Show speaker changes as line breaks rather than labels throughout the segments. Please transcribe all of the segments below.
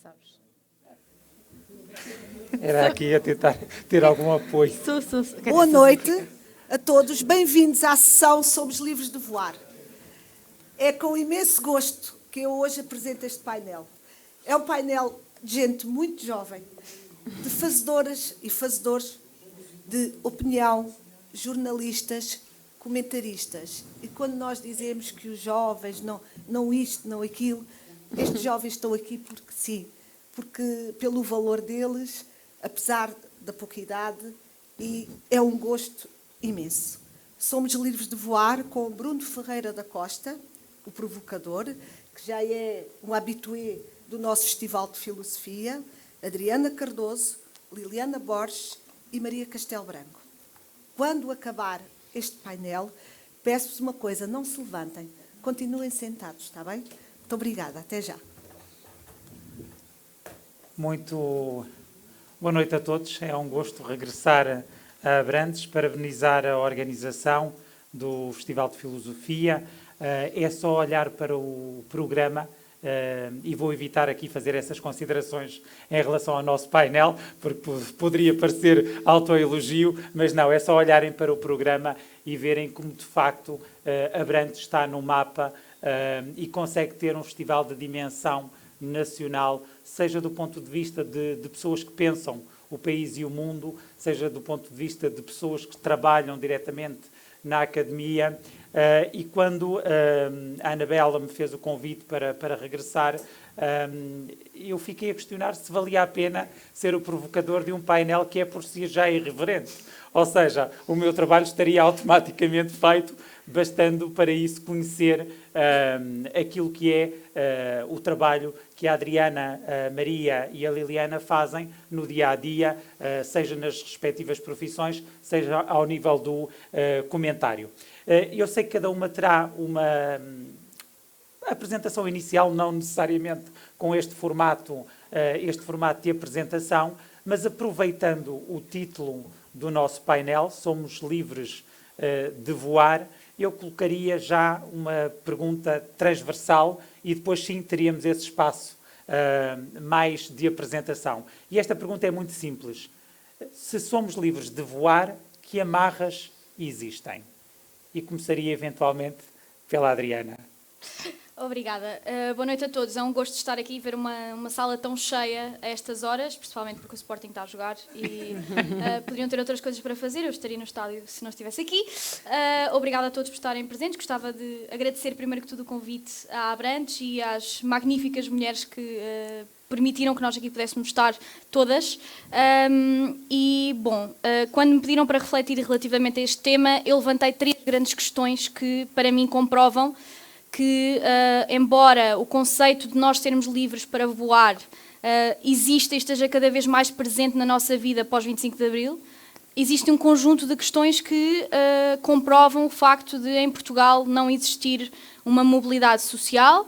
sabes.
Era aqui a tentar ter algum apoio.
Boa noite a todos, bem-vindos à sessão sobre os livros de voar. É com imenso gosto que eu hoje apresento este painel. É um painel de gente muito jovem, de fazedoras e fazedores de opinião, jornalistas, comentaristas. E quando nós dizemos que os jovens não isto, não aquilo, estes jovens estão aqui porque sim, porque pelo valor deles, apesar da pouca idade, e é um gosto imenso. Somos livres de voar com Bruno Ferreira da Costa, o provocador, que já é um habitué do nosso Festival de Filosofia, Adriana Cardoso, Liliana Borges e Maria Castelo Branco. Quando acabar este painel, peço-vos uma coisa, não se levantem, continuem sentados, está bem? Muito obrigada, até já.
Muito boa noite a todos. É um gosto regressar a Abrantes, parabenizar a organização do Festival de Filosofia. É só olhar para o programa e vou evitar aqui fazer essas considerações em relação ao nosso painel, porque poderia parecer autoelogio, mas não, é só olharem para o programa e verem como, de facto, Abrantes está no mapa e consegue ter um festival de dimensão nacional, seja do ponto de vista de pessoas que pensam o país e o mundo, seja do ponto de vista de pessoas que trabalham diretamente na academia. E quando a Anabela me fez o convite para regressar, eu fiquei a questionar se valia a pena ser o provocador de um painel que é por si já irreverente. Ou seja, o meu trabalho estaria automaticamente feito, bastando para isso conhecer aquilo que é o trabalho que a Adriana, a Maria e a Liliana fazem no dia-a-dia, seja nas respectivas profissões, seja ao nível do comentário. Eu sei que cada uma terá uma apresentação inicial, não necessariamente com este formato de apresentação, mas aproveitando o título do nosso painel, Somos Livres de Voar, eu colocaria já uma pergunta transversal e depois sim teríamos esse espaço mais de apresentação. E esta pergunta é muito simples. Se somos livres de voar, que amarras existem? E começaria eventualmente pela Adriana.
Obrigada. Boa noite a todos. É um gosto estar aqui e ver uma sala tão cheia a estas horas, principalmente porque o Sporting está a jogar e poderiam ter outras coisas para fazer. Eu estaria no estádio se não estivesse aqui. Obrigada a todos por estarem presentes. Gostava de agradecer primeiro que tudo o convite à Abrantes e às magníficas mulheres que permitiram que nós aqui pudéssemos estar todas. Quando me pediram para refletir relativamente a este tema, eu levantei 3 grandes questões que para mim comprovam que, embora o conceito de nós sermos livres para voar exista e esteja cada vez mais presente na nossa vida após 25 de Abril, existe um conjunto de questões que comprovam o facto de, em Portugal, não existir uma mobilidade social,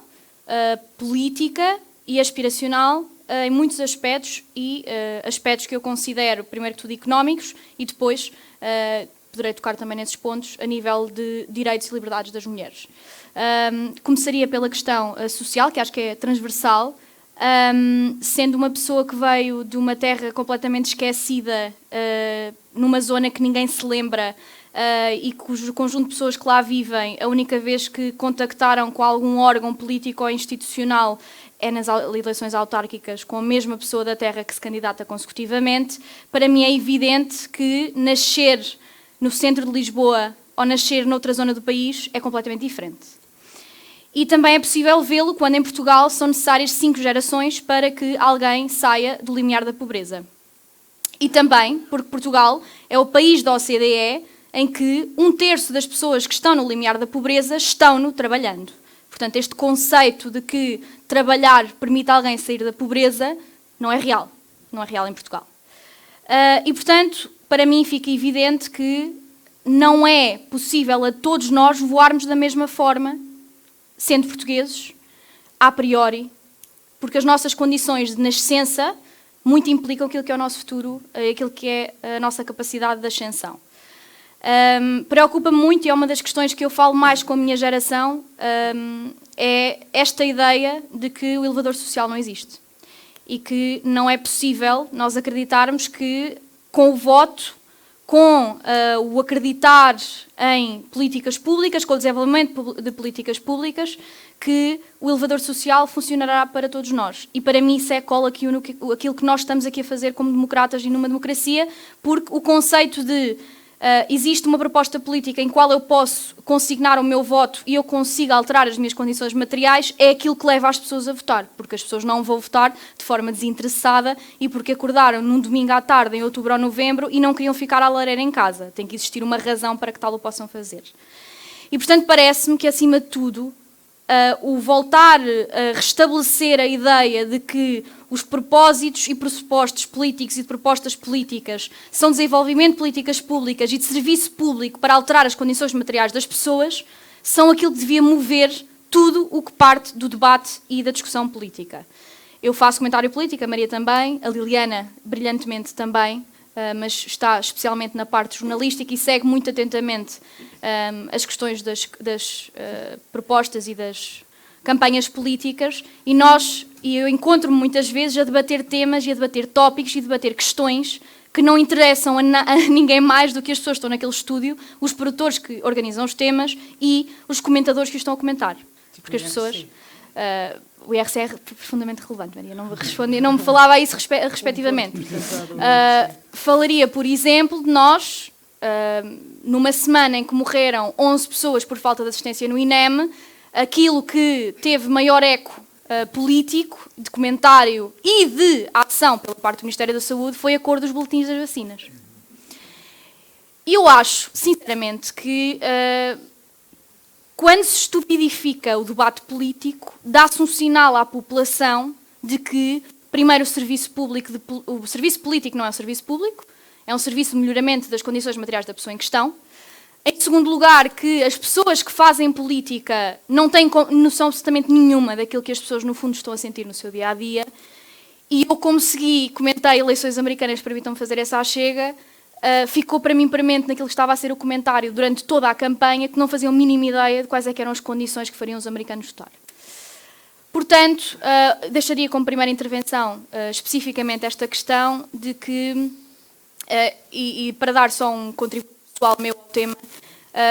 política e aspiracional em muitos aspectos e aspectos que eu considero, primeiro que tudo, económicos e depois poderei tocar também nesses pontos a nível de direitos e liberdades das mulheres. Começaria pela questão social, que acho que é transversal, sendo uma pessoa que veio de uma terra completamente esquecida, numa zona que ninguém se lembra e cujo conjunto de pessoas que lá vivem, a única vez que contactaram com algum órgão político ou institucional é nas eleições autárquicas com a mesma pessoa da terra que se candidata consecutivamente. Para mim é evidente que nascer no centro de Lisboa ou nascer noutra zona do país é completamente diferente. E também é possível vê-lo quando em Portugal são necessárias 5 gerações para que alguém saia do limiar da pobreza. E também porque Portugal é o país da OCDE em que 1/3 das pessoas que estão no limiar da pobreza estão-no trabalhando. Portanto, este conceito de que trabalhar permite alguém sair da pobreza não é real. Não é real em Portugal. E, portanto, para mim fica evidente que não é possível a todos nós voarmos da mesma forma, sendo portugueses, a priori, porque as nossas condições de nascença muito implicam aquilo que é o nosso futuro, aquilo que é a nossa capacidade de ascensão. Preocupa-me muito, e é uma das questões que eu falo mais com a minha geração, é esta ideia de que o elevador social não existe. e que não é possível nós acreditarmos que com o voto, com o acreditar em políticas públicas, com o desenvolvimento de políticas públicas, que o elevador social funcionará para todos nós. E para mim isso é cola aqui aquilo que nós estamos aqui a fazer como democratas e numa democracia, porque o conceito de existe uma proposta política em qual eu posso consignar o meu voto e eu consigo alterar as minhas condições materiais, é aquilo que leva as pessoas a votar, porque as pessoas não vão votar de forma desinteressada e porque acordaram num domingo à tarde, em outubro ou novembro, e não queriam ficar à lareira em casa. Tem que existir uma razão para que tal o possam fazer. E, portanto, parece-me que, acima de tudo, o voltar a restabelecer a ideia de que os propósitos e pressupostos políticos e de propostas políticas são desenvolvimento de políticas públicas e de serviço público para alterar as condições materiais das pessoas, são aquilo que devia mover tudo o que parte do debate e da discussão política. Eu faço comentário político, a Maria também, a Liliana brilhantemente também, mas está especialmente na parte jornalística e segue muito atentamente as questões das propostas e das campanhas políticas, e eu encontro-me muitas vezes a debater temas e a debater tópicos e a debater questões que não interessam a ninguém mais do que as pessoas que estão naquele estúdio, os produtores que organizam os temas e os comentadores que os estão a comentar. Porque as pessoas... o IRC é profundamente relevante, Maria, não respondi, não me falava a isso respectivamente. Falaria, por exemplo, de nós, numa semana em que morreram 11 pessoas por falta de assistência no INEM, aquilo que teve maior eco político, de comentário e de ação pela parte do Ministério da Saúde foi a cor dos boletins das vacinas. E eu acho, sinceramente, que quando se estupidifica o debate político, dá-se um sinal à população de que, primeiro, o serviço político não é um serviço público, é um serviço de melhoramento das condições materiais da pessoa em questão. Em segundo lugar, que as pessoas que fazem política não têm noção absolutamente nenhuma daquilo que as pessoas, no fundo, estão a sentir no seu dia-a-dia. E eu, como comentei eleições americanas, permitam-me fazer essa achega, ficou para mim premente naquilo que estava a ser o comentário durante toda a campanha, que não faziam a mínima ideia de quais é que eram as condições que fariam os americanos votar. Portanto, deixaria como primeira intervenção especificamente esta questão de que, e para dar só um contributo pessoal meu ao tema,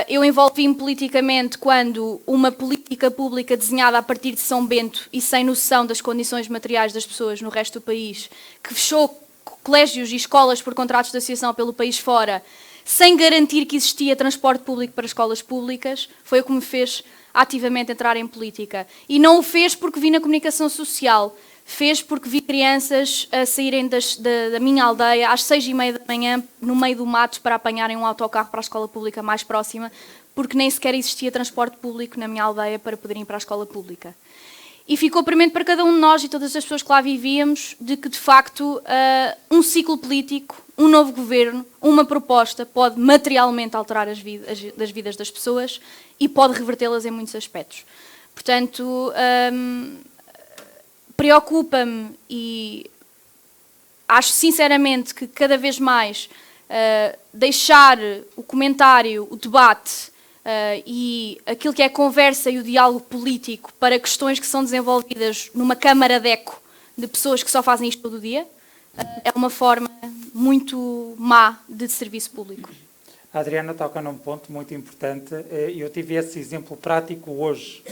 eu envolvi-me politicamente quando uma política pública desenhada a partir de São Bento e sem noção das condições materiais das pessoas no resto do país, que fechou colégios e escolas por contratos de associação pelo país fora, sem garantir que existia transporte público para escolas públicas, foi o que me fez ativamente entrar em política. E não o fez porque vi na comunicação social, fez porque vi crianças a saírem da minha aldeia às 6h30 da manhã, no meio do mato, para apanharem um autocarro para a escola pública mais próxima, porque nem sequer existia transporte público na minha aldeia para poderem ir para a escola pública. E ficou premente para cada um de nós e todas as pessoas que lá vivíamos de que, de facto, um ciclo político, um novo governo, uma proposta pode materialmente alterar as vidas das pessoas e pode revertê-las em muitos aspectos. Portanto, preocupa-me e acho sinceramente que cada vez mais deixar o comentário, o debate e aquilo que é a conversa e o diálogo político para questões que são desenvolvidas numa câmara de eco de pessoas que só fazem isto todo o dia, é uma forma muito má de serviço público.
A Adriana toca num ponto muito importante. Eu tive esse exemplo prático hoje,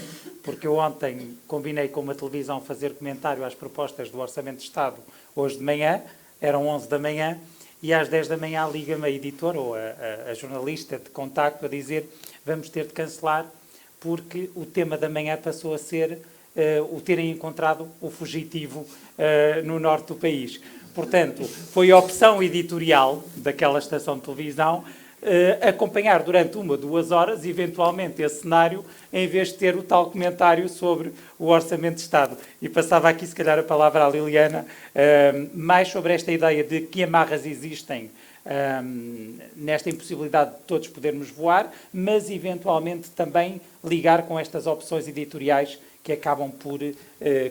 porque eu ontem combinei com uma televisão fazer comentário às propostas do Orçamento de Estado hoje de manhã, eram 11 da manhã, e às 10 da manhã liga-me a editora ou a jornalista de contacto a dizer vamos ter de cancelar porque o tema da manhã passou a ser o terem encontrado o fugitivo no norte do país. Portanto, foi a opção editorial daquela estação de televisão acompanhar durante 1 ou 2 horas, eventualmente, esse cenário, em vez de ter o tal comentário sobre o Orçamento de Estado. E passava aqui, se calhar, a palavra à Liliana, mais sobre esta ideia de que amarras existem nesta impossibilidade de todos podermos voar, mas, eventualmente, também ligar com estas opções editoriais que acabam por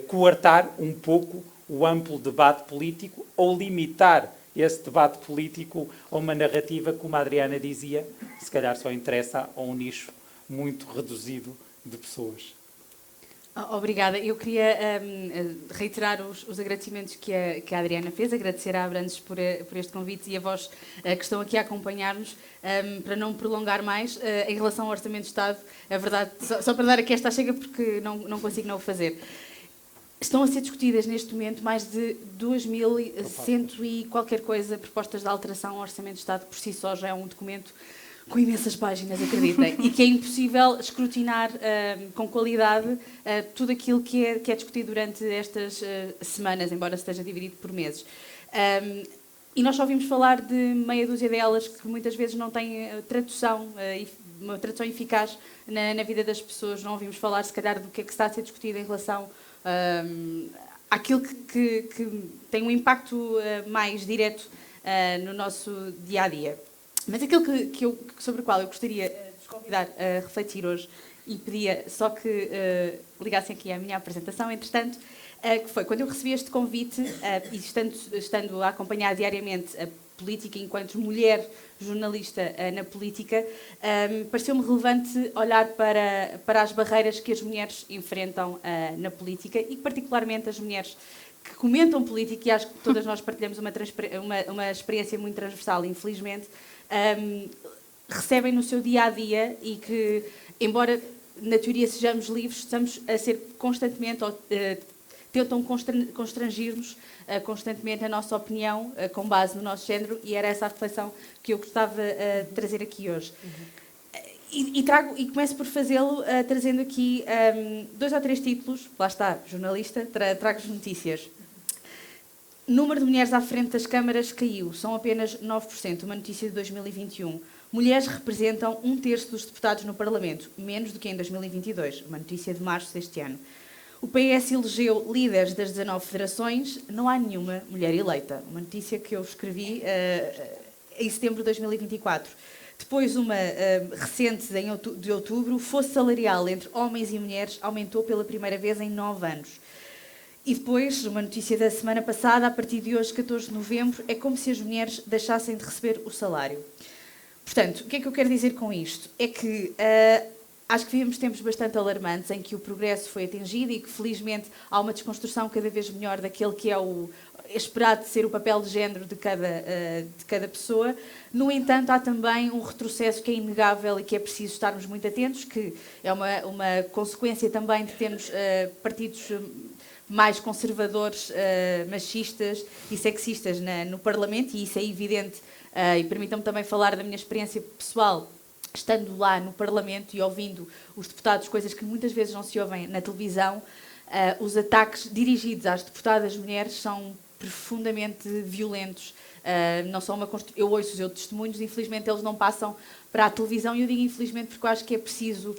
coartar um pouco o amplo debate político ou limitar esse debate político a uma narrativa, como a Adriana dizia, se calhar só interessa a um nicho muito reduzido de pessoas.
Obrigada. Eu queria reiterar os agradecimentos que a Adriana fez, agradecer à Abrantes por este convite e a vós que estão aqui a acompanhar-nos, para não me prolongar mais, em relação ao Orçamento de Estado, é verdade, só para dar aqui esta chega, porque não consigo não o fazer. Estão a ser discutidas neste momento mais de 2.100 e qualquer coisa propostas de alteração ao Orçamento de Estado, por si só já é um documento com imensas páginas, acreditem, e que é impossível escrutinar com qualidade tudo aquilo que é discutido durante estas semanas, embora esteja dividido por meses. E nós só ouvimos falar de meia dúzia delas que muitas vezes não têm tradução, uma tradução eficaz na vida das pessoas. Não ouvimos falar, se calhar, do que é que está a ser discutido em relação àquilo que tem um impacto mais direto no nosso dia-a-dia. Mas aquilo sobre o qual eu gostaria de vos convidar a refletir hoje, e pedia só que ligassem aqui à minha apresentação, entretanto, que foi quando eu recebi este convite, e estando a acompanhar diariamente a política enquanto mulher jornalista na política, pareceu-me relevante olhar para as barreiras que as mulheres enfrentam na política, e particularmente as mulheres que comentam política, e acho que todas nós partilhamos uma experiência muito transversal, infelizmente, recebem no seu dia-a-dia e que, embora na teoria sejamos livres, estamos a ser constantemente, tentam constrangir-nos constantemente a nossa opinião com base no nosso género, e era essa a reflexão que eu gostava de trazer aqui hoje. E começo por fazê-lo trazendo aqui 2 ou 3 títulos. Lá está, jornalista, trago-vos notícias. Número de mulheres à frente das câmaras caiu, são apenas 9%, uma notícia de 2021. Mulheres representam 1/3 dos deputados no Parlamento, menos do que em 2022, uma notícia de março deste ano. O PS elegeu líderes das 19 federações, não há nenhuma mulher eleita, uma notícia que eu escrevi em setembro de 2024. Depois, uma recente de outubro, o fosso salarial entre homens e mulheres aumentou pela primeira vez em 9 anos. E depois, uma notícia da semana passada, a partir de hoje, 14 de novembro, é como se as mulheres deixassem de receber o salário. Portanto, o que é que eu quero dizer com isto? É que acho que vivemos tempos bastante alarmantes em que o progresso foi atingido e que, felizmente, há uma desconstrução cada vez melhor daquele que é o esperado de ser o papel de género de cada pessoa. No entanto, há também um retrocesso que é inegável e que é preciso estarmos muito atentos, que é uma consequência também de termos partidos mais conservadores, machistas e sexistas no Parlamento, e isso é evidente, e permitam-me também falar da minha experiência pessoal, estando lá no Parlamento e ouvindo os deputados, coisas que muitas vezes não se ouvem na televisão. Os ataques dirigidos às deputadas mulheres são profundamente violentos. Não são eu ouço os outros testemunhos, infelizmente eles não passam para a televisão, e eu digo infelizmente porque eu acho que é preciso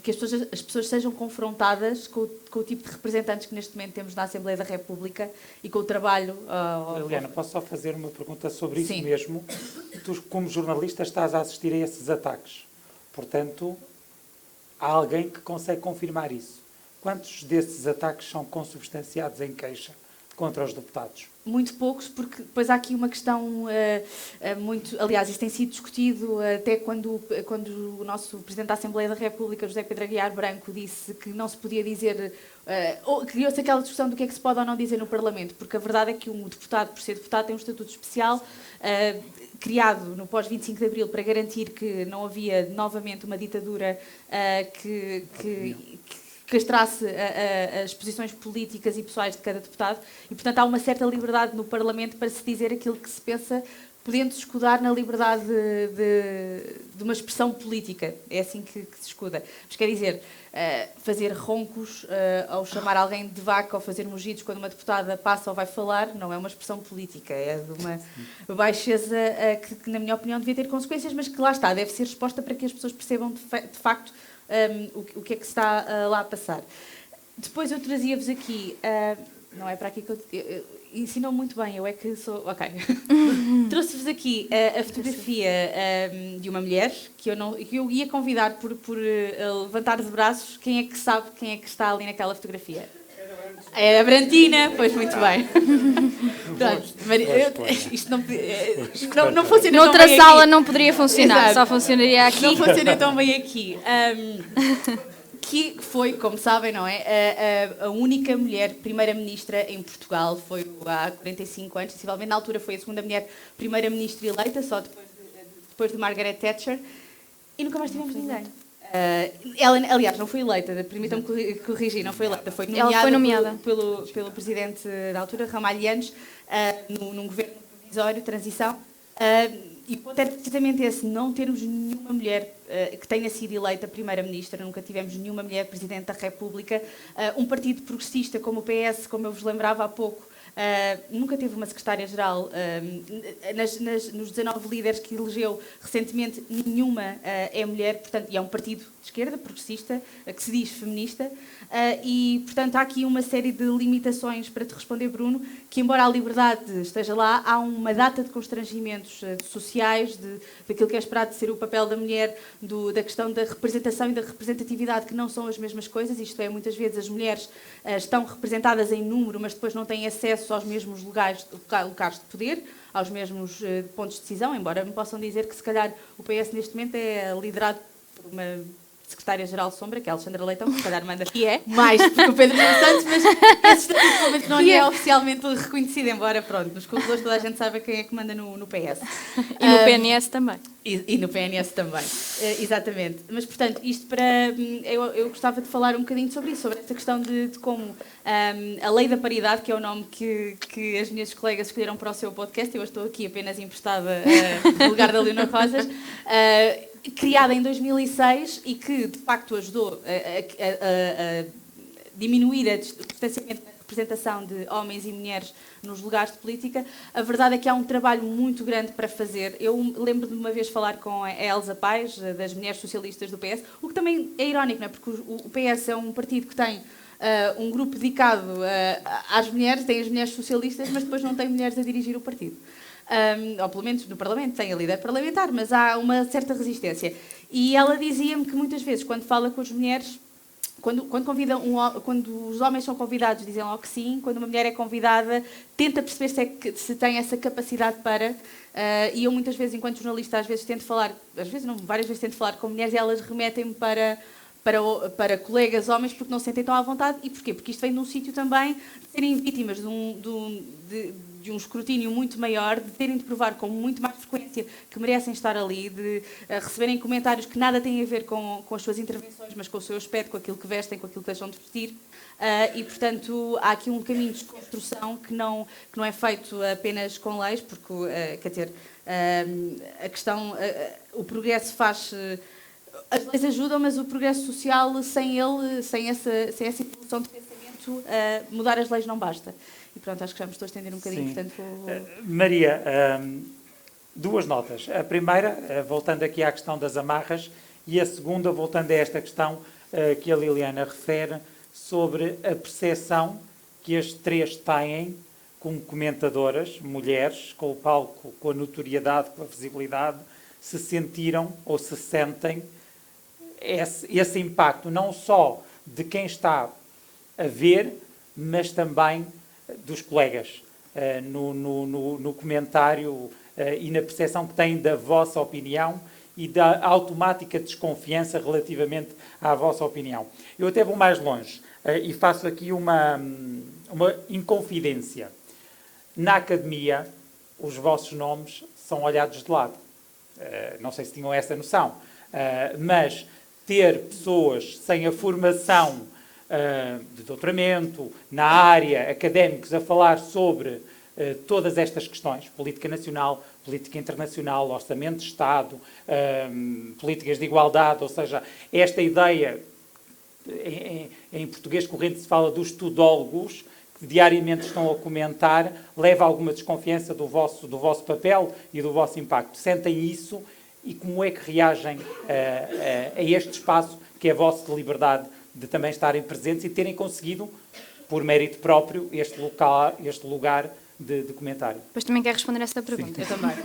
que as pessoas sejam confrontadas com o tipo de representantes que neste momento temos na Assembleia da República e com o trabalho...
Liliana, posso só fazer uma pergunta sobre isso? Sim. Mesmo? Tu, como jornalista, estás a assistir a esses ataques. Portanto, há alguém que consegue confirmar isso. Quantos desses ataques são consubstanciados em queixa contra os deputados?
Muito poucos, porque depois há aqui uma questão muito... Aliás, isso tem sido discutido até quando o nosso Presidente da Assembleia da República, José Pedro Aguiar Branco, disse que não se podia dizer... Criou-se aquela discussão do que é que se pode ou não dizer no Parlamento, porque a verdade é que um deputado, por ser deputado, tem um estatuto especial criado no pós-25 de Abril para garantir que não havia novamente uma ditadura que castrasse as posições políticas e pessoais de cada deputado, e, portanto, há uma certa liberdade no Parlamento para se dizer aquilo que se pensa, podendo-se escudar na liberdade de uma expressão política. É assim que se escuda. Mas quer dizer, fazer roncos ou chamar alguém de vaca ou fazer mugidos quando uma deputada passa ou vai falar não é uma expressão política, é de uma baixeza que, na minha opinião, devia ter consequências, mas que lá está, deve ser exposta para que as pessoas percebam de facto o que é que se está lá a passar. Depois eu trazia-vos aqui, não é para aqui que eu ensinam muito bem, eu é que sou... Ok. Trouxe-vos aqui a fotografia de uma mulher que eu ia convidar por levantar de braços. Quem é que sabe quem é que está ali naquela fotografia? É a Brantina, pois muito bem. Isto não funciona.
Noutra sala não poderia funcionar, exato. Só funcionaria aqui.
Não funciona tão bem aqui. que foi, como sabem, não é, a única mulher primeira-ministra em Portugal. Foi há 45 anos, sensivelmente. Na altura foi a segunda mulher primeira-ministra eleita, só depois de Margaret Thatcher. E nunca mais tivemos ninguém. Ela, aliás, não foi eleita, permitam-me corrigir, não foi eleita, foi nomeada,
Ela foi nomeada.
Pelo presidente da altura, Ramalhianos, num governo provisório, transição. E o ponto era precisamente esse, não termos nenhuma mulher que tenha sido eleita primeira-ministra, nunca tivemos nenhuma mulher presidente da República. Um partido progressista como o PS, como eu vos lembrava há pouco, nunca teve uma secretária-geral. Nos 19 líderes que elegeu recentemente, nenhuma é mulher, portanto, e é um partido de esquerda, progressista, que se diz feminista, e, portanto, há aqui uma série de limitações para te responder, Bruno, que, embora a liberdade esteja lá, há uma data de constrangimentos sociais, daquilo que é esperado de ser o papel da mulher, da questão da representação e da representatividade, que não são as mesmas coisas, isto é, muitas vezes as mulheres estão representadas em número, mas depois não têm acesso aos mesmos lugares de poder, aos mesmos pontos de decisão, embora me possam dizer que, se calhar, o PS neste momento é liderado por uma secretária-geral sombra, que é a Alexandra Leitão, que se calhar manda mais do que o Pedro Nuno Santos, mas esse estatuto não é oficialmente reconhecido, embora, pronto, nos corredores toda a gente sabe quem é que manda no PS.
E no PNS também.
E no PNS também, exatamente. Mas, portanto, isto para... Eu gostava de falar um bocadinho sobre isso, sobre esta questão de como a Lei da Paridade, que é o nome que as minhas colegas escolheram para o seu podcast, eu estou aqui apenas emprestada no lugar da Leonor Rosas, criada em 2006 e que, de facto, ajudou a diminuir o distanciamento da representação de homens e mulheres nos lugares de política. A verdade é que há um trabalho muito grande para fazer. Eu lembro de uma vez falar com a Elsa Paes, das Mulheres Socialistas do PS, o que também é irónico, não é? Porque o PS é um partido que tem um grupo dedicado às mulheres, tem as mulheres socialistas, mas depois não tem mulheres a dirigir o partido. Ou pelo menos no Parlamento, tem a líder parlamentar, mas há uma certa resistência. E ela dizia-me que muitas vezes, quando fala com as mulheres, quando os homens são convidados, dizem logo que sim, quando uma mulher é convidada, tenta perceber se tem essa capacidade para... e eu muitas vezes, enquanto jornalista, às vezes tento falar, às vezes não, várias vezes tento falar com mulheres e elas remetem-me para colegas homens porque não se sentem tão à vontade. E porquê? Porque isto vem de um sítio também de serem vítimas de um escrutínio muito maior, de terem de provar com muito mais frequência que merecem estar ali, de receberem comentários que nada têm a ver com as suas intervenções, mas com o seu aspecto, com aquilo que vestem, com aquilo que deixam de vestir. E, portanto, há aqui um caminho de desconstrução que não é feito apenas com leis, porque, quer dizer, a questão, o progresso faz... As leis ajudam, mas o progresso social, sem essa evolução de pensamento, mudar as leis não basta. E pronto, acho que já me estou a estender um bocadinho,
Sim.
portanto...
Maria, duas notas. A primeira, voltando aqui à questão das amarras, e a segunda, voltando a esta questão que a Liliana refere, sobre a percepção que as três têm como comentadoras, mulheres, com o palco, com a notoriedade, com a visibilidade, se sentiram ou se sentem esse impacto, não só de quem está a ver, mas também dos colegas, no comentário e na percepção que têm da vossa opinião e da automática desconfiança relativamente à vossa opinião. Eu até vou mais longe e faço aqui uma inconfidência. Na academia, os vossos nomes são olhados de lado. Não sei se tinham essa noção, mas ter pessoas sem a formação de doutoramento, na área, académicos, a falar sobre todas estas questões, política nacional, política internacional, orçamento de Estado, políticas de igualdade, ou seja, esta ideia, em português corrente se fala dos tudólogos, que diariamente estão a comentar, leva a alguma desconfiança do vosso papel e do vosso impacto. Sentem isso e como é que reagem a este espaço que é a vossa liberdade de também estarem presentes e terem conseguido, por mérito próprio, este lugar de comentário?
Depois também quero responder essa pergunta.
Sim. Eu também.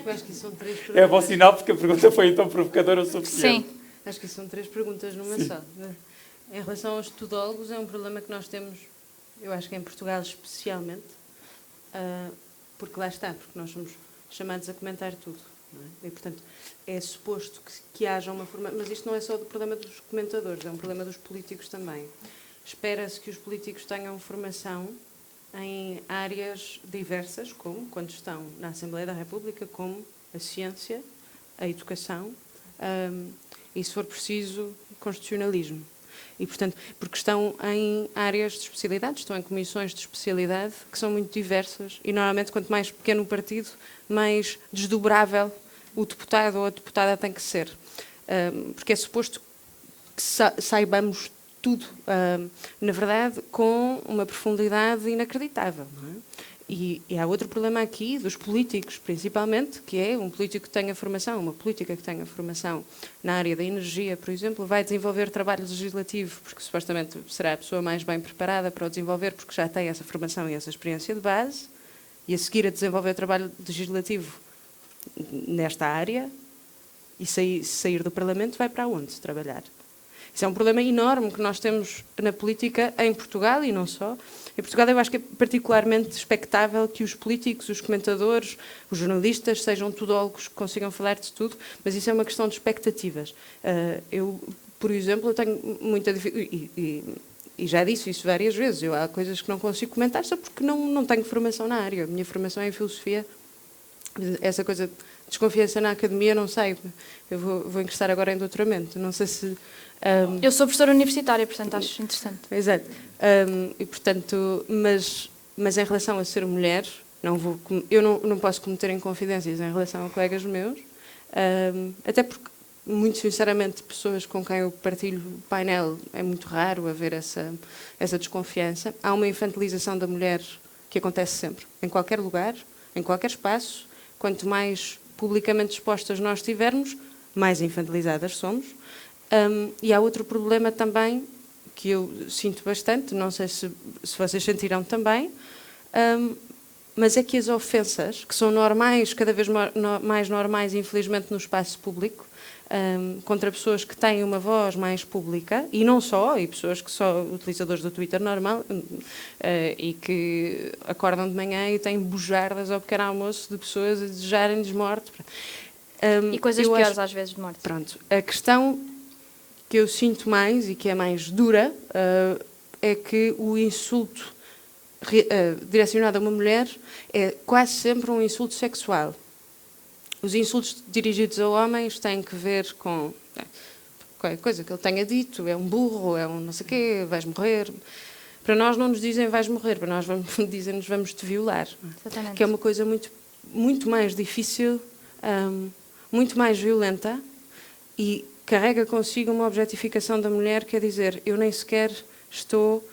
Eu acho que são 3 perguntas.
É bom sinal porque a pergunta foi então provocadora o suficiente.
Sim.
Acho que são 3 perguntas numa só. Em relação aos tudólogos, é um problema que nós temos, eu acho que em Portugal especialmente, porque lá está, porque nós somos chamados a comentar tudo. não é? E, portanto, é suposto que haja uma formação, mas isto não é só do problema dos comentadores, é um problema dos políticos também. Espera-se que os políticos tenham formação em áreas diversas, como quando estão na Assembleia da República, como a ciência, a educação e, se for preciso, constitucionalismo. E, portanto, porque estão em áreas de especialidade, estão em comissões de especialidade que são muito diversas e, normalmente, quanto mais pequeno o partido, mais desdobrável o deputado ou a deputada tem que ser. Porque é suposto que saibamos tudo, na verdade, com uma profundidade inacreditável. Não é? E há outro problema aqui, dos políticos, principalmente, que é um político que tenha formação, uma política que tenha formação na área da energia, por exemplo, vai desenvolver trabalho legislativo, porque supostamente será a pessoa mais bem preparada para o desenvolver, porque já tem essa formação e essa experiência de base, e a seguir a desenvolver trabalho legislativo nesta área, e sair do Parlamento vai para onde trabalhar? Isso é um problema enorme que nós temos na política em Portugal e não só. Em Portugal eu acho que é particularmente expectável que os políticos, os comentadores, os jornalistas sejam tudólogos que consigam falar de tudo, mas isso é uma questão de expectativas. Eu, por exemplo, eu tenho muita dificuldade, e já disse isso várias vezes, há coisas que não consigo comentar só porque não tenho formação na área. A minha formação é em filosofia. Essa coisa de desconfiança na academia, não sei. Eu vou ingressar agora em doutoramento. Não sei se...
Eu sou professora universitária, portanto acho interessante.
Exato. E, portanto, mas em relação a ser mulher, eu não posso cometer inconfidências em relação a colegas meus, até porque, muito sinceramente, pessoas com quem eu partilho o painel, é muito raro haver essa desconfiança. Há uma infantilização da mulher que acontece sempre, em qualquer lugar, em qualquer espaço. Quanto mais publicamente expostas nós estivermos, mais infantilizadas somos. E há outro problema também, que eu sinto bastante, não sei se vocês sentirão também, mas é que as ofensas, que são normais, cada vez mais normais, infelizmente, no espaço público, contra pessoas que têm uma voz mais pública, e não só, e pessoas que são utilizadores do Twitter normal, e que acordam de manhã e têm bujardas ao pequeno almoço de pessoas a desejarem-lhes morte.
E coisas piores às vezes de morte.
Pronto. A questão que eu sinto mais e que é mais dura é que o insulto direcionado a uma mulher é quase sempre um insulto sexual. Os insultos dirigidos a homens têm que ver com qualquer coisa que ele tenha dito, é um burro, é um não sei o quê, vais morrer. Para nós não nos dizem vais morrer, para nós dizem-nos vamos te violar.
Exatamente.
Que é uma coisa muito, muito mais difícil, muito mais violenta e carrega consigo uma objetificação da mulher, quer dizer, eu nem sequer estou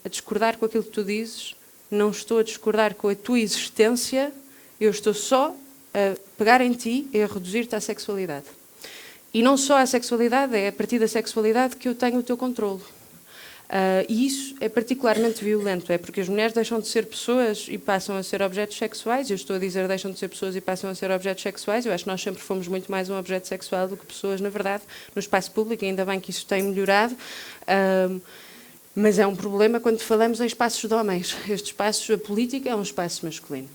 a discordar com aquilo que tu dizes, não estou a discordar com a tua existência, eu estou só a pegar em ti e a reduzir-te à sexualidade. E não só à sexualidade, é a partir da sexualidade que eu tenho o teu controlo. E isso é particularmente violento, é porque as mulheres deixam de ser pessoas e passam a ser objetos sexuais. Eu estou a dizer deixam de ser pessoas e passam a ser objetos sexuais. Eu acho que nós sempre fomos muito mais um objeto sexual do que pessoas, na verdade, no espaço público, e ainda bem que isso tem melhorado. Mas é um problema quando falamos em espaços de homens. Este espaço, a política, é um espaço masculino.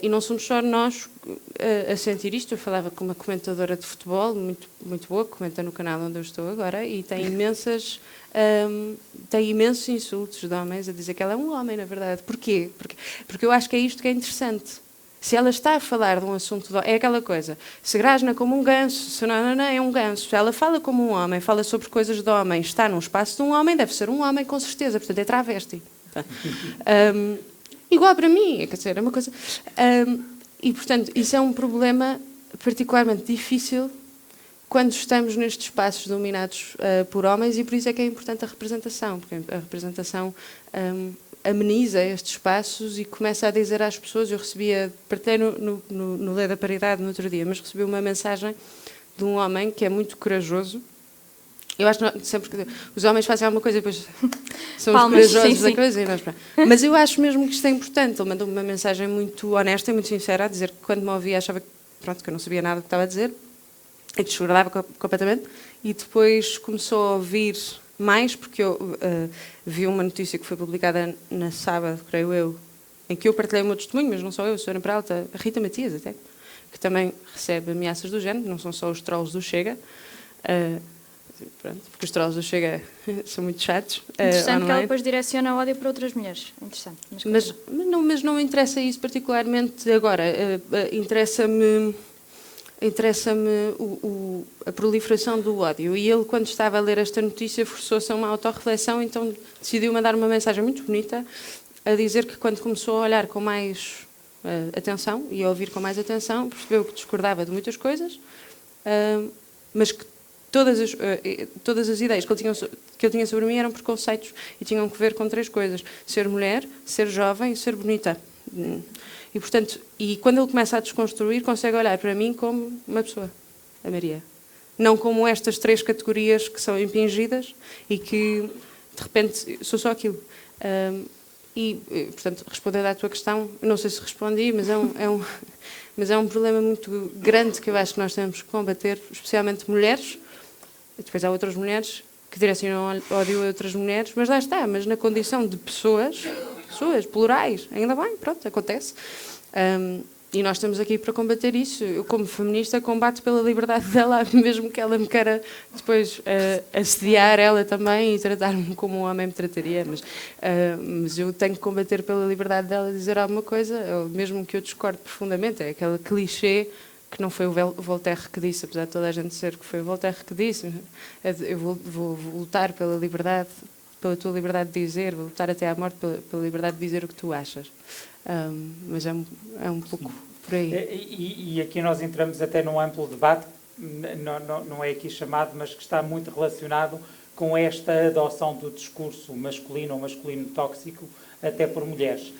E não somos só nós a sentir isto. Eu falava com uma comentadora de futebol, muito, muito boa, que comenta no canal onde eu estou agora, e tem imensos insultos de homens a dizer que ela é um homem, na verdade. Porquê? Porque eu acho que é isto que é interessante. Se ela está a falar de um assunto... É aquela coisa, se grasna como um ganso, se não é um ganso. Se ela fala como um homem, fala sobre coisas de homem, está num espaço de um homem, deve ser um homem com certeza. Portanto, é travesti. Igual para mim, quer dizer, é uma coisa... e, portanto, isso é um problema particularmente difícil quando estamos nestes espaços dominados por homens, e por isso é que é importante a representação, porque a representação ameniza estes espaços e começa a dizer às pessoas... Eu partilhei no Lei da Paridade no outro dia, mas recebi uma mensagem de um homem que é muito corajoso. Eu acho que sempre que os homens fazem alguma coisa, depois são os corajosos da coisa. Mas eu acho mesmo que isto é importante. Ele mandou-me uma mensagem muito honesta e muito sincera, a dizer que quando me ouvia achava que eu não sabia nada do que estava a dizer, e discordava completamente, e depois começou a ouvir mais, porque eu vi uma notícia que foi publicada na sábado, creio eu, em que eu partilhei o meu testemunho, mas não sou eu, a Sra. Peralta, a Rita Matias até, que também recebe ameaças do género, não são só os trolls do Chega, pronto, porque os trolls do Chega são muito chatos.
Interessante que ela
online.
depois direciona o ódio para outras mulheres. Interessante.
Mas não me interessa isso particularmente agora. Interessa-me a proliferação do ódio. E ele, quando estava a ler esta notícia, forçou-se a uma autorreflexão, então decidiu mandar uma mensagem muito bonita a dizer que, quando começou a olhar com mais atenção e a ouvir com mais atenção, percebeu que discordava de muitas coisas, mas que todas as ideias que ele tinha sobre mim eram preconceitos e tinham que ver com 3 coisas: ser mulher, ser jovem e ser bonita. E, portanto, quando ele começa a desconstruir, consegue olhar para mim como uma pessoa, a Maria. Não como estas 3 categorias que são impingidas e que, de repente, sou só aquilo. Portanto, respondendo à tua questão, não sei se respondi, mas é um problema muito grande que eu acho que nós temos que combater, especialmente mulheres. Depois há outras mulheres que direcionam ódio a outras mulheres, mas lá está, mas na condição de pessoas, plurais, ainda bem, pronto, acontece. E nós estamos aqui para combater isso. Eu, como feminista, combato pela liberdade dela, mesmo que ela me queira depois assediar ela também e tratar-me como um homem me trataria, mas eu tenho que combater pela liberdade dela de dizer alguma coisa, mesmo que eu discorde profundamente. É aquele clichê que não foi o Voltaire que disse, apesar de toda a gente dizer que foi o Voltaire que disse. Eu vou lutar pela liberdade, pela tua liberdade de dizer, vou lutar até à morte pela liberdade de dizer o que tu achas. Mas é um pouco por aí.
E aqui nós entramos até num amplo debate, não é aqui chamado, mas que está muito relacionado com esta adoção do discurso masculino ou masculino tóxico até por mulheres.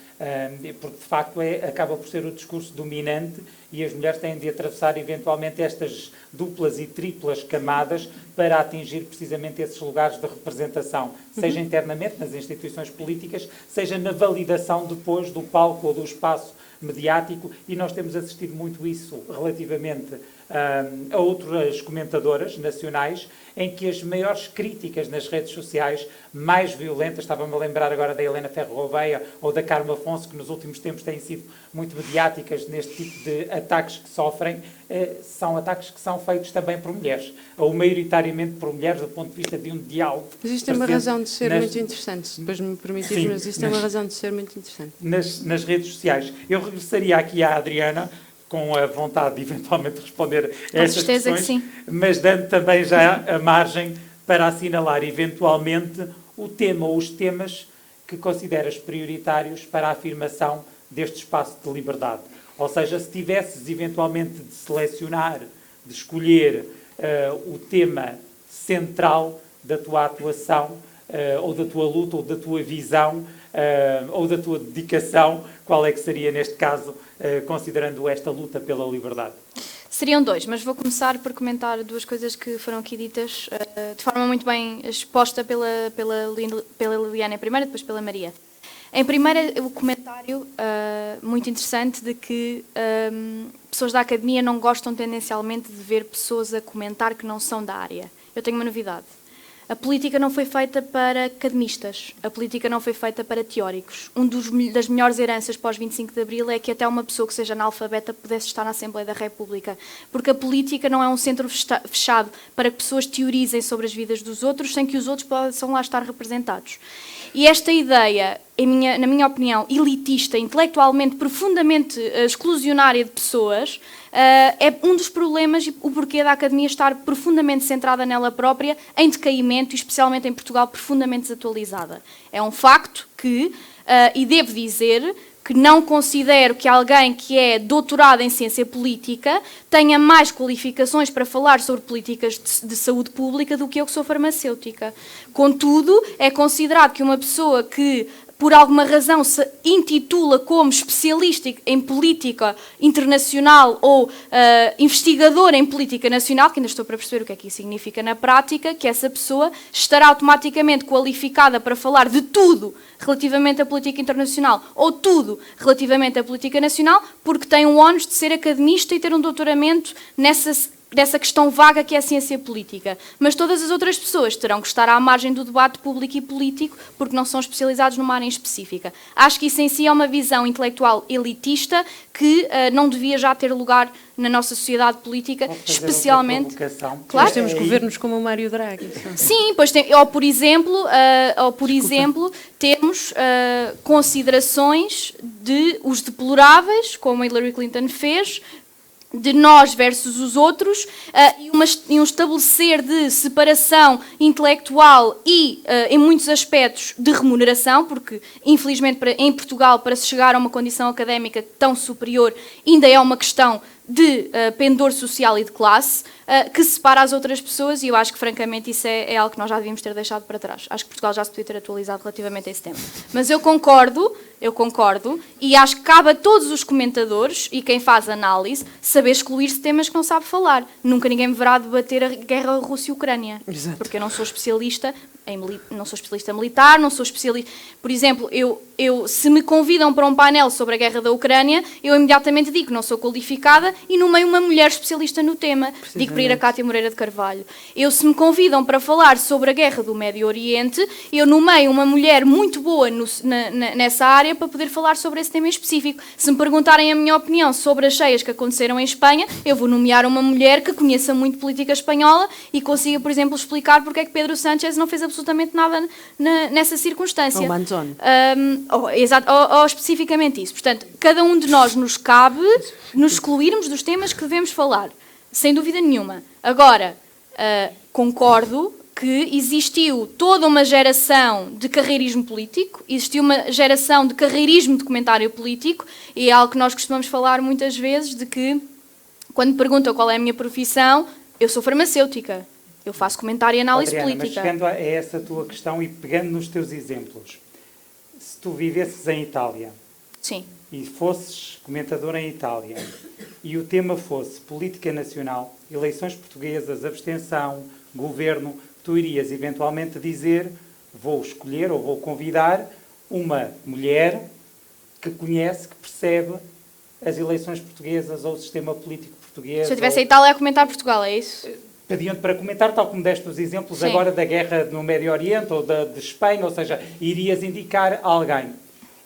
Porque, de facto, acaba por ser o discurso dominante e as mulheres têm de atravessar, eventualmente, estas duplas e triplas camadas para atingir precisamente esses lugares de representação, seja internamente nas instituições políticas, seja na validação depois do palco ou do espaço mediático, e nós temos assistido muito isso relativamente a outras comentadoras nacionais, em que as maiores críticas nas redes sociais, mais violentas, estava-me a lembrar agora da Helena Ferro Gouveia ou da Carmo Afonso, que nos últimos tempos têm sido muito mediáticas neste tipo de ataques que sofrem, são ataques que são feitos também por mulheres, ou maioritariamente por mulheres, do ponto de vista de um diálogo.
Mas isto tem uma razão de ser muito interessante, se depois me permitires, mas isto tem uma razão de ser muito interessante.
Nas redes sociais. Eu regressaria aqui à Adriana, com a vontade de eventualmente responder a estas questões,
que sim.
Mas dando também já a margem para assinalar eventualmente o tema ou os temas que consideras prioritários para a afirmação deste espaço de liberdade. Ou seja, se tivesses eventualmente de selecionar, de escolher o tema central da tua atuação, ou da tua luta, ou da tua visão, ou da tua dedicação, qual é que seria neste caso, considerando esta luta pela liberdade?
Seriam 2, mas vou começar por comentar 2 coisas que foram aqui ditas de forma muito bem exposta pela Liliana em primeira, depois pela Maria. Em primeira, o comentário muito interessante de que pessoas da academia não gostam tendencialmente de ver pessoas a comentar que não são da área. Eu tenho uma novidade. A política não foi feita para academistas, a política não foi feita para teóricos. Das melhores heranças pós-25 de Abril é que até uma pessoa que seja analfabeta pudesse estar na Assembleia da República, porque a política não é um centro fechado para que pessoas teorizem sobre as vidas dos outros sem que os outros possam lá estar representados. E esta ideia, na minha opinião, elitista, intelectualmente, profundamente exclusionária de pessoas, é um dos problemas e o porquê da academia estar profundamente centrada nela própria, em decaimento e, especialmente em Portugal, profundamente desatualizada. É um facto que, e devo dizer, que não considero que alguém que é doutorado em ciência política tenha mais qualificações para falar sobre políticas de saúde pública do que eu que sou farmacêutica. Contudo, é considerado que uma pessoa que, por alguma razão, se intitula como especialista em política internacional ou investigadora em política nacional, que ainda estou para perceber o que é que isso significa na prática, que essa pessoa estará automaticamente qualificada para falar de tudo relativamente à política internacional ou tudo relativamente à política nacional, porque tem o ónus de ser academista e ter um doutoramento nessa dessa questão vaga que é a ciência política. Mas todas as outras pessoas terão que estar à margem do debate público e político porque não são especializados numa área em específica. Acho que isso em si é uma visão intelectual elitista que não devia já ter lugar na nossa sociedade política, especialmente...
Claro. Nós temos governos como o Mário Draghi.
Sim, pois ou por exemplo temos considerações de os deploráveis, como a Hillary Clinton fez, de nós versus os outros, e um estabelecer de separação intelectual e, em muitos aspectos, de remuneração, porque, infelizmente, em Portugal, para se chegar a uma condição académica tão superior, ainda é uma questão de pendor social e de classe, que separa as outras pessoas, e eu acho que, francamente, isso é algo que nós já devíamos ter deixado para trás. Acho que Portugal já se podia ter atualizado relativamente a esse tema. Mas eu concordo, e acho que cabe a todos os comentadores e quem faz análise saber excluir-se de temas que não sabe falar. Nunca ninguém me verá debater a guerra Rússia-Ucrânia, porque eu não sou especialista militar, não sou especialista... Por exemplo, se me convidam para um painel sobre a guerra da Ucrânia, eu imediatamente digo que não sou qualificada e nomeio uma mulher especialista no tema. Digo para ir a Cátia Moreira de Carvalho. Se me convidam para falar sobre a guerra do Médio Oriente, eu nomeio uma mulher muito boa nessa área para poder falar sobre esse tema em específico. Se me perguntarem a minha opinião sobre as cheias que aconteceram em Espanha, eu vou nomear uma mulher que conheça muito política espanhola e consiga, por exemplo, explicar porque é que Pedro Sánchez não fez absolutamente nada nessa circunstância.
Ou Manzoni.
Exato, ou especificamente isso. Portanto, cada um de nós nos cabe nos excluirmos dos temas que devemos falar, sem dúvida nenhuma. Agora, concordo que existiu toda uma geração de carreirismo político, existiu uma geração de carreirismo de comentário político, e é algo que nós costumamos falar muitas vezes, de que, quando me perguntam qual é a minha profissão, eu sou farmacêutica, eu faço comentário e análise
Adriana,
política.
mas chegando a essa tua questão e pegando nos teus exemplos, se tu vivesses em Itália,
sim,
e fosses comentador em Itália, e o tema fosse política nacional, eleições portuguesas, abstenção, governo, tu irias eventualmente dizer, vou escolher ou vou convidar uma mulher que conhece, que percebe as eleições portuguesas ou o sistema político português.
Se eu estivesse em Itália a comentar Portugal, é isso?
Pediam-te para comentar, tal como deste os exemplos
Sim.
agora da guerra no Médio Oriente ou de Espanha, ou seja, irias indicar alguém.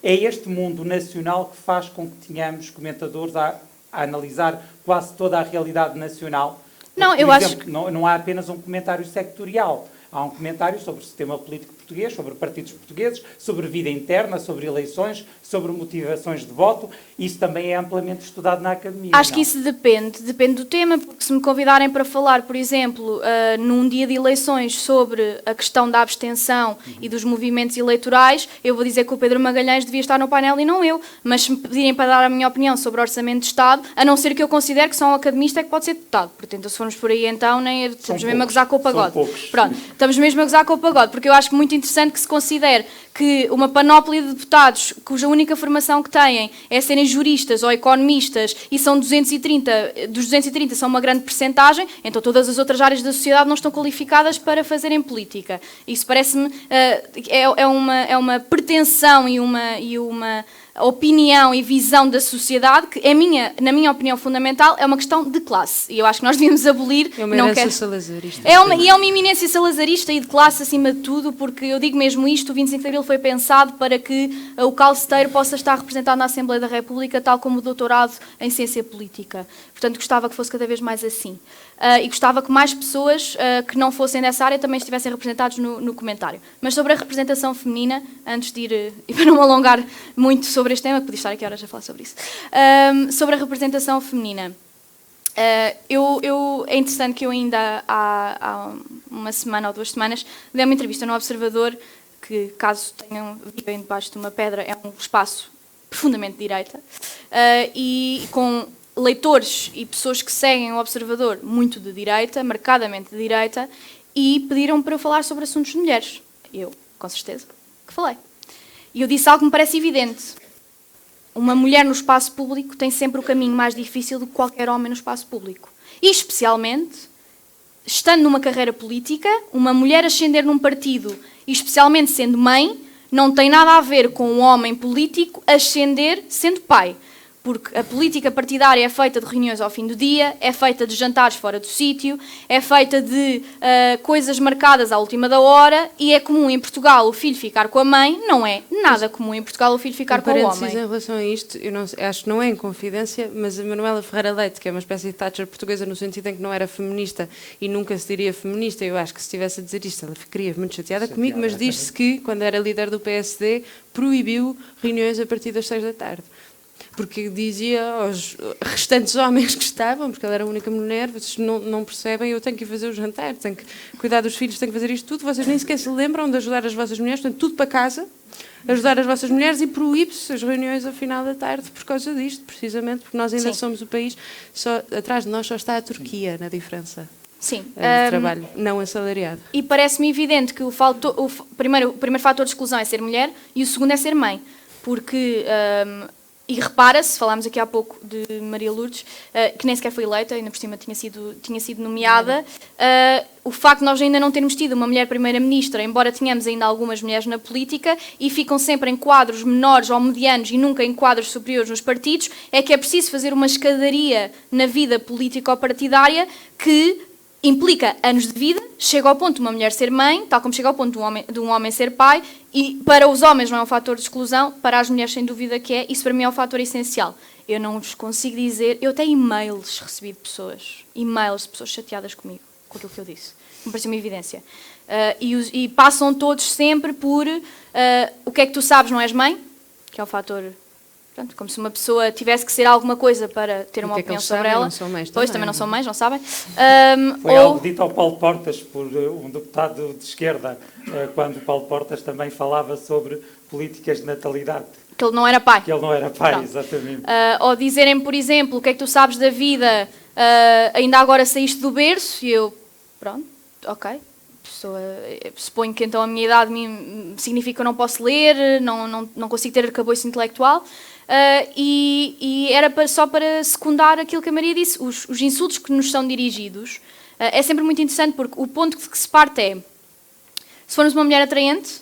É este mundo nacional que faz com que tenhamos comentadores a analisar quase toda a realidade nacional.
Não,
Porque,
eu
por
acho
exemplo, não há apenas um comentário sectorial. Há um comentário sobre o sistema político português, sobre partidos portugueses, sobre vida interna, sobre eleições, sobre motivações de voto. Isso também é amplamente estudado na academia.
Acho que isso depende do tema, porque se me convidarem para falar, por exemplo, num dia de eleições sobre a questão da abstenção e dos movimentos eleitorais, eu vou dizer que o Pedro Magalhães devia estar no painel e não eu. Mas se me pedirem para dar a minha opinião sobre o Orçamento de Estado, a não ser que eu considere que só um academista é que pode ser deputado. Portanto, se formos por aí então, nem estamos mesmo a gozar com o pagode. Pronto, estamos mesmo a gozar com o pagode, porque eu acho muito interessante que se considere que uma panóplia de deputados cuja única formação que têm é serem juristas ou economistas e são 230, dos 230 são uma grande percentagem, então todas as outras áreas da sociedade não estão qualificadas para fazerem política. Isso parece-me é uma pretensão e uma opinião e visão da sociedade que, na minha opinião fundamental, é uma questão de classe. E eu acho que nós devíamos abolir...
É uma herança salazarista.
É uma iminência salazarista e de classe acima de tudo, porque eu digo mesmo isto, o 25 de Abril foi pensado para que o calceteiro possa estar representado na Assembleia da República, tal como o doutorado em ciência política. Portanto, gostava que fosse cada vez mais assim. E gostava que mais pessoas que não fossem dessa área também estivessem representados no comentário. Mas sobre a representação feminina, antes de ir, e para não me alongar muito sobre este tema, que podia estar aqui horas a falar sobre isso, sobre a representação feminina. É interessante que eu ainda há uma semana ou 2 semanas dei uma entrevista no Observador, que caso vivem debaixo de uma pedra, é um espaço profundamente de direita, e com leitores e pessoas que seguem o Observador muito de direita, marcadamente de direita, e pediram para eu falar sobre assuntos de mulheres. Eu, com certeza, que falei. E eu disse algo que me parece evidente. Uma mulher no espaço público tem sempre o caminho mais difícil do que qualquer homem no espaço público. E, especialmente, estando numa carreira política, uma mulher ascender num partido, e especialmente sendo mãe, não tem nada a ver com um homem político ascender sendo pai. porque a política partidária é feita de reuniões ao fim do dia, é feita de jantares fora do sítio, é feita de coisas marcadas à última da hora, e é comum em Portugal o filho ficar com a mãe, não é nada comum em Portugal o filho ficar com o homem.
Em relação a isto, eu não, acho que não é em confidência, mas a Manuela Ferreira Leite, que é uma espécie de Thatcher portuguesa no sentido em que não era feminista e nunca se diria feminista, eu acho que se estivesse a dizer isto, ela ficaria muito chateada comigo, mas diz-se que, quando era líder do PSD, proibiu reuniões a partir das 6 da tarde. Porque dizia aos restantes homens que estavam, porque ela era a única mulher, vocês não percebem, eu tenho que ir fazer o jantar, tenho que cuidar dos filhos, tenho que fazer isto tudo, vocês nem sequer se lembram de ajudar as vossas mulheres, portanto, tudo para casa, ajudar as vossas mulheres, e proíbe-se as reuniões ao final da tarde por causa disto, precisamente, porque nós ainda somos o país, atrás de nós só está a Turquia, na diferença.
Sim.
De trabalho não assalariado.
E parece-me evidente que o primeiro fator de exclusão é ser mulher e o segundo é ser mãe, porque... E repara-se, falámos aqui há pouco de Maria Lourdes, que nem sequer foi eleita, ainda por cima tinha sido nomeada. O facto de nós ainda não termos tido uma mulher primeira-ministra, embora tenhamos ainda algumas mulheres na política, e ficam sempre em quadros menores ou medianos e nunca em quadros superiores nos partidos, é que é preciso fazer uma escadaria na vida político-partidária que implica anos de vida, chega ao ponto de uma mulher ser mãe, tal como chega ao ponto de um homem ser pai, e para os homens não é um fator de exclusão, para as mulheres sem dúvida que é, isso para mim é um fator essencial. Eu não vos consigo dizer, eu tenho e-mails recebi de pessoas chateadas comigo, com aquilo que eu disse, me pareceu uma evidência. E passam todos sempre por o que é que tu sabes, não és mãe, que é um fator... Pronto, como se uma pessoa tivesse que ser alguma coisa para ter uma opinião sobre ela.
Não são mães
pois, também não são mães, não sabem.
Foi algo dito ao Paulo Portas por um deputado de esquerda, quando o Paulo Portas também falava sobre políticas de natalidade.
Que ele não era pai.
Que ele não era pai,
Pronto.
exatamente.
Ou dizerem, por exemplo, o que é que tu sabes da vida, ainda agora saíste do berço, e eu, pronto, ok. Suponho que então a minha idade significa que eu não posso ler, não consigo ter arcabouço intelectual. E era só para secundar aquilo que a Maria disse, os insultos que nos são dirigidos. É sempre muito interessante, porque o ponto que se parte é, se formos uma mulher atraente,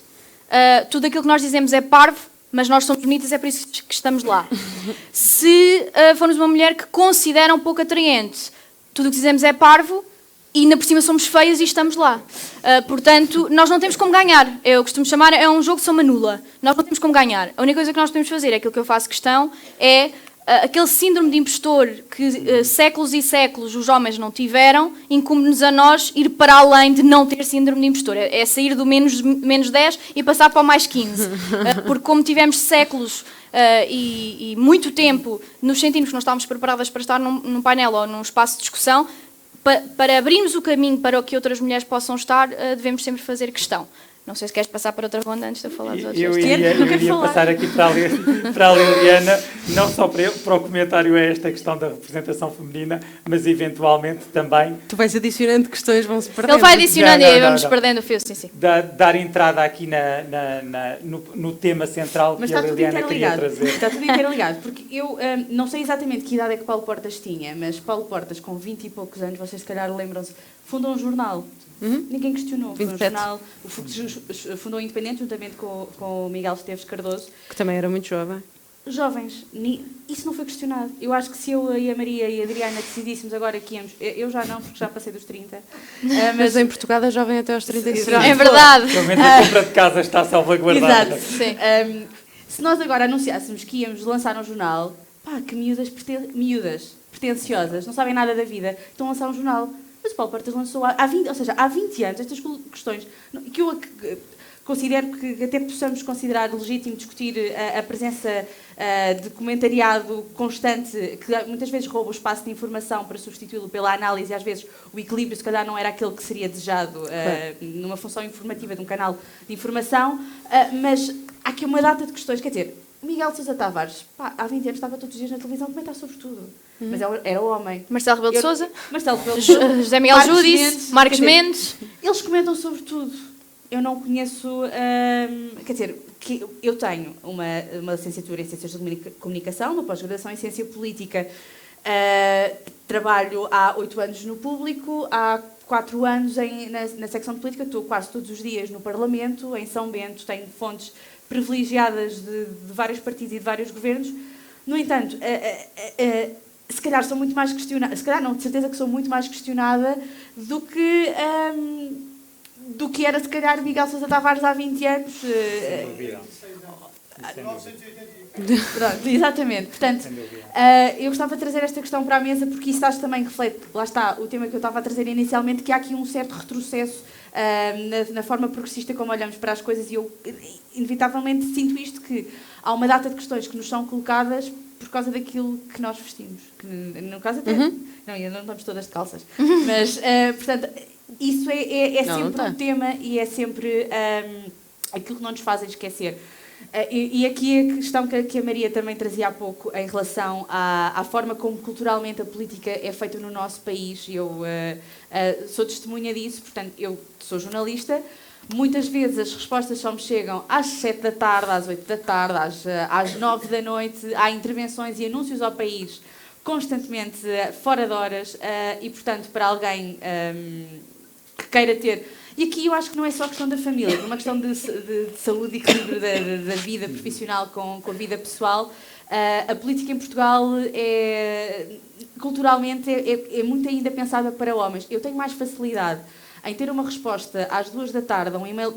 tudo aquilo que nós dizemos é parvo, mas nós somos bonitas, é por isso que estamos lá. Se formos uma mulher que considera um pouco atraente, tudo o que dizemos é parvo, e ainda por cima somos feias e estamos lá. Portanto, nós não temos como ganhar. Eu costumo chamar, é um jogo de soma nula. Nós não temos como ganhar. A única coisa que nós podemos fazer, aquilo que eu faço questão, é aquele síndrome de impostor que séculos e séculos os homens não tiveram, incumbe-nos a nós ir para além de não ter síndrome de impostor. É sair do menos 10 e passar para o mais 15. Porque como tivemos séculos e muito tempo, nos sentimos que não estávamos preparadas para estar num painel ou num espaço de discussão, para abrirmos o caminho para que outras mulheres possam estar, devemos sempre fazer questão. Não sei se queres passar para outra ronda antes de eu falar dos outros.
Eu iria passar aqui para a Liliana, não só para o comentário a esta questão da representação feminina, mas eventualmente também...
Tu vais adicionando questões, vão-se perdendo.
Ele vai adicionando e vamos perdendo o fio, sim.
Dar entrada aqui no tema central
mas
que a Liliana queria trazer.
Está tudo interligado, porque eu não sei exatamente que idade é que Paulo Portas tinha, mas Paulo Portas, com 20 e poucos anos, vocês se calhar lembram-se, fundou um jornal. Ninguém questionou. Foi um jornal, o Fux fundou o Independente, juntamente com o Miguel Esteves Cardoso.
Que também era muito jovem.
Jovens, isso não foi questionado. Eu acho que se eu e a Maria e a Adriana decidíssemos agora que íamos... Eu já não, porque já passei dos 30.
Mas em Portugal é jovem até aos 35.
É verdade.
Pelo menos a compra de casa está salvaguardada.
Exato. Sim. Se nós agora anunciássemos que íamos lançar um jornal, que miúdas pretenciosas, não sabem nada da vida, estão a lançar um jornal. Mas o Paulo Portas lançou há 20 anos estas questões que eu considero que até possamos considerar legítimo discutir a presença de comentariado constante, que muitas vezes rouba o espaço de informação para substituí-lo pela análise, e às vezes o equilíbrio se calhar não era aquele que seria desejado numa função informativa de um canal de informação, mas há aqui uma data de questões, quer dizer, Miguel Sousa Tavares, há 20 anos estava todos os dias na televisão a comentar sobre tudo. Mas era homem.
Marcelo Rebelo de Sousa.
Marcelo Rebelo de Sousa.
José Miguel Júdice. Marcos Mendes.
Eles comentam sobre tudo. Eu não conheço... quer dizer, que eu tenho uma licenciatura em Ciências de Comunicação, uma pós-graduação em Ciência Política. Trabalho há 8 anos no público, há 4 anos na secção de política. Estou quase todos os dias no Parlamento, em São Bento. Tenho fontes privilegiadas de vários partidos e de vários governos. No entanto, se calhar sou muito mais questionada, se calhar não, de certeza que sou muito mais questionada do que era, se calhar, Miguel Sousa Tavares há 20 anos.
Sem dúvida.
Pronto, exatamente. Portanto, eu gostava de trazer esta questão para a mesa porque isso acho também reflete, lá está, o tema que eu estava a trazer inicialmente, que há aqui um certo retrocesso na forma progressista como olhamos para as coisas, e eu inevitavelmente sinto isto, que há uma data de questões que nos são colocadas por causa daquilo que nós vestimos. Que, no caso até... Não, ainda não estamos todas de calças. Mas, portanto, isso é sempre um tema e é sempre aquilo que não nos fazem esquecer. E aqui a questão que a Maria também trazia há pouco em relação à forma como culturalmente a política é feita no nosso país. Eu sou testemunha disso, portanto, eu sou jornalista. Muitas vezes as respostas só me chegam às 7 da tarde, às 8 da tarde, às 9 da noite. Há intervenções e anúncios ao país constantemente fora de horas e, portanto, para alguém que queira ter... E aqui eu acho que não é só questão da família, é uma questão de saúde e equilíbrio da vida profissional com a vida pessoal. A política em Portugal culturalmente é muito ainda pensada para homens. Eu tenho mais facilidade em ter uma resposta às 2 da tarde a um e-mail.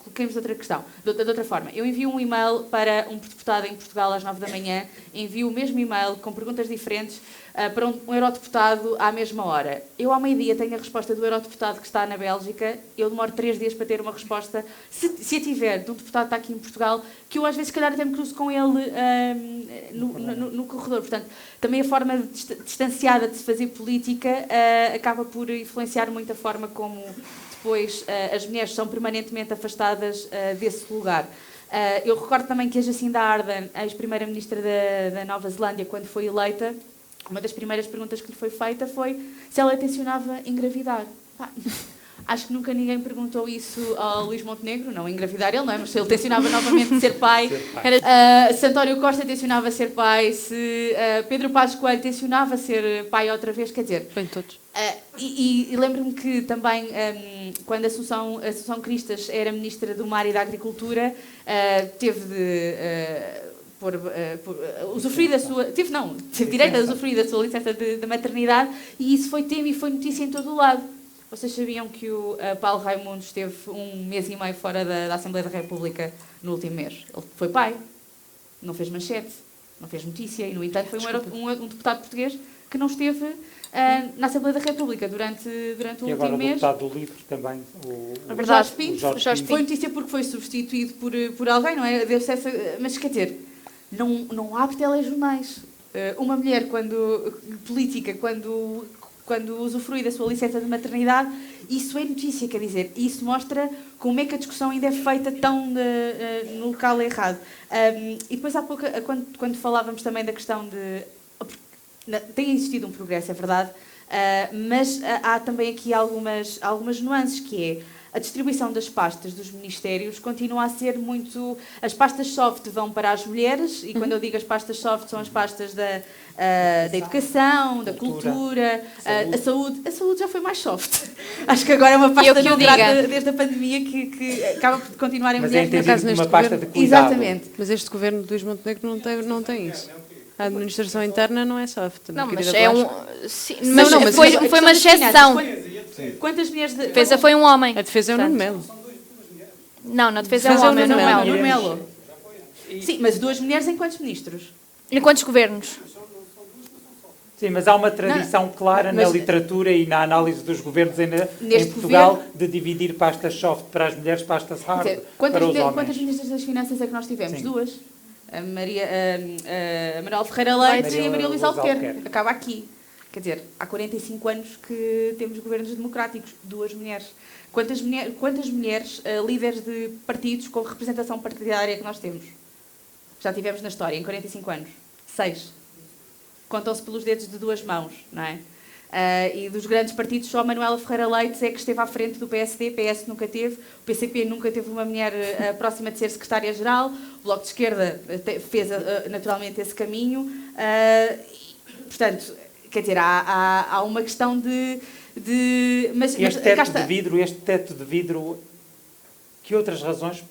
Coloquemos outra questão, de outra forma. Eu envio um e-mail para um deputado em Portugal às 9 da manhã, envio o mesmo e-mail com perguntas diferentes para um eurodeputado à mesma hora. Eu, ao meio-dia, tenho a resposta do eurodeputado que está na Bélgica, eu demoro 3 dias para ter uma resposta, se a tiver, de um deputado que está aqui em Portugal, que eu, às vezes, se calhar, até me cruzo com ele no corredor. Portanto, também a forma distanciada de se fazer política acaba por influenciar muito a forma como... Depois, as mulheres são permanentemente afastadas desse lugar. Eu recordo também que a Jacinda Ardern, a ex-primeira-ministra da Nova Zelândia, quando foi eleita, uma das primeiras perguntas que lhe foi feita foi se ela tencionava engravidar. Acho que nunca ninguém perguntou isso ao Luís Montenegro, não engravidar ele, não é? Mas se ele tencionava novamente ser pai. Se António Costa tencionava ser pai, se Pedro Passos Coelho tencionava ser pai outra vez, quer dizer...
Bem, todos.
E lembro-me que também, quando a Assunção Cristas era Ministra do Mar e da Agricultura, teve de... usufruir da sua... Teve direito a usufruir da sua licença de maternidade, e isso foi tema e foi notícia em todo o lado. Vocês sabiam que o Paulo Raimundo esteve 1 mês e meio fora da Assembleia da República no último mês? Ele foi pai, não fez manchete, não fez notícia, e, no entanto, foi um deputado português que não esteve na Assembleia da República durante o último mês.
E agora o deputado do LIVRE também,
o Jorge Pinto.
Foi notícia porque foi substituído por alguém, não é? Mas, quer dizer, não há telejornais. Uma mulher, política, quando usufrui da sua licença de maternidade, isso é notícia, quer dizer, isso mostra como é que a discussão ainda é feita tão no local errado. E depois, há pouco, quando falávamos também da questão de... Tem existido um progresso, é verdade, mas há também aqui algumas nuances, que é a distribuição das pastas dos ministérios continua a ser muito... As pastas soft vão para as mulheres, e quando eu digo as pastas soft são as pastas da educação, da cultura, a saúde. A saúde já foi mais soft. Acho que agora é uma pasta não grata desde a pandemia que acaba por continuar em mulheres.
Mas é entendido uma pasta de cuidado.
Exatamente.
Mas este governo de Luís Montenegro não tem isso. A administração interna não é soft.
Não, mas sim,
mas
foi uma exceção.
Quantas mulheres...
A defesa foi um homem.
A defesa é o Nuno Melo.
Não, na defesa é um homem,
Nuno
Nuno Melo.
Melo. Sim, mas 2 mulheres em quantos ministros?
Em quantos governos?
Sim, mas há uma tradição clara na literatura e na análise dos governos em Portugal de dividir pastas soft para as mulheres, pastas hard para os homens.
Quantas ministras das Finanças é que nós tivemos? Sim. 2. A Manuel Ferreira Leite e a Maria Luísa Albuquerque. Acaba aqui. Quer dizer, há 45 anos que temos governos democráticos, 2 mulheres. Quantas mulheres líderes de partidos com representação partidária que nós temos? Já tivemos na história, em 45 anos. 6. Contam-se pelos dedos de 2 mãos, não é? E dos grandes partidos, só a Manuela Ferreira Leite é que esteve à frente do PSD, PS nunca teve, o PCP nunca teve uma mulher próxima de ser secretária-geral, o Bloco de Esquerda fez naturalmente esse caminho. Portanto, quer dizer, há uma questão de...
Este teto de vidro, que outras razões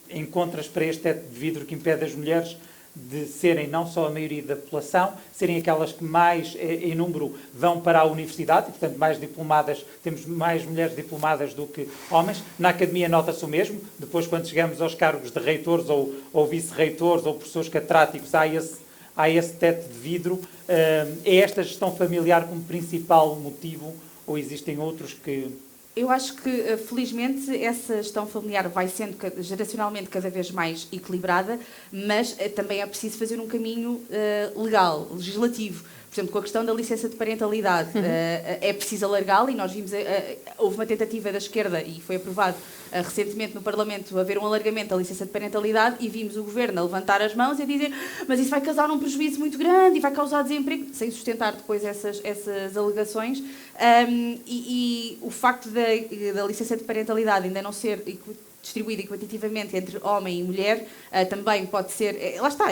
encontras para este teto de vidro que impede as mulheres de serem não só a maioria da população, serem aquelas que mais em número vão para a universidade, e, portanto, mais diplomadas, temos mais mulheres diplomadas do que homens. Na academia nota-se o mesmo. Depois, quando chegamos aos cargos de reitores ou vice-reitores ou professores catedráticos, há esse teto de vidro. É esta gestão familiar como principal motivo, ou existem outros que...
Eu acho que, felizmente, essa gestão familiar vai sendo geracionalmente cada vez mais equilibrada, mas também é preciso fazer um caminho legal, legislativo. Por exemplo, com a questão da licença de parentalidade, é preciso alargá-la, e nós vimos, houve uma tentativa da esquerda, e foi aprovado recentemente no Parlamento, haver um alargamento da licença de parentalidade, e vimos o Governo a levantar as mãos e a dizer mas isso vai causar um prejuízo muito grande e vai causar desemprego, sem sustentar depois essas alegações. E o facto da licença de parentalidade ainda não ser distribuída equitativamente entre homem e mulher, também pode ser... lá está,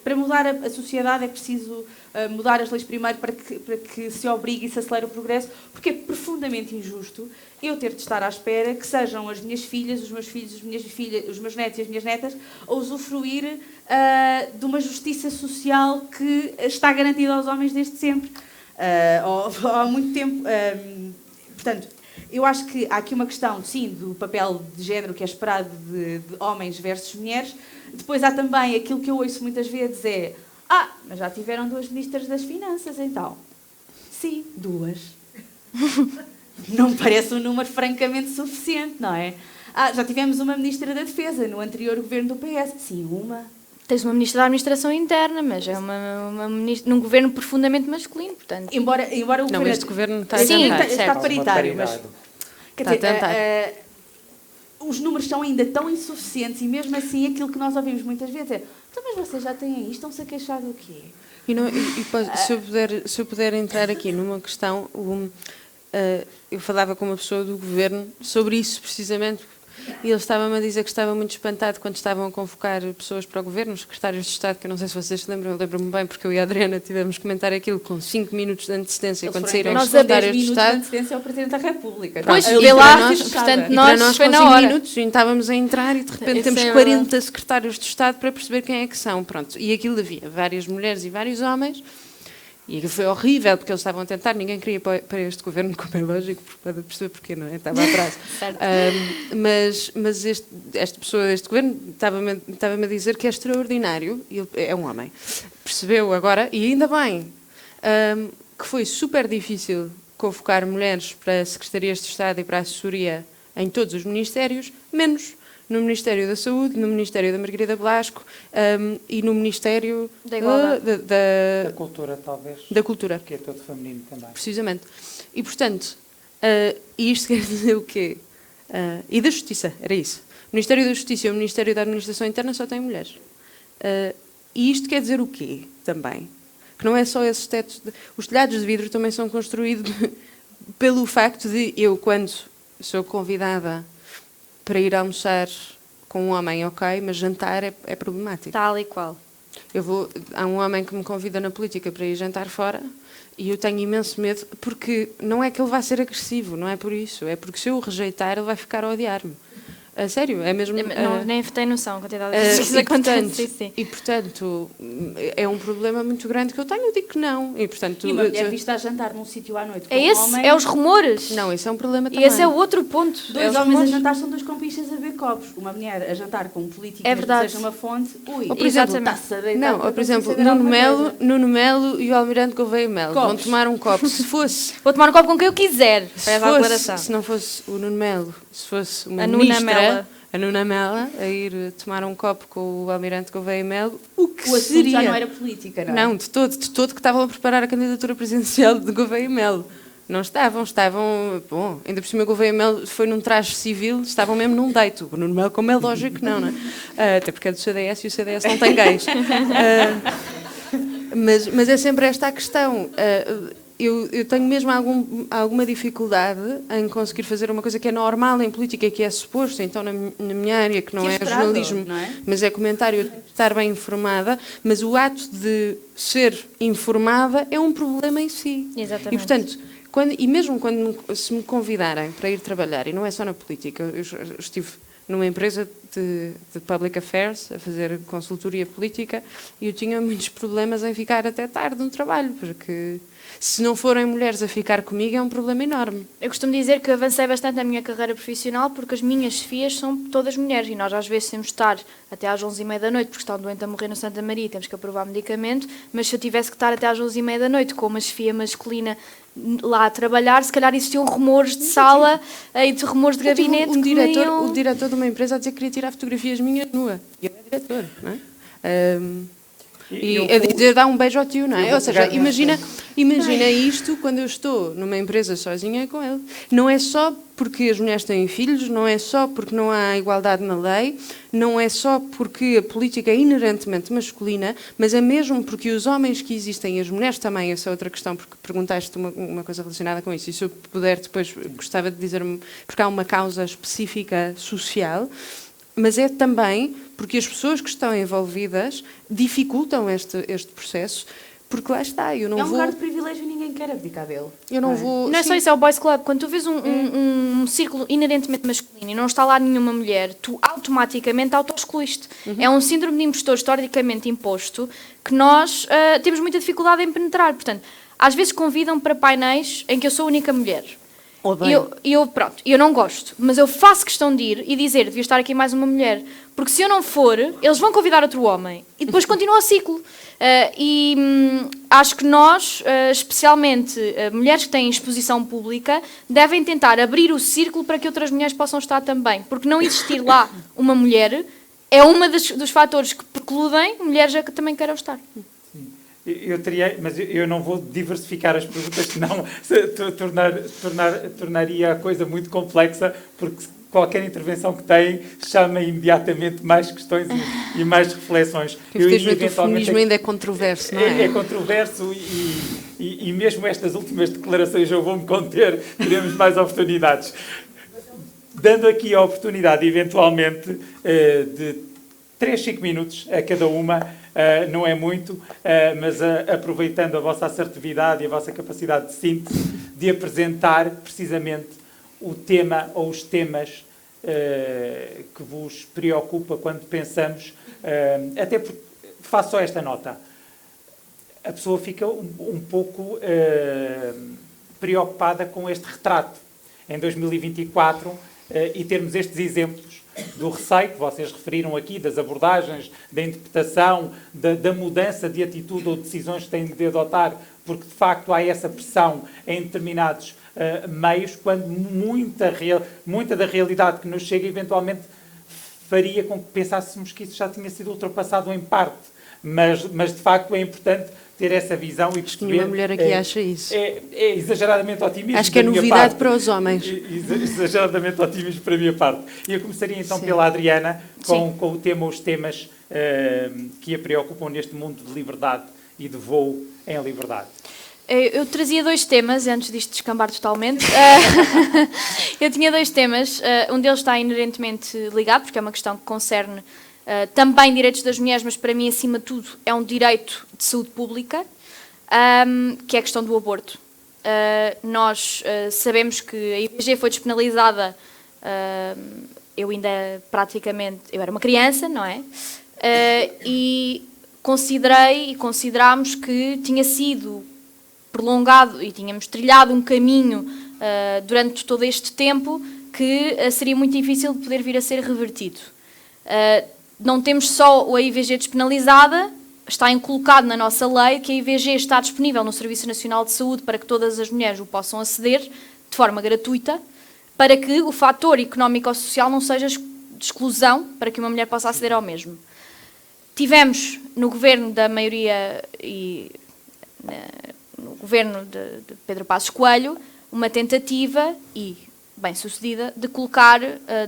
para mudar a sociedade é preciso mudar as leis primeiro para que se obrigue e se acelere o progresso, porque é profundamente injusto eu ter de estar à espera que sejam as minhas filhas, os meus filhos, os meus netos e as minhas netas a usufruir de uma justiça social que está garantida aos homens desde sempre, há muito tempo. Portanto, eu acho que há aqui uma questão, sim, do papel de género que é esperado de homens versus mulheres. Depois há também aquilo que eu ouço muitas vezes mas já tiveram 2 ministras das Finanças, então. Sim, 2. Não me parece um número francamente suficiente, não é? Já tivemos uma ministra da Defesa no anterior governo do PS. Sim, uma.
Tens uma ministra da Administração Interna, mas é uma ministra num governo profundamente masculino, portanto...
Embora o
não,
governo...
este governo está a
Sim,
tentar.
está paritário, mas... Quer
Está a tentar.
Os números são ainda tão insuficientes, e mesmo assim aquilo que nós ouvimos muitas vezes é então, mas vocês já têm isto, estão-se a queixar do quê?
Se eu puder entrar aqui numa questão, eu falava com uma pessoa do governo sobre isso precisamente, e ele estava-me a dizer que estava muito espantado quando estavam a convocar pessoas para o governo, os secretários de Estado, que eu não sei se vocês se lembram, eu lembro-me bem, porque eu e a Adriana tivemos que comentar aquilo com 5 minutos de antecedência quando saíram os secretários de Estado.
De antecedência ao Presidente da República.
Pois,
Pronto,
vê lá,
nós,
portanto,
e para nós
foi
com
na
5
hora.
minutos estávamos a entrar e de repente temos 40 secretários de Estado para perceber quem é que são. Pronto. E aquilo havia várias mulheres e vários homens. E foi horrível, porque eles estavam a tentar, ninguém queria ir para este governo, como é lógico, para perceber porquê, não é? Estava atrás. Mas esta pessoa, este governo, estava-me a dizer que é extraordinário, e ele é um homem, percebeu agora, e ainda bem, que foi super difícil convocar mulheres para secretarias de Estado e para a assessoria em todos os ministérios, menos no Ministério da Saúde, no Ministério da Margarida Blasco e no Ministério
Da cultura, talvez.
Da cultura.
Que é todo feminino também.
Precisamente. E, portanto, isto quer dizer o quê? E da Justiça, era isso. O Ministério da Justiça e o Ministério da Administração Interna só têm mulheres. E isto quer dizer o quê, também? Que não é só esses tetos... Os telhados de vidro também são construídos pelo facto de eu, quando sou convidada para ir almoçar com um homem, ok, mas jantar é problemático.
Tal e qual.
Há um homem que me convida na política para ir jantar fora e eu tenho imenso medo, porque não é que ele vá ser agressivo, não é por isso, é porque se eu o rejeitar ele vai ficar a odiar-me. A sério, é mesmo...
Nem tenho noção, a quantidade de vezes que isso acontece. Sim.
E, portanto, é um problema muito grande que eu tenho, eu digo que não. E, portanto,
uma mulher vista a jantar num sítio à noite com
é esse,
um homem...
é os rumores.
Não, isso é um problema
E
também.
esse é o outro ponto.
2 homens a jantar são 2 compichas a beber copos. Uma mulher a jantar com um político,
é verdade,
que seja uma fonte... Ui,
ou, por exemplo, por exemplo, Nuno Melo e o Almirante Gouveia Melo vão tomar um copo. Se fosse...
Vou tomar um copo com quem eu quiser.
Se não fosse o Nuno Melo, se fosse uma
a
ministra... A Nuna Mela a ir tomar um copo com o Almirante Gouveia Melo, o que seria...
já não era política, não é?
Não, de todo que estavam a preparar a candidatura presidencial de Gouveia Melo. Não estavam, bom, ainda por cima Gouveia Melo foi num traje civil, estavam mesmo num date. O Nuno Melo, como é lógico, não é? Até porque é do CDS e o CDS não tem gays. Mas é sempre esta a questão. Eu tenho mesmo alguma dificuldade em conseguir fazer uma coisa que é normal em política, que é suposto, então na minha área, que não é jornalismo,
não é?
mas é comentário, estar bem informada, mas o ato de ser informada é um problema em si.
Exatamente.
E, portanto, mesmo se me convidarem para ir trabalhar, e não é só na política, eu estive numa empresa de public affairs, a fazer consultoria política, e eu tinha muitos problemas em ficar até tarde no trabalho, porque se não forem mulheres a ficar comigo é um problema enorme.
Eu costumo dizer que avancei bastante na minha carreira profissional porque as minhas chefias são todas mulheres e nós às vezes temos de estar até às 11h30 da noite porque está um doente a morrer no Santa Maria e temos que aprovar medicamento, mas se eu tivesse que estar até às 11h30 da noite com uma chefia masculina lá a trabalhar, se calhar existiam rumores de sala e de rumores de gabinete.
O diretor de uma empresa a dizer que queria tirar fotografias minhas nua. E ele é diretor, não é? E a dizer, dá um beijo ao tio, não é? Ou seja, imagina isto quando eu estou numa empresa sozinha com ele. Não é só porque as mulheres têm filhos, não é só porque não há igualdade na lei, não é só porque a política é inerentemente masculina, mas é mesmo porque os homens que existem e as mulheres também, essa é outra questão, porque perguntaste uma coisa relacionada com isso, e se eu puder depois gostava de dizer-me, porque há uma causa específica social, mas é também porque as pessoas que estão envolvidas dificultam este processo, porque lá está, eu não
É um
vou...
lugar de privilégio e ninguém quer abdicar dele.
Eu não vou...
Não é só isso, é o Boys Club. Quando tu vês um círculo inerentemente masculino e não está lá nenhuma mulher, tu automaticamente auto-excluíste. É um síndrome de impostor historicamente imposto que nós temos muita dificuldade em penetrar. Portanto, às vezes convidam para painéis em que eu sou a única mulher. E eu não gosto, mas eu faço questão de ir e dizer, devia estar aqui mais uma mulher, porque se eu não for, eles vão convidar outro homem e depois continua o ciclo. Acho que nós, especialmente mulheres que têm exposição pública, devem tentar abrir o círculo para que outras mulheres possam estar também, porque não existir lá uma mulher é um dos fatores que precludem mulheres a que também queiram estar.
Eu teria, mas eu não vou diversificar as perguntas, senão tornaria a coisa muito complexa, porque qualquer intervenção que tem chama imediatamente mais questões e mais reflexões.
Infelizmente o feminismo ainda é controverso, não é?
É controverso e mesmo estas últimas declarações eu vou-me conter, teremos mais oportunidades. Dando aqui a oportunidade, eventualmente, de 3, 5 minutos a cada uma, não é muito, mas aproveitando a vossa assertividade e a vossa capacidade de síntese, de apresentar precisamente o tema ou os temas que vos preocupa quando pensamos, até porque faço só esta nota. A pessoa fica um pouco preocupada com este retrato em 2024 e termos estes exemplos do receio que vocês referiram aqui, das abordagens, da interpretação, da mudança de atitude ou decisões que têm de adotar, porque de facto há essa pressão em determinados meios, quando muita da realidade que nos chega eventualmente faria com que pensássemos que isso já tinha sido ultrapassado em parte, mas de facto é importante ter essa visão e perceber...
Nenhuma mulher aqui acha isso.
É exageradamente otimista.
Acho que é novidade para os homens.
Exageradamente otimista para a minha parte. E eu começaria então pela Adriana, com o tema, os temas que a preocupam neste mundo de liberdade e de voo em liberdade.
Eu trazia 2 temas, antes disto descambar totalmente. Eu tinha 2 temas. Um deles está inerentemente ligado, porque é uma questão que concerne também direitos das mulheres, mas para mim, acima de tudo, é um direito de saúde pública, que é a questão do aborto. Nós sabemos que a IVG foi despenalizada, eu ainda praticamente, eu era uma criança, não é? E considerámos que tinha sido prolongado e tínhamos trilhado um caminho durante todo este tempo que seria muito difícil de poder vir a ser revertido. Não temos só a IVG despenalizada, está inculcado na nossa lei que a IVG está disponível no Serviço Nacional de Saúde para que todas as mulheres o possam aceder de forma gratuita, para que o fator económico ou social não seja de exclusão para que uma mulher possa aceder ao mesmo. Tivemos no governo da maioria e no governo de Pedro Passos Coelho uma tentativa, e bem-sucedida, de colocar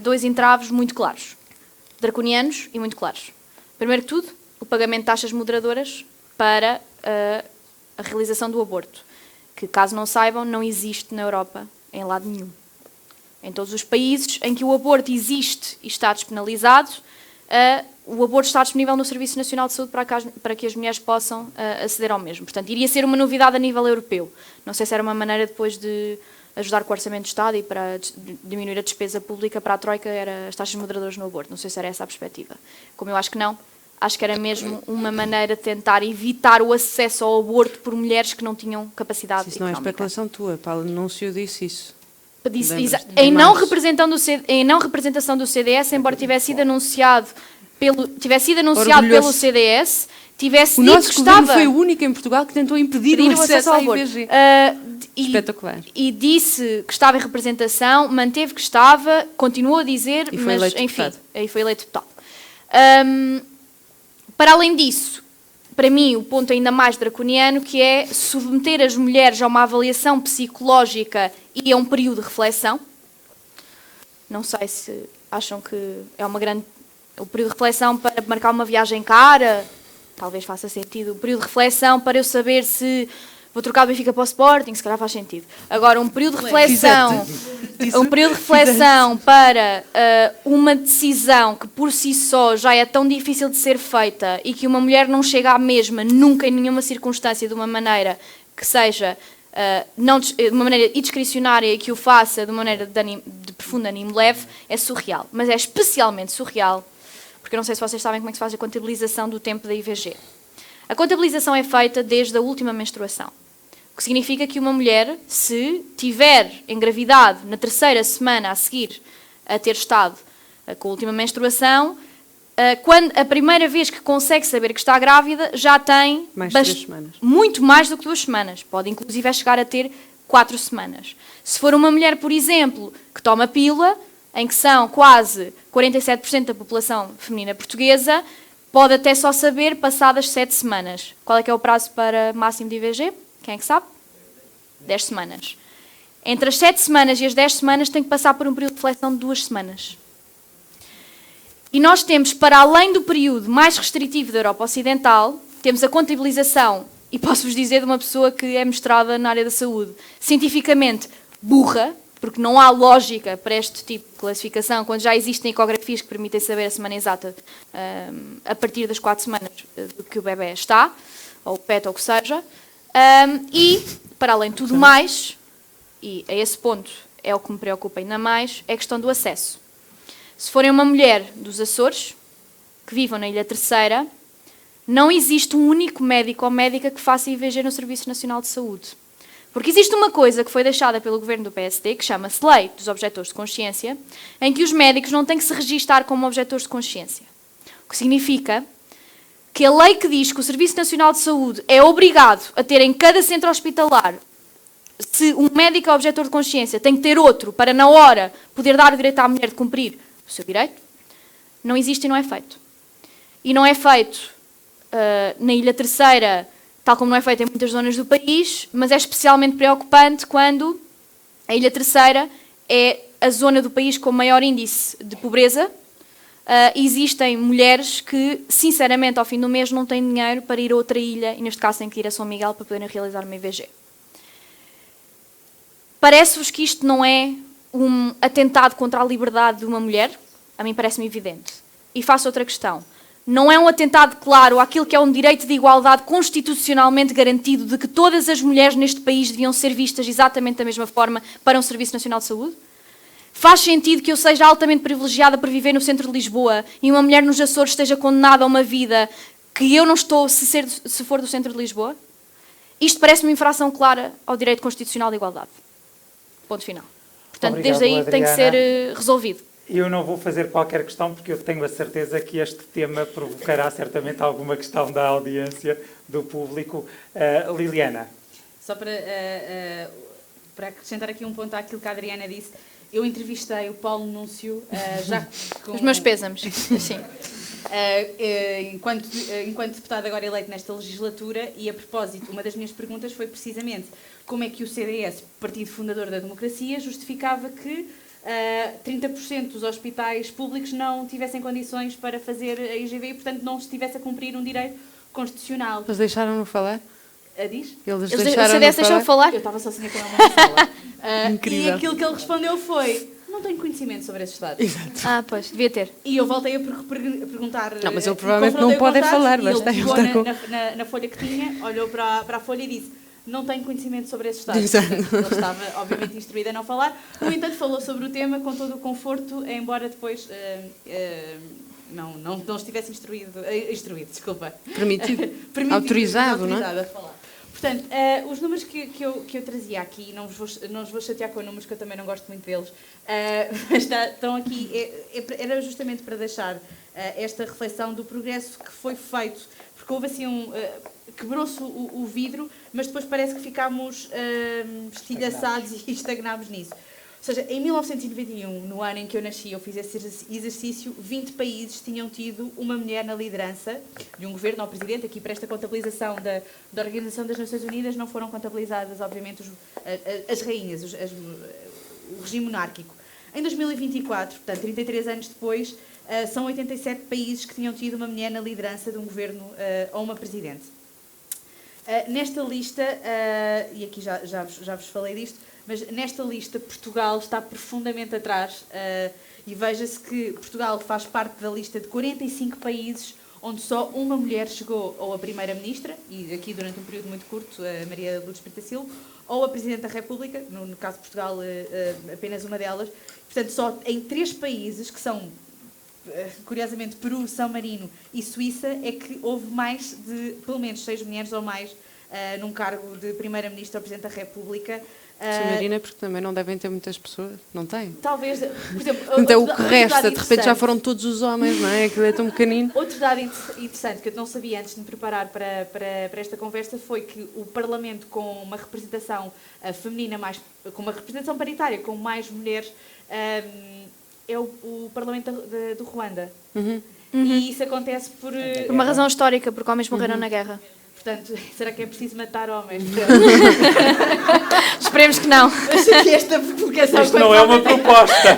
2 entraves muito claros, draconianos e muito claros. Primeiro que tudo, o pagamento de taxas moderadoras para a realização do aborto, que, caso não saibam, não existe na Europa em lado nenhum. Em todos os países em que o aborto existe e está despenalizado, o aborto está disponível no Serviço Nacional de Saúde para que as mulheres possam aceder ao mesmo. Portanto, iria ser uma novidade a nível europeu. Não sei se era uma maneira depois de ajudar com o Orçamento de Estado e para diminuir a despesa pública, para a Troika era as taxas moderadoras no aborto. Não sei se era essa a perspectiva. Como eu acho que não, acho que era mesmo uma maneira de tentar evitar o acesso ao aborto por mulheres que não tinham capacidade
Isso não é
económica.
especulação tua, Paulo Anúncio disse isso.
Em não representação do CDS, embora tivesse sido anunciado pelo CDS, tivesse
O
dito
nosso
que
governo
estava
foi o único em Portugal que tentou impedir o acesso ao aborto. Espetacular.
E disse que estava em representação, manteve que estava, continuou a dizer,
E foi
mas
eleito
enfim,
deputado.
aí foi eleito deputado. Para além disso, para mim, o ponto ainda mais draconiano, que é submeter as mulheres a uma avaliação psicológica e a um período de reflexão. Não sei se acham que é uma grande... O período de reflexão para marcar uma viagem cara, talvez faça sentido. O período de reflexão para eu saber se vou trocar o Benfica para o Sporting, se calhar faz sentido. Agora, um período de reflexão... Um período de reflexão para uma decisão que por si só já é tão difícil de ser feita e que uma mulher não chega à mesma nunca em nenhuma circunstância de uma maneira que seja de uma maneira indiscricionária e que o faça de uma maneira de profundo ânimo leve, é surreal. Mas é especialmente surreal, porque eu não sei se vocês sabem como é que se faz a contabilização do tempo da IVG. A contabilização é feita desde a última menstruação. O que significa que uma mulher, se tiver engravidado na 3ª semana a seguir a ter estado com a última menstruação, quando a primeira vez que consegue saber que está grávida, já tem
Mais de 3 semanas.
Muito mais do que 2 semanas. Pode, inclusive, chegar a ter 4 semanas. Se for uma mulher, por exemplo, que toma pílula, em que são quase 47% da população feminina portuguesa, pode até só saber passadas 7 semanas. Qual é que é o prazo para máximo de IVG? Quem é que sabe? 10 semanas. Entre as 7 semanas e as 10 semanas tem que passar por um período de reflexão de 2 semanas. E nós temos, para além do período mais restritivo da Europa Ocidental, temos a contabilização, e posso-vos dizer de uma pessoa que é mestrada na área da saúde, cientificamente burra, porque não há lógica para este tipo de classificação, quando já existem ecografias que permitem saber a semana exata a partir das 4 semanas do que o bebê está, ou o PET, ou o que seja. E, para além de tudo mais, e a esse ponto é o que me preocupa ainda mais, é a questão do acesso. Se forem uma mulher dos Açores, que vivam na Ilha Terceira, não existe um único médico ou médica que faça IVG no Serviço Nacional de Saúde. Porque existe uma coisa que foi deixada pelo governo do PSD, que chama-se Lei dos Objetores de Consciência, em que os médicos não têm que se registar como objetores de consciência. O que significa que a lei que diz que o Serviço Nacional de Saúde é obrigado a ter em cada centro hospitalar, se um médico é objetor de consciência, tem que ter outro para, na hora, poder dar o direito à mulher de cumprir o seu direito, não existe e não é feito. E não é feito na Ilha Terceira, tal como não é feito em muitas zonas do país, mas é especialmente preocupante quando a Ilha Terceira é a zona do país com maior índice de pobreza. Existem mulheres que, sinceramente, ao fim do mês não têm dinheiro para ir a outra ilha, e neste caso têm que ir a São Miguel para poderem realizar uma IVG. Parece-vos que isto não é um atentado contra a liberdade de uma mulher? A mim parece-me evidente. E faço outra questão. Não é um atentado claro àquilo que é um direito de igualdade constitucionalmente garantido de que todas as mulheres neste país deviam ser vistas exatamente da mesma forma para um Serviço Nacional de Saúde? Faz sentido que eu seja altamente privilegiada por viver no centro de Lisboa e uma mulher nos Açores esteja condenada a uma vida que eu não estou se for do centro de Lisboa? Isto parece-me uma infração clara ao direito constitucional de igualdade. Ponto final. Portanto,
Obrigado,
desde aí tem que ser
Adriana.
resolvido.
Eu não vou fazer qualquer questão, porque eu tenho a certeza que este tema provocará certamente alguma questão da audiência, do público. Liliana.
Só para acrescentar aqui um ponto àquilo que a Adriana disse, eu entrevistei o Paulo Núncio já com...
Os meus pésames. Sim.
Enquanto deputado agora eleito nesta legislatura, e a propósito, uma das minhas perguntas foi precisamente como é que o CDS, Partido Fundador da Democracia, justificava que 30% dos hospitais públicos não tivessem condições para fazer a IGV e, portanto, não estivesse a cumprir um direito constitucional.
Eles deixaram-no falar?
Diz?
Eles
O
deixaram-no
CDS deixou falar?
Eu estava sozinha com ele na sala. E
Incrível.
aquilo que ele respondeu foi: não tenho conhecimento sobre esses dados.
Ah, pois, devia ter.
E eu voltei a perguntar.
Não, mas ele provavelmente não pode falar,
mas
basta
ele
ele
pegou
estar com...
na folha que tinha, olhou para a folha e disse: não tenho conhecimento sobre esses dados.
Exato.
Portanto, ele estava, obviamente, instruído a não falar. No entanto, falou sobre o tema com todo o conforto, embora depois não estivesse instruído, desculpa.
Permitido. Autorizado, não é?
A falar. Portanto, os números que eu trazia aqui, não vos vou chatear com números, que eu também não gosto muito deles, mas estão aqui, era justamente para deixar esta reflexão do progresso que foi feito, porque houve assim quebrou-se o vidro, mas depois parece que ficámos estilhaçados e estagnámos nisso. Ou seja, em 1991, no ano em que eu nasci, eu fiz esse exercício, 20 países tinham tido uma mulher na liderança de um governo ou presidente. Aqui, para esta contabilização da Organização das Nações Unidas, não foram contabilizadas, obviamente, as rainhas, o regime monárquico. Em 2024, portanto, 33 anos depois, são 87 países que tinham tido uma mulher na liderança de um governo ou uma presidente. Nesta lista, e aqui já vos falei disto, mas nesta lista Portugal está profundamente atrás e veja-se que Portugal faz parte da lista de 45 países onde só uma mulher chegou ou a Primeira-Ministra, e aqui durante um período muito curto, a Maria Lourdes Pitaciolo, ou a Presidente da República, no caso de Portugal apenas uma delas. Portanto, só em 3 países, que são, curiosamente, Peru, São Marino e Suíça, é que houve mais de, pelo menos, 6 mulheres ou mais num cargo de Primeira-Ministra ou Presidente da República.
Marina, porque também não devem ter muitas pessoas, não tem?
Talvez, por exemplo...
Então o que resta, de repente já foram todos os homens, não é? Aquilo é tão pequenino.
Outro dado interessante que eu não sabia antes de me preparar para esta conversa foi que o Parlamento, com uma representação feminina, com uma representação paritária, com mais mulheres, é o Parlamento do Ruanda. E isso acontece por
uma razão histórica, porque homens morreram na guerra.
Portanto, será que é preciso matar homens?
Esperemos que não.
Acho que esta provocação
Isto não é uma proposta.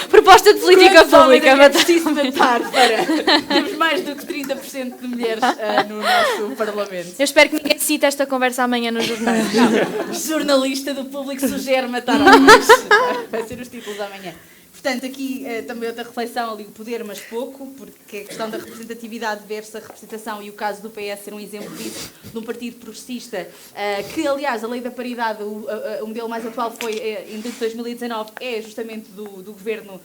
Proposta de política
Quantos homens
pública.
é preciso matar para... Temos mais do que 30% de mulheres no nosso Parlamento.
Eu espero que ninguém cite esta conversa amanhã nos jornais.
Não, jornalista do Público sugere matar homens. Vai ser os títulos amanhã. Portanto, aqui também outra reflexão ali, o poder, mas pouco, porque a questão da representatividade versus a representação, e o caso do PS ser um exemplo disso, de um partido progressista, que, aliás, a lei da paridade, o modelo mais atual foi, em 2019, é justamente do governo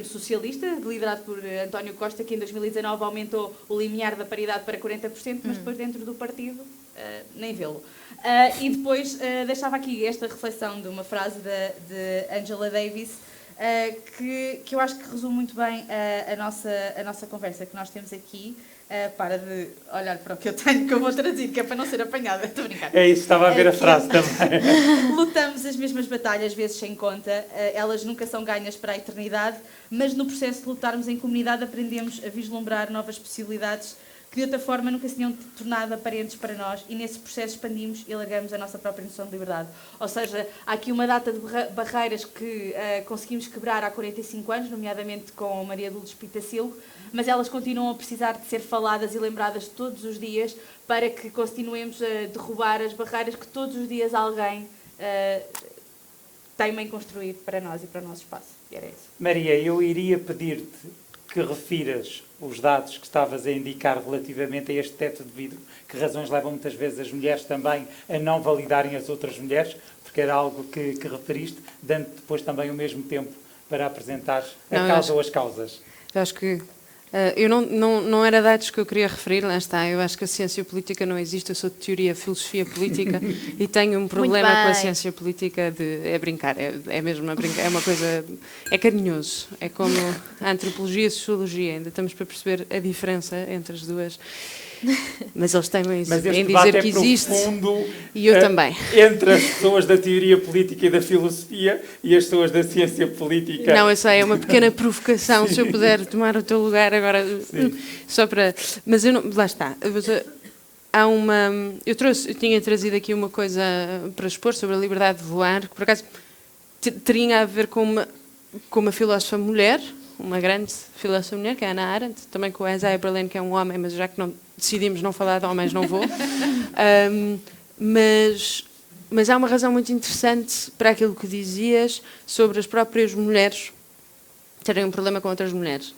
socialista, liderado por António Costa, que em 2019 aumentou o limiar da paridade para 40%, mas depois dentro do partido, nem vê-lo. E depois deixava aqui esta reflexão de uma frase de Angela Davis, que eu acho que resume muito bem a nossa conversa que nós temos aqui. Para de olhar para o que eu tenho, que eu vou traduzir, que é para não ser apanhada. Estou a brincar.
É isso, estava a ver a frase também.
Lutamos as mesmas batalhas, vezes sem conta. Elas nunca são ganhas para a eternidade, mas no processo de lutarmos em comunidade aprendemos a vislumbrar novas possibilidades que de outra forma nunca se tinham tornado aparentes para nós, e nesse processo expandimos e alargamos a nossa própria noção de liberdade. Ou seja, há aqui uma data de barreiras que conseguimos quebrar há 45 anos, nomeadamente com Maria Lourdes Pitaciolo, mas elas continuam a precisar de ser faladas e lembradas todos os dias para que continuemos a derrubar as barreiras que todos os dias alguém teima em construir para nós e para o nosso espaço. E era isso.
Maria, eu iria pedir-te que refiras os dados que estavas a indicar relativamente a este teto de vidro, que razões levam muitas vezes as mulheres também a não validarem as outras mulheres, porque era algo que referiste, dando depois também o mesmo tempo para apresentar a causa ou as causas.
Eu acho que eu não era dados que eu queria referir, lá está. Eu acho que a ciência política não existe, eu sou de teoria, filosofia política e tenho um problema com a ciência política é brincar, é mesmo a brincar, é uma coisa, é carinhoso, é como a antropologia e a sociologia, ainda estamos para perceber a diferença entre as duas. Mas eles temem em dizer que existe, e eu também.
Entre as pessoas da teoria política e da filosofia e as pessoas da ciência política.
Não, eu sei, é uma pequena provocação, se eu puder tomar o teu lugar agora, só para... Mas eu não... Lá está. Há uma... Eu tinha trazido aqui uma coisa para expor sobre a liberdade de voar, que por acaso teria a ver com uma filósofa mulher, uma grande filósofa mulher, que é a Hannah Arendt, também com o Isaiah Berlin, que é um homem, mas já que não decidimos não falar de homens, não vou. Mas há uma razão muito interessante para aquilo que dizias sobre as próprias mulheres terem um problema com outras mulheres.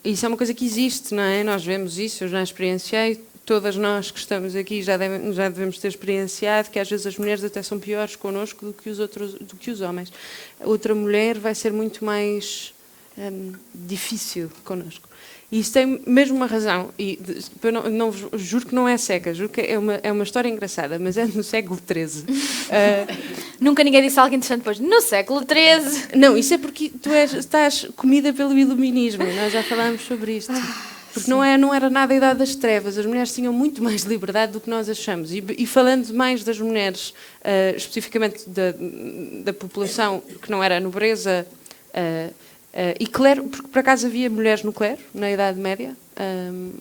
Isso é uma coisa que existe, não é? Nós vemos isso, eu já experienciei. todas nós que estamos aqui já devemos ter experienciado que às vezes as mulheres até são piores connosco do que os homens. Outra mulher vai ser muito mais difícil connosco. E isso tem mesmo uma razão, e eu não juro que não é seca, juro que é uma história engraçada, mas é no século XIII.
Nunca ninguém disse algo interessante depois. No século XIII.
Não, isso é porque estás comida pelo iluminismo, nós já falámos sobre isto. Porque não era nada a idade das trevas, as mulheres tinham muito mais liberdade do que nós achamos. E falando mais das mulheres, especificamente da população que não era a nobreza e clero, porque por acaso havia mulheres no clero, na Idade Média,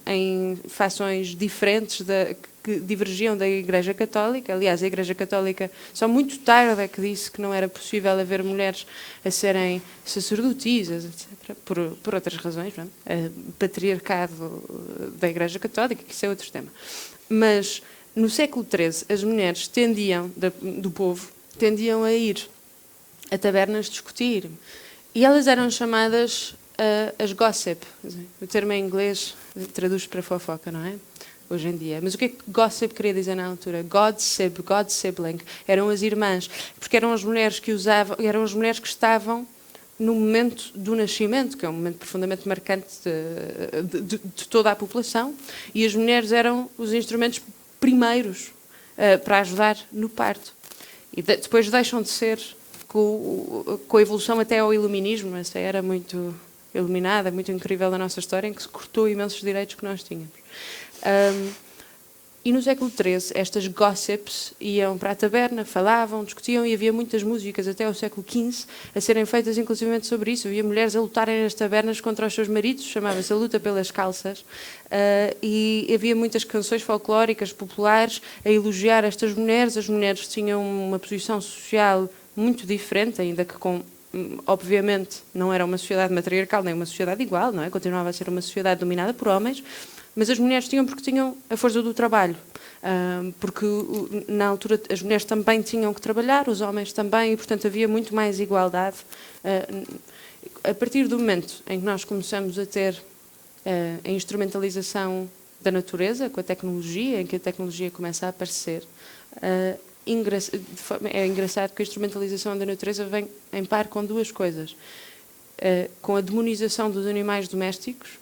em fações diferentes que divergiam da Igreja Católica. Aliás, a Igreja Católica só muito tarde é que disse que não era possível haver mulheres a serem sacerdotisas, etc., por outras razões, não é? Patriarcado da Igreja Católica, que isso é outro tema. Mas no século XIII, as mulheres do povo tendiam a ir a tabernas discutir. E elas eram chamadas as gossip. O termo em inglês traduz para fofoca, não é? Hoje em dia. Mas o que é que gossip queria dizer na altura? God sibling. Eram as irmãs. Porque eram as mulheres que estavam no momento do nascimento, que é um momento profundamente marcante de toda a população, e as mulheres eram os instrumentos primeiros para ajudar no parto. E depois deixam de ser com a evolução até ao iluminismo. Essa era muito iluminada, muito incrível da nossa história, em que se cortou imensos direitos que nós tínhamos. E no século XIII, estas gossips iam para a taberna, falavam, discutiam, e havia muitas músicas até ao século XV a serem feitas inclusivamente sobre isso. Havia mulheres a lutarem nas tabernas contra os seus maridos, chamava-se a luta pelas calças, e havia muitas canções folclóricas populares a elogiar estas mulheres. As mulheres tinham uma posição social muito diferente, ainda que obviamente não era uma sociedade matriarcal nem uma sociedade igual, não é? Continuava a ser uma sociedade dominada por homens, mas as mulheres porque tinham a força do trabalho, porque na altura as mulheres também tinham que trabalhar, os homens também, e portanto havia muito mais igualdade. A partir do momento em que nós começamos a ter a instrumentalização da natureza com a tecnologia, em que a tecnologia começa a aparecer, é engraçado que a instrumentalização da natureza vem em par com duas coisas. Com a demonização dos animais domésticos,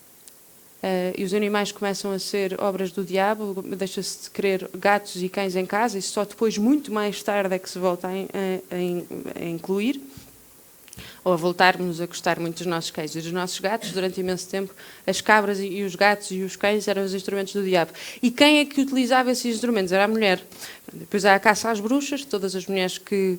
e os animais começam a ser obras do diabo, deixa-se de querer gatos e cães em casa, e só depois, muito mais tarde, é que se volta a incluir, ou a voltarmos a gostar muito dos nossos cães e dos nossos gatos. Durante imenso tempo, as cabras e os gatos e os cães eram os instrumentos do diabo. E quem é que utilizava esses instrumentos? Era a mulher. Depois há a caça às bruxas, todas as mulheres que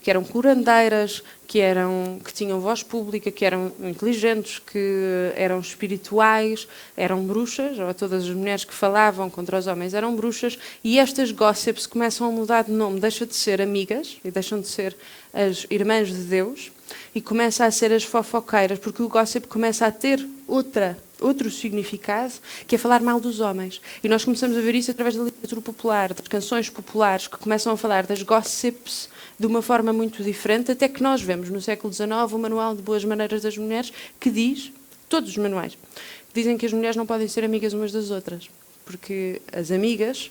eram curandeiras, que tinham voz pública, que eram inteligentes, que eram espirituais, eram bruxas, ou todas as mulheres que falavam contra os homens eram bruxas, e estas gossips começam a mudar de nome, deixam de ser amigas e deixam de ser as irmãs de Deus e começa a ser as fofoqueiras, porque o gossip começa a ter outro significado, que é falar mal dos homens. E nós começamos a ver isso através da literatura popular, das canções populares, que começam a falar das gossips de uma forma muito diferente, até que nós vemos no século XIX o Manual de Boas Maneiras das Mulheres, que diz, todos os manuais, dizem que as mulheres não podem ser amigas umas das outras. Porque as amigas,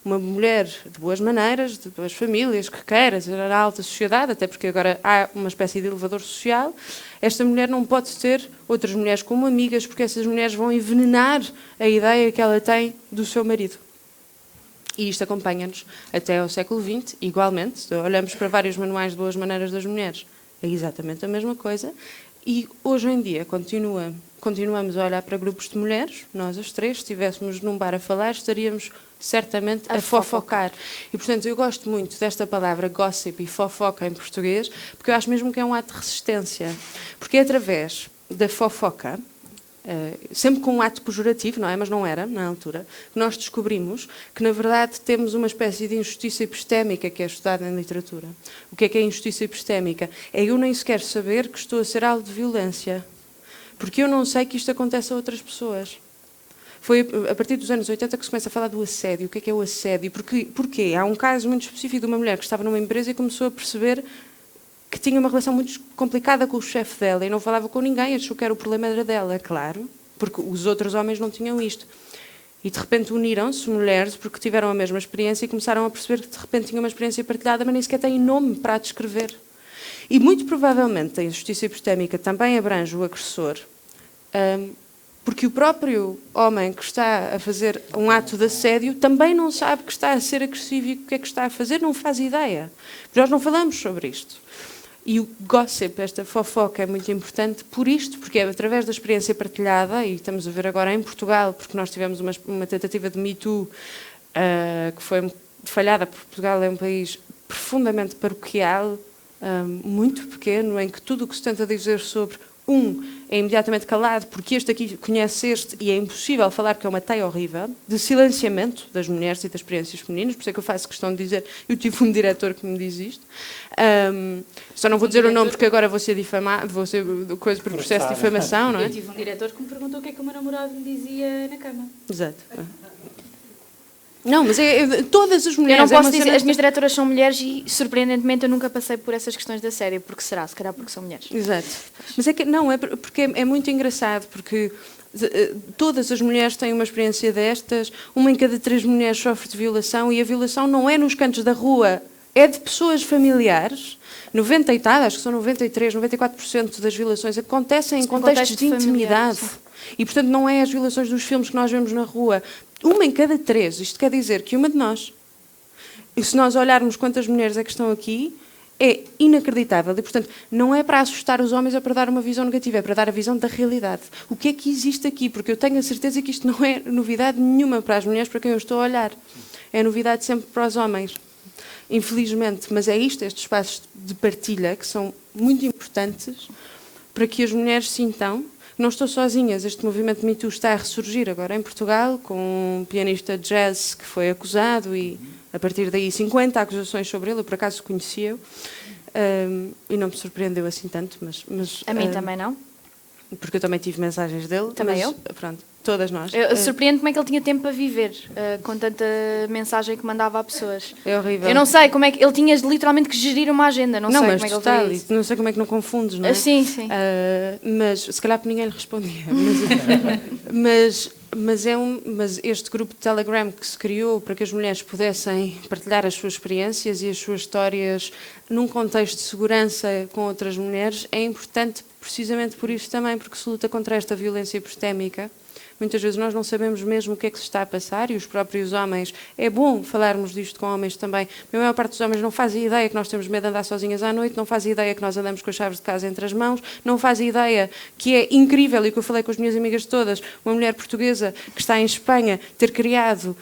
uma mulher de boas maneiras, de boas famílias, que queira ser da alta sociedade, até porque agora há uma espécie de elevador social, esta mulher não pode ter outras mulheres como amigas, porque essas mulheres vão envenenar a ideia que ela tem do seu marido. E isto acompanha-nos até ao século XX, igualmente. Se olhamos para vários manuais de boas maneiras das mulheres, é exatamente a mesma coisa. E hoje em dia continuamos a olhar para grupos de mulheres, nós as três, se estivéssemos num bar a falar, estaríamos certamente a fofocar. E, portanto, eu gosto muito desta palavra gossip e fofoca em português, porque eu acho mesmo que é um ato de resistência. Porque é através da fofoca, sempre com um ato pejorativo, não é? Mas não era, na altura, que nós descobrimos que, na verdade, temos uma espécie de injustiça epistémica que é estudada em literatura. O que é injustiça epistémica? É eu nem sequer saber que estou a ser alvo de violência, porque eu não sei que isto acontece a outras pessoas. Foi a partir dos anos 80 que se começa a falar do assédio. O que é o assédio? Porquê? Há um caso muito específico de uma mulher que estava numa empresa e começou a perceber que tinha uma relação muito complicada com o chefe dela e não falava com ninguém, achou que o problema era dela, claro, porque os outros homens não tinham isto. E de repente uniram-se mulheres porque tiveram a mesma experiência e começaram a perceber que de repente tinham uma experiência partilhada, mas nem sequer têm nome para a descrever. E muito provavelmente a injustiça epistémica também abrange o agressor, porque o próprio homem que está a fazer um ato de assédio também não sabe que está a ser agressivo e o que é que está a fazer, não faz ideia. Nós não falamos sobre isto. E o gossip, esta fofoca, é muito importante por isto, porque é através da experiência partilhada, e estamos a ver agora em Portugal, porque nós tivemos uma tentativa de Me Too que foi falhada, porque Portugal é um país profundamente paroquial, muito pequeno, em que tudo o que se tenta dizer sobre é imediatamente calado, porque este aqui conhece este, e é impossível falar, porque é uma teia horrível, de silenciamento das mulheres e das experiências femininas, por isso é que eu faço questão de dizer, eu tive um diretor que me diz isto, só não vou dizer o nome porque agora vou ser difamado, vou ser coisa por processo de difamação, não é?
Eu tive um diretor que me perguntou o que é que o meu namorado me dizia na cama.
Exato. Não, mas todas as
Eu
mulheres...
não posso dizer, as minhas diretoras são mulheres e, surpreendentemente, eu nunca passei por essas questões de assédio, porque será? Se calhar porque são mulheres.
Exato. Mas é que não, é porque é muito engraçado, porque todas as mulheres têm uma experiência destas, uma em cada 3 mulheres sofre de violação, e a violação não é nos cantos da rua, é de pessoas familiares. 90 e tal, acho que são 93, 94% das violações acontecem em contextos de intimidade. E, portanto, não é as violações dos filmes que nós vemos na rua. Uma em cada 3. Isto quer dizer que uma de nós, e se nós olharmos quantas mulheres é que estão aqui, é inacreditável. E, portanto, não é para assustar os homens ou para dar uma visão negativa, é para dar a visão da realidade. O que é que existe aqui? Porque eu tenho a certeza que isto não é novidade nenhuma para as mulheres para quem eu estou a olhar. É novidade sempre para os homens. Infelizmente. Mas é isto, estes espaços de partilha, que são muito importantes para que as mulheres sintam. Não estou sozinhas, este movimento Me Too está a ressurgir agora em Portugal, com um pianista de jazz que foi acusado e, a partir daí, 50 acusações sobre ele, eu por acaso conheci-o, e não me surpreendeu assim tanto, mas
A mim também não.
Porque eu também tive mensagens dele.
Também
mas,
eu.
Pronto, todas nós.
Surpreende como é que ele tinha tempo para viver, com tanta mensagem que mandava a pessoas.
É horrível.
Eu não sei como é que... Ele tinha literalmente que gerir uma agenda, não sei
mas
como é que ele
total,
fazia isso.
não sei como é que não confundes, não é?
Sim, sim.
Mas se calhar ninguém lhe respondia. Mas este grupo de Telegram que se criou para que as mulheres pudessem partilhar as suas experiências e as suas histórias num contexto de segurança com outras mulheres é importante precisamente por isso também, porque se luta contra esta violência epistémica. Muitas vezes nós não sabemos mesmo o que é que se está a passar, e os próprios homens, é bom falarmos disto com homens também. A maior parte dos homens não faz ideia que nós temos medo de andar sozinhas à noite, não faz ideia que nós andamos com as chaves de casa entre as mãos, não faz ideia que é incrível, e que eu falei com as minhas amigas todas, uma mulher portuguesa que está em Espanha ter criado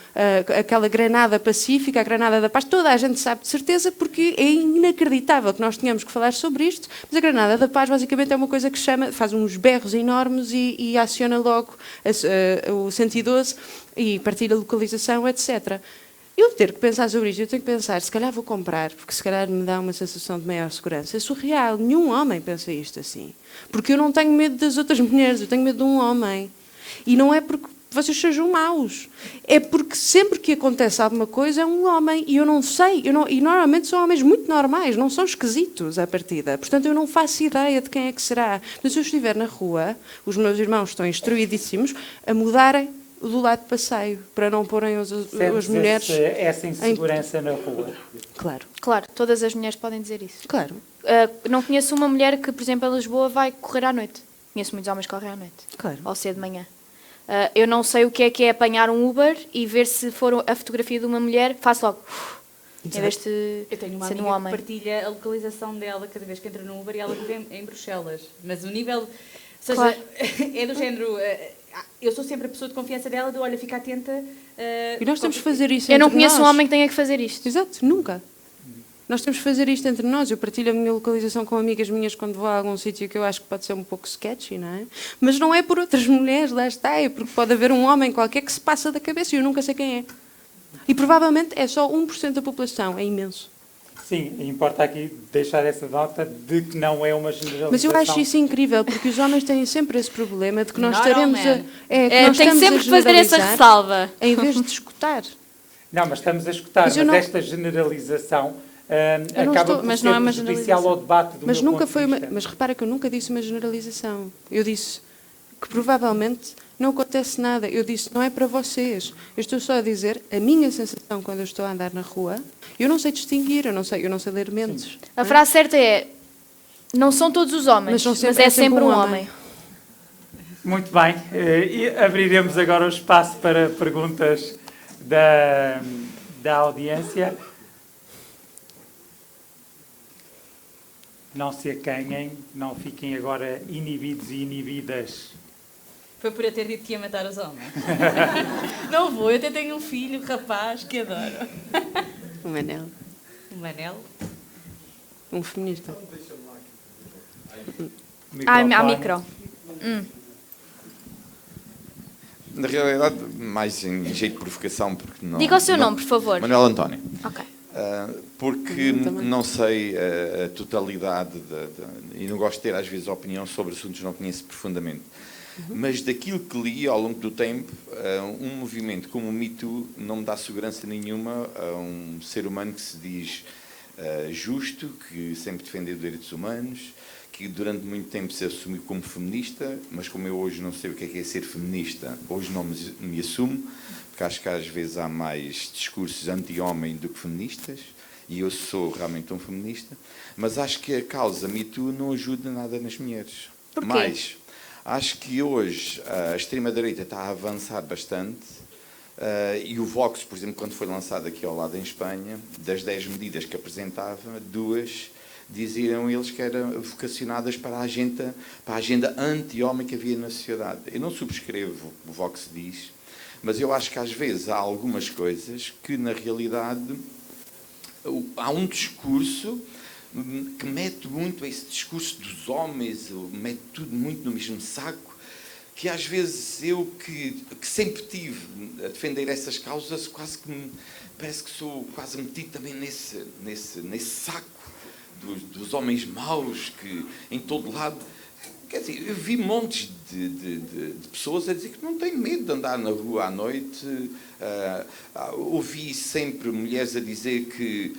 aquela granada pacífica, a granada da paz. Toda a gente sabe de certeza, porque é inacreditável que nós tenhamos que falar sobre isto, mas a granada da paz basicamente é uma coisa que faz uns berros enormes e aciona logo o 112 e partilha a localização, etc. Eu ter que pensar sobre isto, eu tenho que pensar, se calhar vou comprar, porque se calhar me dá uma sensação de maior segurança. É surreal, nenhum homem pensa isto assim. Porque eu não tenho medo das outras mulheres, eu tenho medo de um homem. E não é porque vocês sejam maus, é porque sempre que acontece alguma coisa é um homem, e eu não sei, e normalmente são homens muito normais, não são esquisitos à partida, portanto eu não faço ideia de quem é que será. Mas se eu estiver na rua, os meus irmãos estão instruidíssimos a mudarem do lado de passeio, para não porem as mulheres...
essa insegurança na rua?
Claro.
Claro, todas as mulheres podem dizer isso.
Claro.
Não conheço uma mulher que, por exemplo, em Lisboa vai correr à noite. Conheço muitos homens que correm à noite.
Claro.
Ou cedo de manhã. Eu não sei o que é apanhar um Uber e ver se for a fotografia de uma mulher, faço logo. Em vez de
Eu tenho uma
ser
amiga
um homem.
que partilha a localização dela cada vez que entra no Uber, e ela vive em Bruxelas. Mas o nível... Ou seja,
Claro.
é do género... eu sou sempre a pessoa de confiança dela, de olha, fica atenta...
E nós temos que fazer isso
Eu não
entre
conheço um
nós.
homem que tenha que fazer isto.
Exato, nunca. Nós temos que fazer isto entre nós. Eu partilho a minha localização com amigas minhas quando vou a algum sítio que eu acho que pode ser um pouco sketchy, não é? Mas não é por outras mulheres, lá está, é porque pode haver um homem qualquer que se passa da cabeça e eu nunca sei quem é. E provavelmente é só 1% da população, é imenso.
Sim, importa aqui deixar essa nota de que não é uma generalização.
Mas eu acho isso incrível, porque os homens têm sempre esse problema de que nós
Not
estaremos
all men.
Tem que sempre fazer essa ressalva.
em vez de escutar.
Não, mas estamos a escutar, mas esta generalização acaba por ser prejudicial ao debate do
Mas
meu
nunca
ponto
foi
de
uma,
vista.
mas repara que eu nunca disse uma generalização. Eu disse que provavelmente Não acontece nada. Eu disse, não é para vocês. Eu estou só a dizer, a minha sensação quando eu estou a andar na rua, eu não sei distinguir, eu não sei ler mentes.
A frase certa é: não são todos os homens, mas é sempre um homem.
Muito bem. E abriremos agora o espaço para perguntas da audiência. Não se acanhem, não fiquem agora inibidos e inibidas.
Foi por eu ter dito que ia matar os homens. Não vou, eu até tenho um filho, rapaz, que adoro.
Um Manel.
Um Manel.
Um feminista.
Há micro.
Na realidade, mais em jeito de provocação, porque não...
Diga o seu nome, por favor.
Manuel António.
Ok.
Porque não sei a totalidade e não gosto de ter às vezes opinião sobre assuntos que não conheço profundamente. Mas daquilo que li ao longo do tempo, um movimento como o Me Too não me dá segurança nenhuma a um ser humano que se diz justo, que sempre defendeu direitos humanos, que durante muito tempo se assumiu como feminista, mas como eu hoje não sei o que é ser feminista, hoje não me assumo, porque acho que às vezes há mais discursos anti-homem do que feministas, e eu sou realmente um feminista, mas acho que a causa Me Too não ajuda nada nas mulheres.
Porquê?
Mas acho que hoje a extrema-direita está a avançar bastante, e o Vox, por exemplo, quando foi lançado aqui ao lado em Espanha, das 10 medidas que apresentava, 2 diziam eles que eram vocacionadas para a agenda anti-homem que havia na sociedade. Eu não subscrevo o que o Vox diz, mas eu acho que às vezes há algumas coisas que, na realidade, há um discurso que mete muito esse discurso dos homens, mete tudo muito no mesmo saco, que às vezes eu, que sempre tive a defender essas causas, quase que parece que sou quase metido também nesse saco dos homens maus, que em todo lado... Quer dizer, eu vi montes de pessoas a dizer que não têm medo de andar na rua à noite. Ouvi sempre mulheres a dizer que,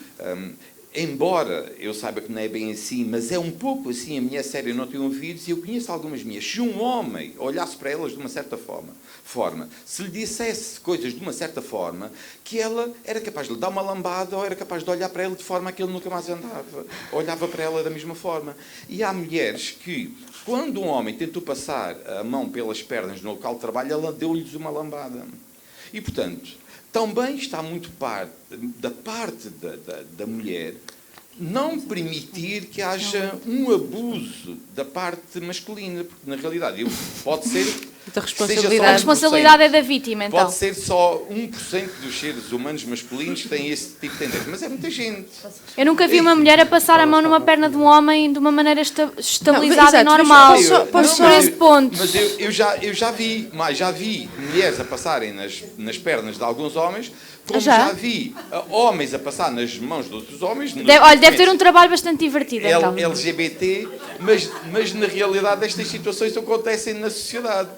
embora eu saiba que não é bem assim, mas é um pouco assim, a mulher séria não tem ouvidos, e eu conheço algumas mulheres. Se um homem olhasse para elas de uma certa forma, se lhe dissesse coisas de uma certa forma, que ela era capaz de lhe dar uma lambada, ou era capaz de olhar para ele de forma que ele nunca mais andava. Olhava para ela da mesma forma. E há mulheres que, quando um homem tentou passar a mão pelas pernas no local de trabalho, ela deu-lhes uma lambada. E, portanto, também está muito da parte da mulher não permitir que haja um abuso da parte masculina, porque, na realidade, pode ser...
Da
responsabilidade. A responsabilidade é da vítima, então.
Pode ser só 1% dos seres humanos masculinos que têm esse tipo de tendência, mas é muita gente.
Eu nunca vi uma mulher a passar a mão numa perna de um homem de uma maneira estabilizada e normal. Por esse ponto.
Mas eu já vi mulheres a passarem nas pernas de alguns homens, como já vi homens a passar nas mãos de outros homens.
Deve ter um trabalho bastante divertido, então.
LGBT, mas na realidade estas situações acontecem na sociedade.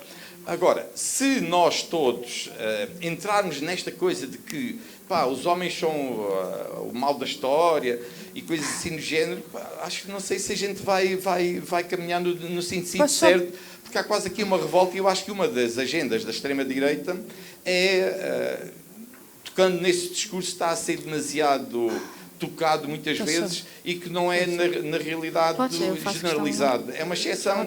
Agora, se nós todos entrarmos nesta coisa de que os homens são o mal da história e coisas assim do género, acho que não sei se a gente vai caminhando no sentido certo, porque há quase aqui uma revolta, e eu acho que uma das agendas da extrema-direita tocando nesse discurso, está a ser demasiado tocado muitas vezes e que não é na realidade generalizado. É uma exceção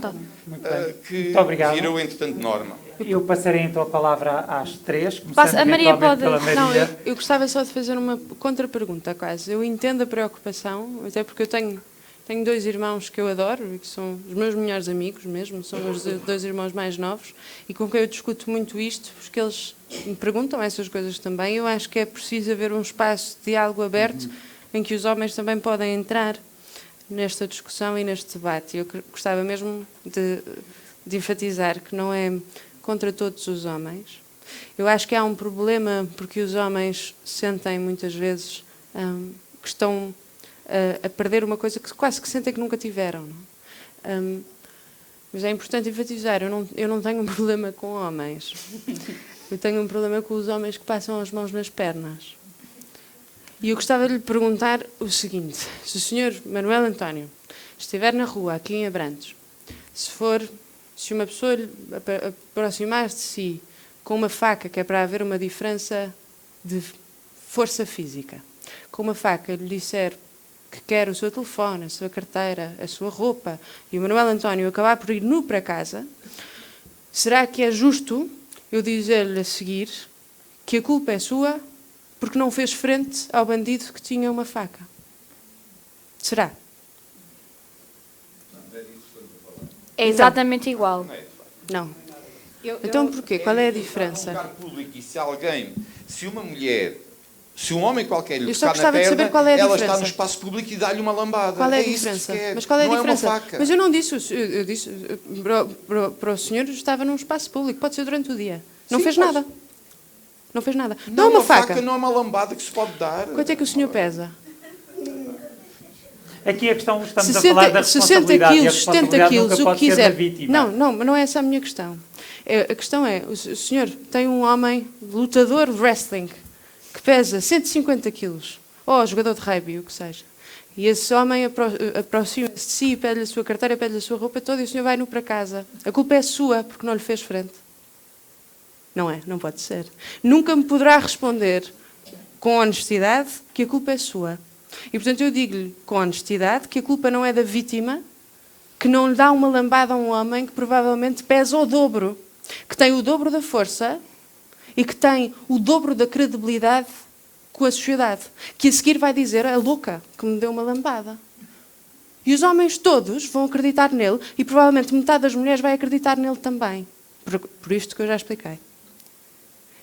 que virou, entretanto, norma.
Eu passarei então a palavra às 3,
a Maria pode...
pela Maria.
Não, eu gostava só de fazer uma contra-pergunta, quase. Eu entendo a preocupação, até porque eu tenho 2 irmãos que eu adoro, e que são os meus melhores amigos mesmo, são meus 2 irmãos mais novos, e com quem eu discuto muito isto, porque eles me perguntam essas coisas também. Eu acho que é preciso haver um espaço de diálogo aberto em que os homens também podem entrar nesta discussão e neste debate. Eu gostava mesmo de enfatizar que não é contra todos os homens. Eu acho que há um problema porque os homens sentem muitas vezes que estão a perder uma coisa que quase que sentem que nunca tiveram. Não? Mas é importante enfatizar, eu não tenho um problema com homens. Eu tenho um problema com os homens que passam as mãos nas pernas. E eu gostava de lhe perguntar o seguinte: se o senhor Manuel António estiver na rua, aqui em Abrantes, se for se uma pessoa lhe aproximar-se de si com uma faca, que é para haver uma diferença de força física, com uma faca lhe disser que quer o seu telefone, a sua carteira, a sua roupa, e o Manuel António acabar por ir nu para casa, será que é justo eu dizer-lhe a seguir que a culpa é sua porque não fez frente ao bandido que tinha uma faca? Será?
É exatamente igual.
Não. Então porquê? Qual é a diferença?
Um cargo público, e se uma mulher, se um homem qualquer lhe
Eu só
tocar na
gostava de
perna,
saber qual é a
ela
diferença.
está no espaço público e dá-lhe uma lambada.
Qual é a
isso que
diferença?
se quer.
Mas qual é a
Não
diferença?
É uma faca.
Mas eu não disse, eu disse para o senhor estava num espaço público, pode ser durante o dia. Não
Sim,
fez
pode.
nada. Não fez nada.
Não
é uma faca.
Não é uma lambada que se pode dar.
Quanto é que o senhor pesa?
Aqui a questão, estamos
60,
a falar da
60
responsabilidade,
quilos,
e a
70
responsabilidade
quilos,
nunca
o
pode
que
ser da
quiser.
vítima.
Não é essa a minha questão. A questão é, o senhor tem um homem lutador de wrestling que pesa 150 quilos, ou jogador de rugby, o que seja, e esse homem aproxima-se de si e pede-lhe a sua carteira, pede-lhe a sua roupa toda e o senhor vai nu para casa. A culpa é sua porque não lhe fez frente. Não é? Não pode ser. Nunca me poderá responder com honestidade que a culpa é sua. E, portanto, eu digo-lhe com honestidade que a culpa não é da vítima, que não lhe dá uma lambada a um homem que provavelmente pesa o dobro, que tem o dobro da força e que tem o dobro da credibilidade com a sociedade, que a seguir vai dizer a louca que me deu uma lambada. E os homens todos vão acreditar nele e provavelmente metade das mulheres vai acreditar nele também, por isto que eu já expliquei.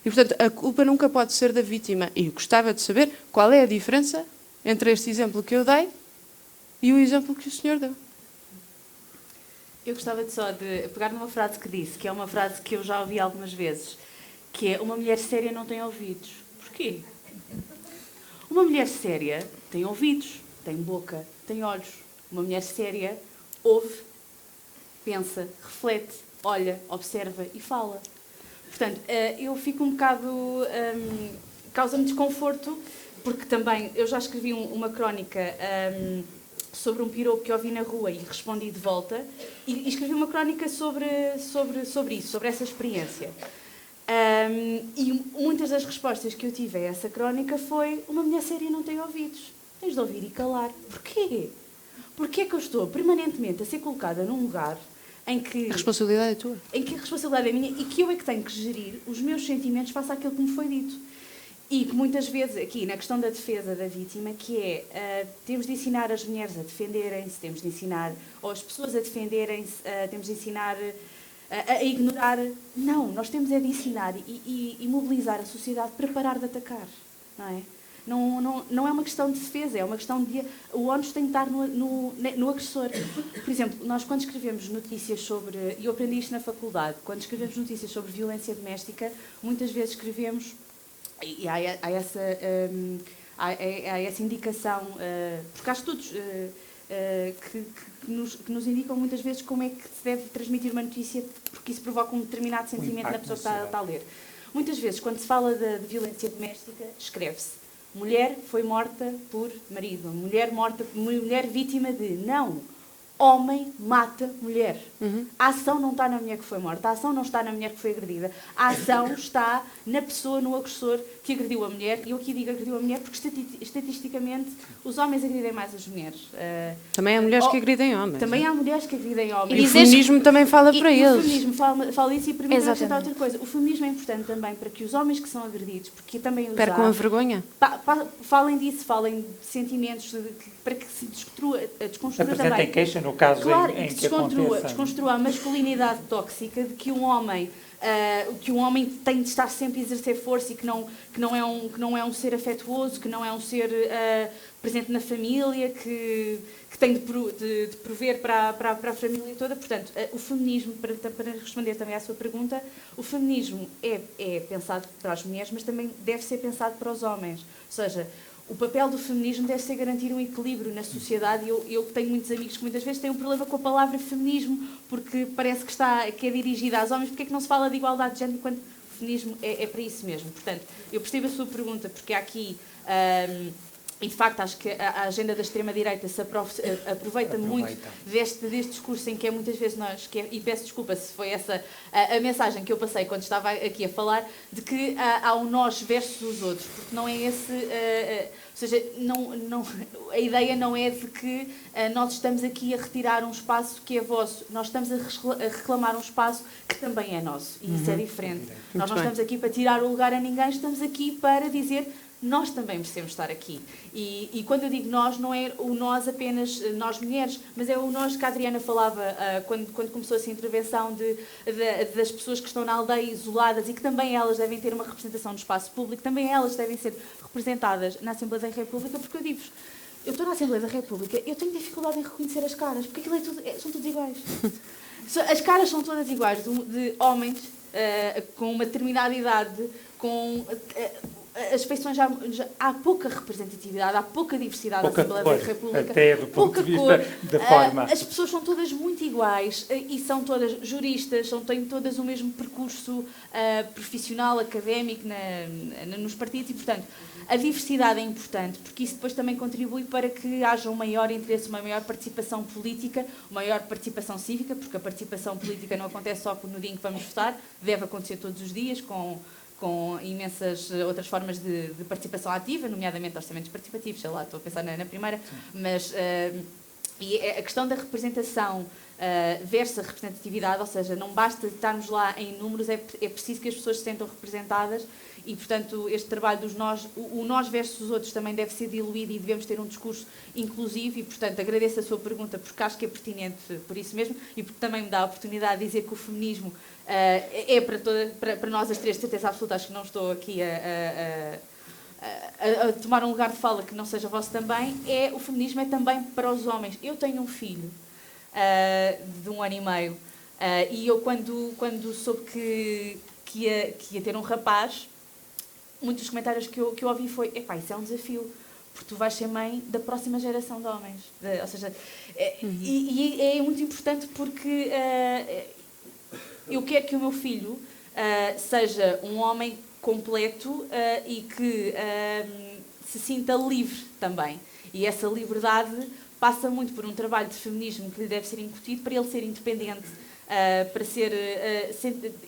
E, portanto, a culpa nunca pode ser da vítima. E eu gostava de saber qual é a diferença entre este exemplo que eu dei e o exemplo que o senhor deu.
Eu gostava só de pegar numa frase que disse, que é uma frase que eu já ouvi algumas vezes, que é: uma mulher séria não tem ouvidos. Porquê? Uma mulher séria tem ouvidos, tem boca, tem olhos. Uma mulher séria ouve, pensa, reflete, olha, observa e fala. Portanto, eu fico um bocado... causa-me desconforto, porque também eu já escrevi uma crónica sobre um piropo que eu vi na rua e respondi de volta, e escrevi uma crónica sobre isso, sobre essa experiência. E muitas das respostas que eu tive a essa crónica foi: uma mulher séria não tem ouvidos, tens de ouvir e calar. Porquê? Porquê é que eu estou permanentemente a ser colocada num lugar em que...
A responsabilidade é tua.
Em que a responsabilidade é minha e que eu é que tenho que gerir os meus sentimentos face àquilo que me foi dito. E que muitas vezes, aqui na questão da defesa da vítima, que é, temos de ensinar as mulheres a defenderem-se, temos de ensinar, ou as pessoas a defenderem-se, temos de ensinar a ignorar. Não, nós temos é de ensinar e mobilizar a sociedade para parar de atacar, não é? Não é uma questão de defesa, é uma questão de... O ónus tem de estar no agressor. Por exemplo, nós quando escrevemos notícias sobre... E eu aprendi isto na faculdade. Quando escrevemos notícias sobre violência doméstica, muitas vezes escrevemos... E há essa indicação... Porque há estudos que nos indicam muitas vezes como é que se deve transmitir uma notícia, porque isso provoca um determinado sentimento na pessoa que está a ler. Muitas vezes, quando se fala de violência doméstica, escreve-se: mulher foi morta por marido, mulher vítima de... Não! Homem mata mulher. A ação não está na mulher que foi morta, a ação não está na mulher que foi agredida, a ação está na pessoa, no agressor que agrediu a mulher. E eu aqui digo agrediu a mulher porque estatisticamente os homens agridem mais as mulheres.
Também há mulheres que agridem homens.
Também há mulheres que agridem homens.
E o feminismo também fala para eles.
O feminismo fala isso e permite acrescentar outra
Exatamente.
coisa. O feminismo é importante também para que os homens que são agredidos, porque também os
Percam
há,
a vergonha.
falem disso, falem de sentimentos, para que se desconstrua
Apresentem
também.
queixa no caso
Claro,
em
que
que aconteça.
desconstrua a masculinidade tóxica de que um homem tem de estar sempre a exercer força e que não é um ser afetuoso, que não é um ser presente na família, que tem de prover para a família toda. Portanto, o feminismo, para responder também à sua pergunta, o feminismo é pensado para as mulheres, mas também deve ser pensado para os homens. Ou seja, o papel do feminismo deve ser garantir um equilíbrio na sociedade. Eu tenho muitos amigos que muitas vezes têm um problema com a palavra feminismo, porque parece que é dirigida aos homens. Porque é que não se fala de igualdade de género quando o feminismo é para isso mesmo? Portanto, eu percebo a sua pergunta, porque há aqui E, de facto, acho que a agenda da extrema-direita se aproveita muito deste discurso em que é muitas vezes e peço desculpa se foi essa a mensagem que eu passei quando estava aqui a falar, de que há o nós versus os outros, porque não é esse... ou seja, a ideia não é de que nós estamos aqui a retirar um espaço que é vosso, nós estamos a reclamar um espaço que também é nosso, e isso é diferente. Nós não estamos aqui para tirar o lugar a ninguém, estamos aqui para dizer... Nós também merecemos estar aqui. E quando eu digo nós, não é o nós apenas nós mulheres, mas é o nós que a Adriana falava quando começou essa intervenção das pessoas que estão na aldeia isoladas e que também elas devem ter uma representação no espaço público, também elas devem ser representadas na Assembleia da República, porque eu digo-vos, eu estou na Assembleia da República, eu tenho dificuldade em reconhecer as caras, porque aquilo são todos iguais. As caras são todas iguais, de homens com uma determinada idade, com... as feições há pouca representatividade, há pouca diversidade na Assembleia da República.
Até do ponto de vista da forma.
As pessoas são todas muito iguais e são todas juristas, têm todas o mesmo percurso profissional, académico nos partidos e, portanto, a diversidade é importante porque isso depois também contribui para que haja um maior interesse, uma maior participação política, uma maior participação cívica, porque a participação política não acontece só no dia em que vamos votar, deve acontecer todos os dias com imensas outras formas de participação ativa, nomeadamente orçamentos participativos, sei lá, estou a pensar na primeira, mas e a questão da representação versus a representatividade, ou seja, não basta estarmos lá em números, é preciso que as pessoas se sintam representadas e, portanto, este trabalho dos nós, o nós versus os outros também deve ser diluído e devemos ter um discurso inclusivo e, portanto, agradeço a sua pergunta porque acho que é pertinente por isso mesmo e porque também me dá a oportunidade de dizer que o feminismo é para nós as três, de certeza absoluta, acho que não estou aqui a tomar um lugar de fala que não seja vosso também, o feminismo é também para os homens. Eu tenho um filho de 1 ano e meio e eu quando soube que ia ter um rapaz, muitos dos comentários que eu ouvi foi, epá, isso é um desafio, porque tu vais ser mãe da próxima geração de homens. Ou seja, e é muito importante porque eu quero que o meu filho seja um homem completo e que se sinta livre também. E essa liberdade passa muito por um trabalho de feminismo que lhe deve ser incutido para ele ser independente, para ser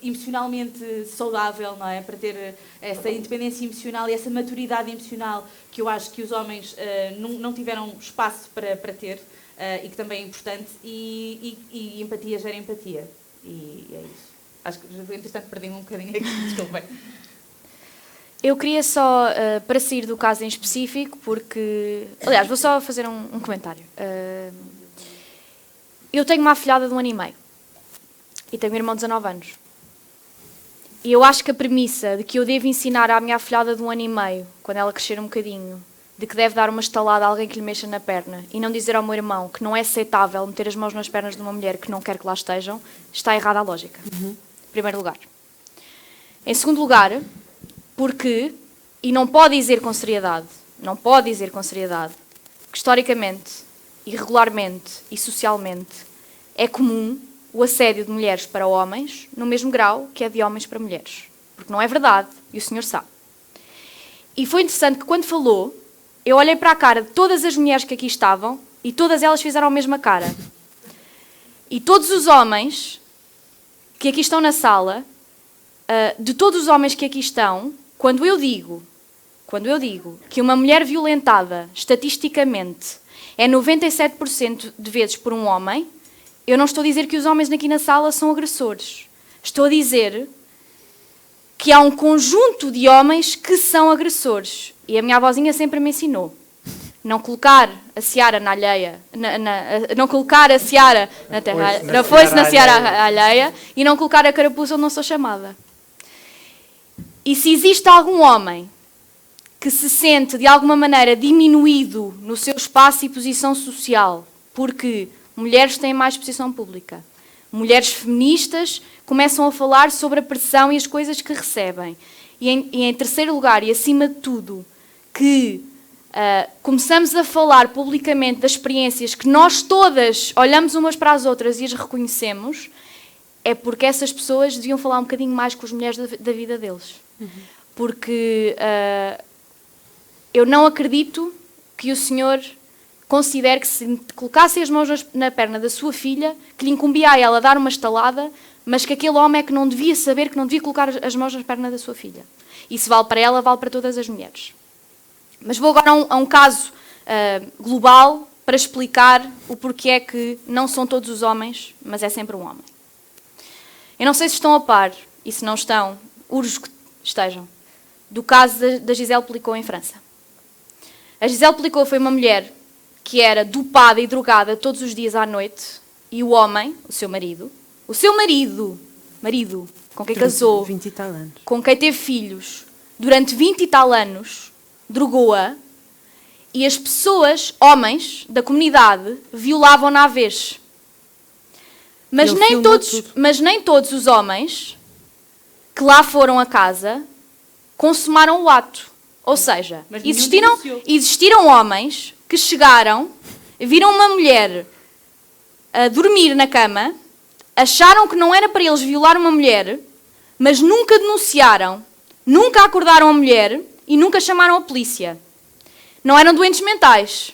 emocionalmente saudável, não é? Para ter essa independência emocional e essa maturidade emocional que eu acho que os homens não tiveram espaço para ter e que também é importante. E empatia gera empatia. E é isso. Acho que, entretanto, perdi-me um bocadinho aqui, desculpem.
Eu queria só, para sair do caso em específico, porque... Aliás, vou só fazer um comentário. Eu tenho uma afilhada de 1 ano e meio. E tenho um irmão de 19 anos. E eu acho que a premissa de que eu devo ensinar à minha afilhada de 1 ano e meio, quando ela crescer um bocadinho, de que deve dar uma estalada a alguém que lhe mexa na perna, e não dizer ao meu irmão que não é aceitável meter as mãos nas pernas de uma mulher que não quer que lá estejam, está errada a lógica. Em primeiro lugar. Em segundo lugar, porque, e não pode dizer com seriedade, que historicamente, irregularmente e socialmente é comum o assédio de mulheres para homens no mesmo grau que é de homens para mulheres. Porque não é verdade, e o senhor sabe. E foi interessante que quando falou, eu olhei para a cara de todas as mulheres que aqui estavam e todas elas fizeram a mesma cara. E todos os homens que aqui estão na sala, de todos os homens que aqui estão, quando eu digo que uma mulher violentada, estatisticamente, é 97% de vezes por um homem, eu não estou a dizer que os homens aqui na sala são agressores. Estou a dizer que há um conjunto de homens que são agressores. E a minha avózinha sempre me ensinou. Não colocar a seara na alheia, não colocar a seara na terra, não fosse na seara alheia, e não colocar a carapuça onde não sou chamada. E se existe algum homem que se sente de alguma maneira diminuído no seu espaço e posição social, porque mulheres têm mais posição pública, mulheres feministas começam a falar sobre a pressão e as coisas que recebem, e em terceiro lugar, e acima de tudo, que começamos a falar publicamente das experiências que nós todas olhamos umas para as outras e as reconhecemos, é porque essas pessoas deviam falar um bocadinho mais com as mulheres da vida deles. Porque eu não acredito que o senhor considere que se colocasse as mãos na perna da sua filha, que lhe incumbia a ela dar uma estalada, mas que aquele homem é que não devia saber, que não devia colocar as mãos na perna da sua filha. Isso vale para ela, vale para todas as mulheres. Mas vou agora a um caso global para explicar o porquê é que não são todos os homens, mas é sempre um homem. Eu não sei se estão a par, e se não estão, urjo que estejam, do caso da Gisèle Pelicot em França. A Gisèle Pelicot foi uma mulher que era dopada e drogada todos os dias à noite, e o homem, o seu marido, com quem casou,
20 e tal anos.
com quem teve filhos, durante 20 e tal anos, drogou-a, e as pessoas, homens da comunidade, violavam-na à vez. Mas nem todos os homens que lá foram a casa consumaram o ato. Ou seja, existiram homens que chegaram, viram uma mulher a dormir na cama, acharam que não era para eles violar uma mulher, mas nunca denunciaram, nunca acordaram a mulher e nunca chamaram a polícia. Não eram doentes mentais.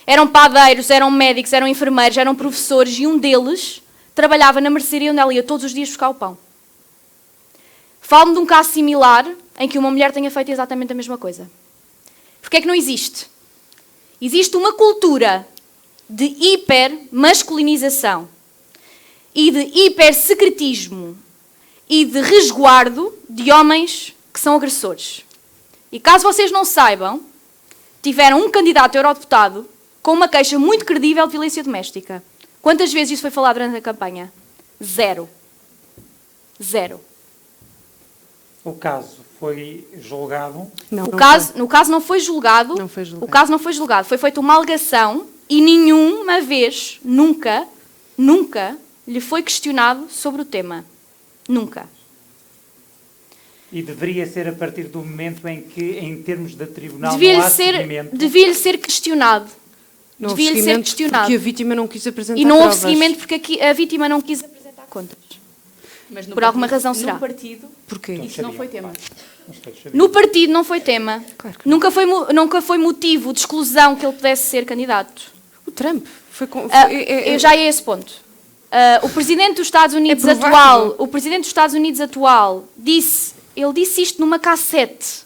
Eram padeiros, eram médicos, eram enfermeiros, eram professores e um deles trabalhava na mercearia onde ela ia todos os dias buscar o pão. Falo-me de um caso similar em que uma mulher tenha feito exatamente a mesma coisa. Porquê é que não existe? Existe uma cultura de hipermasculinização e de hipersecretismo e de resguardo de homens que são agressores. E caso vocês não saibam, tiveram um candidato a eurodeputado com uma queixa muito credível de violência doméstica. Quantas vezes isso foi falado durante a campanha? 0.
O caso foi julgado?
Não,
No caso não foi julgado.
Não foi julgado.
O caso não foi julgado. Foi feita uma alegação e nenhuma vez, nunca, lhe foi questionado sobre o tema. Nunca.
E deveria ser a partir do momento em que, em termos de tribunal, não há seguimento?
Devia-lhe ser questionado.
Não houve
Devia-lhe ser
seguimento
questionado.
porque a vítima não quis apresentar
E não houve
provas.
seguimento porque aqui a vítima não quis apresentar contas.
Mas
Por alguma razão será.
No partido,
Porquê?
isso não foi tema.
No partido não foi tema.
Claro que
Nunca foi motivo de exclusão que ele pudesse ser candidato.
O Trump foi com...
Eu já ia a esse ponto. O presidente dos Estados Unidos atual disse isto numa cassete.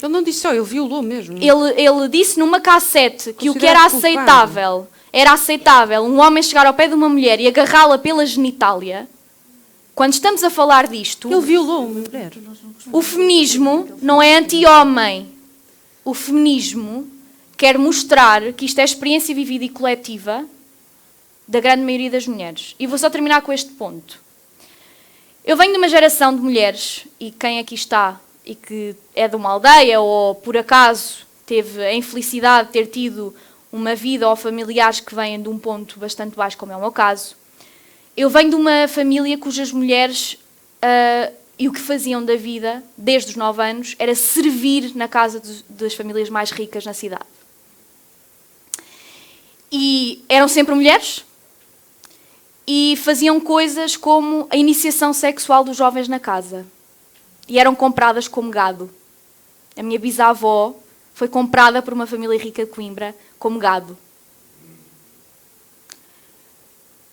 Ele não disse só, ele violou mesmo.
Ele disse numa cassete que o que era
Considerado
aceitável um homem chegar ao pé de uma mulher e agarrá-la pela genitália. Quando estamos a falar disto,
Ele violou uma mulher.
o feminismo não é anti-homem. O feminismo quer mostrar que isto é experiência vivida e coletiva da grande maioria das mulheres. E vou só terminar com este ponto. Eu venho de uma geração de mulheres, e quem aqui está e que é de uma aldeia ou por acaso teve a infelicidade de ter tido uma vida ou familiares que vêm de um ponto bastante baixo, como é o meu caso, eu venho de uma família cujas mulheres e o que faziam da vida, desde os 9 anos, era servir na casa das famílias mais ricas na cidade. E eram sempre mulheres e faziam coisas como a iniciação sexual dos jovens na casa. E eram compradas como gado. A minha bisavó foi comprada por uma família rica de Coimbra como gado.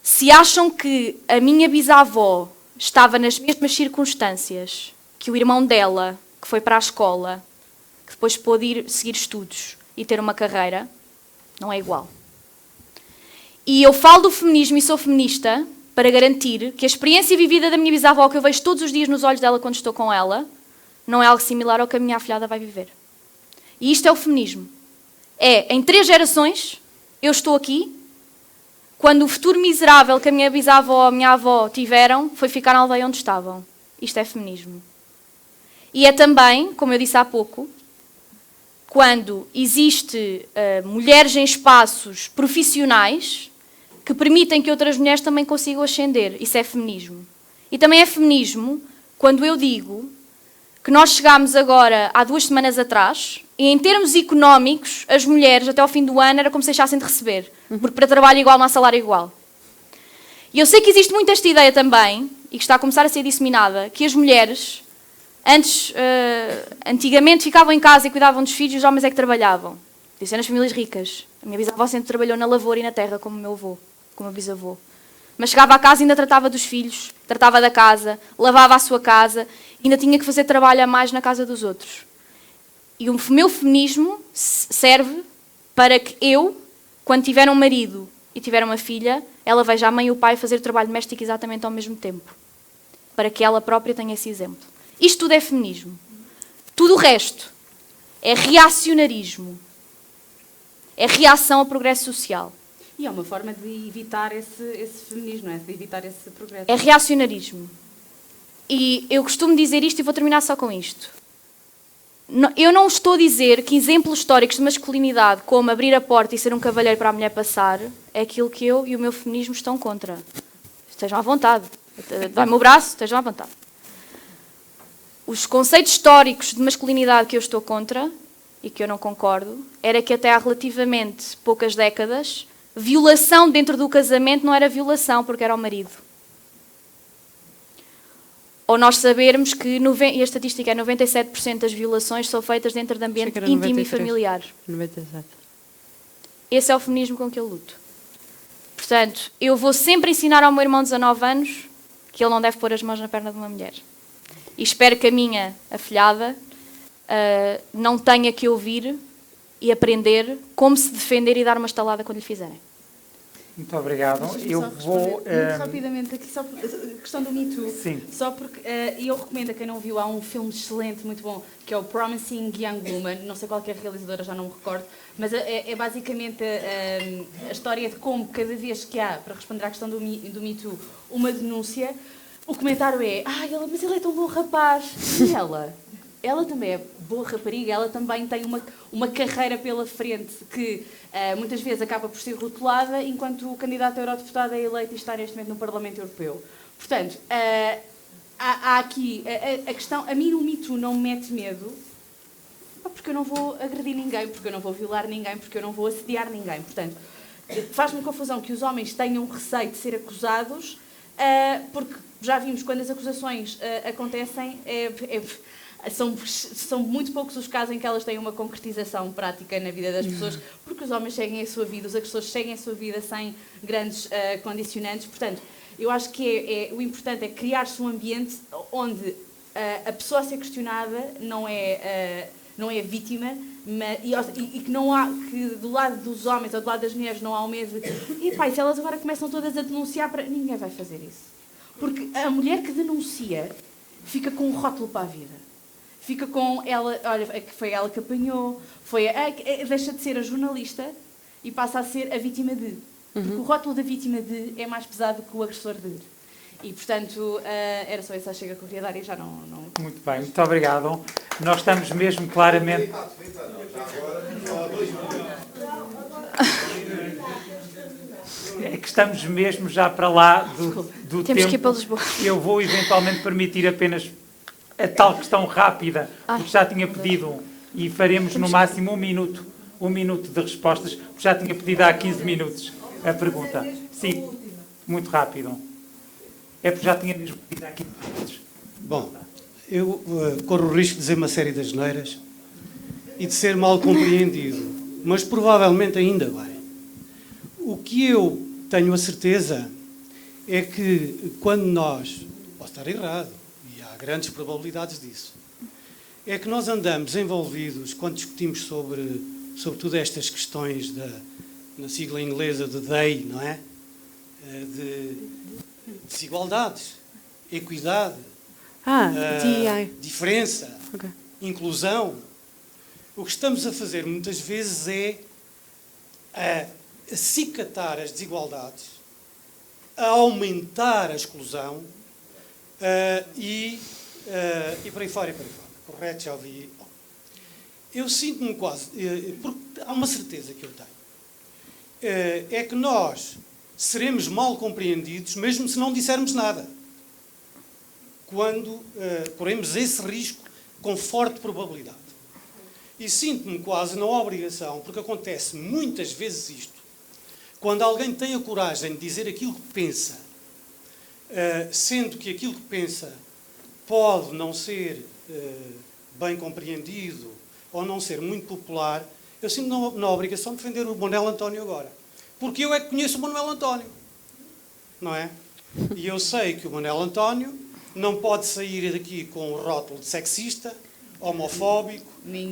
Se acham que a minha bisavó estava nas mesmas circunstâncias que o irmão dela, que foi para a escola, que depois pôde ir seguir estudos e ter uma carreira, não é igual. E eu falo do feminismo e sou feminista para garantir que a experiência vivida da minha bisavó, que eu vejo todos os dias nos olhos dela quando estou com ela, não é algo similar ao que a minha afilhada vai viver. E isto é o feminismo. Em 3 gerações, eu estou aqui, quando o futuro miserável que a minha bisavó ou a minha avó tiveram foi ficar na aldeia onde estavam. Isto é feminismo. E é também, como eu disse há pouco, quando existe mulheres em espaços profissionais que permitem que outras mulheres também consigam ascender. Isso é feminismo. E também é feminismo quando eu digo que nós chegámos agora, há 2 semanas atrás, e em termos económicos, as mulheres, até ao fim do ano, era como se deixassem de receber. Porque para trabalho igual não há salário igual. E eu sei que existe muito esta ideia também, e que está a começar a ser disseminada, que as mulheres, antigamente ficavam em casa e cuidavam dos filhos, os homens é que trabalhavam. Podia ser nas famílias ricas. A minha bisavó sempre trabalhou na lavoura e na terra, como o meu avô, como o meu bisavô. Mas chegava à casa e ainda tratava dos filhos, tratava da casa, lavava a sua casa, ainda tinha que fazer trabalho a mais na casa dos outros. E o meu feminismo serve para que eu, quando tiver um marido e tiver uma filha, ela veja a mãe e o pai fazer o trabalho doméstico exatamente ao mesmo tempo. Para que ela própria tenha esse exemplo. Isto tudo é feminismo. Tudo o resto é reacionarismo. É reação ao progresso social.
E é uma forma de evitar esse feminismo, não é? De evitar esse progresso.
É reacionarismo. E eu costumo dizer isto e vou terminar só com isto. Eu não estou a dizer que exemplos históricos de masculinidade, como abrir a porta e ser um cavalheiro para a mulher passar, é aquilo que eu e o meu feminismo estão contra. Estejam à vontade. Dá-me o braço, estejam à vontade. Os conceitos históricos de masculinidade que eu estou contra, e que eu não concordo, era que até há relativamente poucas décadas, violação dentro do casamento não era violação, porque era o marido. Ou nós sabermos que, e a estatística é 97% das violações são feitas dentro de ambiente íntimo e familiar.
97.
Esse é o feminismo com que eu luto. Portanto, eu vou sempre ensinar ao meu irmão de 19 anos que ele não deve pôr as mãos na perna de uma mulher. E espero que a minha afilhada não tenha que ouvir e aprender como se defender e dar uma estalada quando lhe fizerem.
Muito obrigado. Eu vou...
Muito rapidamente aqui, só por a questão do Me Too.
Sim.
Só porque eu recomendo a quem não viu, há um filme excelente, muito bom, que é o Promising Young Woman, não sei qual que é a realizadora, já não me recordo, mas é basicamente a história de como cada vez que há, para responder à questão do Me Too, uma denúncia, o comentário é, mas ele é tão bom rapaz. E ela também é boa rapariga, ela também tem uma carreira pela frente que muitas vezes acaba por ser rotulada, enquanto o candidato a eurodeputado é eleito e está neste momento no Parlamento Europeu. Portanto, há aqui a questão, a mim o Me Too não me mete medo, porque eu não vou agredir ninguém, porque eu não vou violar ninguém, porque eu não vou assediar ninguém. Portanto, faz-me confusão que os homens tenham receio de ser acusados, porque já vimos quando as acusações acontecem, são muito poucos os casos em que elas têm uma concretização prática na vida das pessoas, porque os homens seguem a sua vida, os agressores seguem a sua vida sem grandes condicionantes. Portanto, eu acho que o importante é criar-se um ambiente onde a pessoa a ser questionada não é vítima, e que não há, que do lado dos homens ou do lado das mulheres não há o medo de, se elas agora começam todas a denunciar, ninguém vai fazer isso. Porque a mulher que denuncia fica com um rótulo para a vida. Fica com ela, olha, foi ela que apanhou, deixa de ser a jornalista e passa a ser a vítima de. Porque o rótulo da vítima de é mais pesado que o agressor de. E, portanto, era só essa a chega que eu queria dar e já não...
Muito bem, muito obrigado. Nós estamos mesmo claramente... É que estamos mesmo já para lá do
Temos
tempo.
que ir para Lisboa.
Eu vou eventualmente permitir apenas a tal questão rápida, porque já tinha pedido, e faremos no máximo um minuto de respostas, porque já tinha pedido há 15 minutos a pergunta. Sim, muito rápido. É porque já tinha mesmo pedido há 15 minutos.
Bom, eu corro o risco de dizer uma série de asneiras e de ser mal compreendido, mas provavelmente ainda bem. O que eu tenho a certeza é que quando nós, posso estar errado, e há grandes probabilidades disso, é que nós andamos envolvidos, quando discutimos sobretudo estas questões na sigla inglesa de DEI, não é? De desigualdades, equidade, diferença,
Okay.
inclusão. O que estamos a fazer muitas vezes é acicatar as desigualdades, a aumentar a exclusão e por aí fora, Correto, já ouvi. Bom, eu sinto-me quase, porque há uma certeza que eu tenho, é que nós seremos mal compreendidos mesmo se não dissermos nada. Quando corremos esse risco com forte probabilidade. E sinto-me quase na obrigação, porque acontece muitas vezes isto, quando alguém tem a coragem de dizer aquilo que pensa, sendo que aquilo que pensa pode não ser bem compreendido ou não ser muito popular, eu sinto na obrigação de defender o Manuel António agora. Porque eu é que conheço o Manuel António. Não é? E eu sei que o Manuel António não pode sair daqui com o rótulo de sexista, homofóbico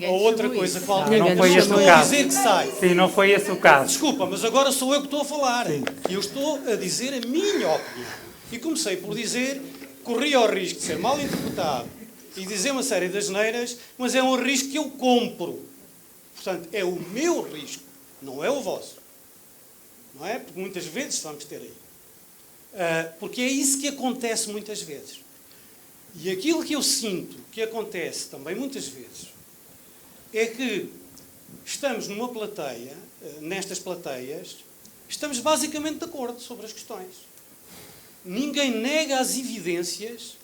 ou outra coisa qualquer.
Não foi esse o
estou a
caso.
dizer que sai.
Sim, não foi esse o caso.
Desculpa, mas agora sou eu que estou a falar. E eu estou a dizer a minha opinião. E comecei por dizer que corria o risco de ser mal interpretado e dizer uma série de asneiras, mas é um risco que eu compro. Portanto, é o meu risco, não é o vosso. Não é? Porque muitas vezes vamos ter aí. Porque é isso que acontece muitas vezes. E aquilo que eu sinto que acontece também muitas vezes é que estamos numa plateia, nestas plateias, estamos basicamente de acordo sobre as questões. Ninguém nega as evidências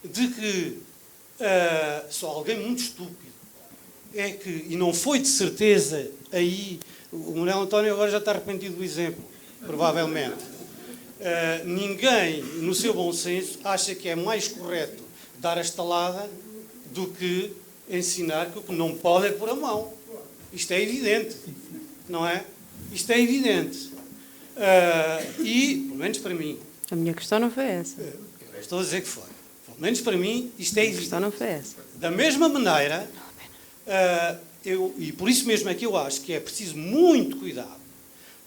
de que só alguém muito estúpido é que, e não foi de certeza aí, o Manuel António agora já está arrependido do exemplo, provavelmente. Ninguém, no seu bom senso, acha que é mais correto dar a estalada do que ensinar que o que não pode é pôr a mão. Isto é evidente, não é? Isto é evidente. E, pelo menos para mim...
A minha questão não foi essa.
Eu estou a dizer que foi. Pelo menos para mim, isto é evidente.
A questão não foi essa.
Da mesma maneira, e por isso mesmo é que eu acho que é preciso muito cuidado,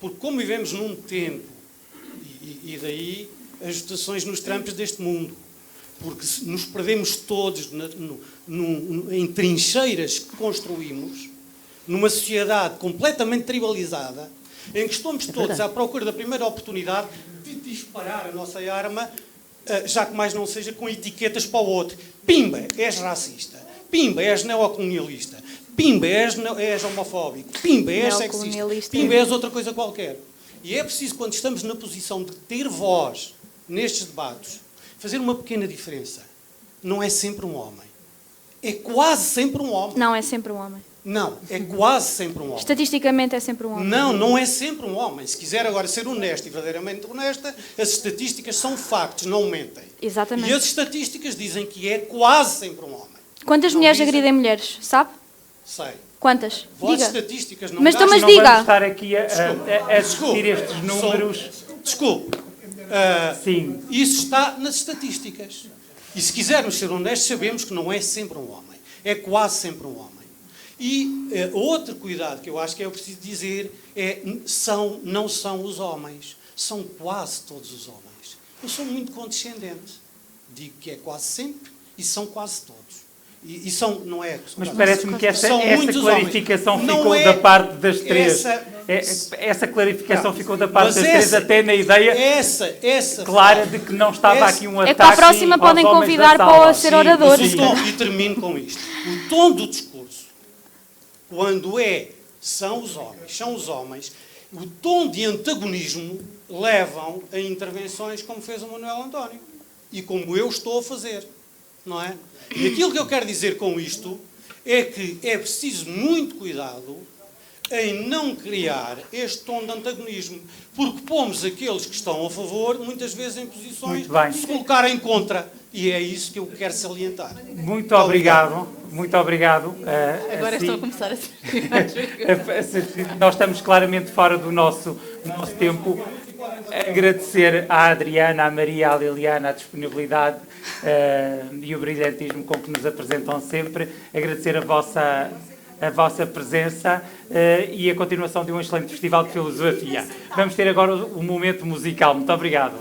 porque como vivemos num tempo, e daí as votações nos trampos deste mundo, porque nos perdemos todos em trincheiras que construímos, numa sociedade completamente tribalizada, em que estamos todos à procura da primeira oportunidade de disparar a nossa arma, já que mais não seja com etiquetas para o outro. Pimba, és racista. Pimba, és neocolonialista. Pimba, és homofóbico. Pimba, és sexista. Pimba, és outra coisa qualquer. E é preciso, quando estamos na posição de ter voz nestes debates, fazer uma pequena diferença. Não é sempre um homem. É quase sempre um homem.
Não, é sempre um homem.
Não, é quase sempre um homem.
Estatisticamente é sempre um homem.
Não, não é sempre um homem. Se quiser agora ser honesto e verdadeiramente honesta, as estatísticas são factos, não mentem.
Exatamente.
E as estatísticas dizem que é quase sempre um homem.
Quantas
Não
mulheres
dizem-
agridem mulheres, sabe?
Sei.
Quantas?
Vós
Diga.
estatísticas não
Mas
gastam-
mas
Não
diga.
vamos estar aqui a
Desculpe.
discutir estes números.
Desculpe.
Sim.
Isso está nas estatísticas. E se quisermos ser honestos, sabemos que não é sempre um homem. É quase sempre um homem. E outro cuidado que eu acho que é preciso dizer é não são os homens. São quase todos os homens. Eu sou muito condescendente. Digo que é quase sempre e são quase todos. E são, não é...
Mas parece-me que essa
são muitos
clarificação
homens. Não
ficou
é
da parte das três.
essa-
Essa clarificação ficou da parte
Mas
das três, até na ideia
essa
clara de que não estava aqui um
É
ataque
que para a próxima
aos
podem
homens
convidar
da
para
sala.
ser
Sim,
oradores.
mas e termino com isto. O tom do discurso, quando são os homens, o tom de antagonismo levam a intervenções como fez o Manuel António e como eu estou a fazer, não é? E aquilo que eu quero dizer com isto é que é preciso muito cuidado em não criar este tom de antagonismo, porque pomos aqueles que estão a favor, muitas vezes em posições
Muito bem.
de se colocarem contra. E é isso que eu quero salientar.
Muito obrigado. Muito obrigado.
Agora
Assim,
estou a começar a ser.
nós estamos claramente fora do nosso tempo. Agradecer à Adriana, à Maria, à Liliana a disponibilidade e o brilhantismo com que nos apresentam sempre. Agradecer a vossa presença e a continuação de um excelente Festival de Filosofia. Vamos ter agora o momento musical. Muito obrigado.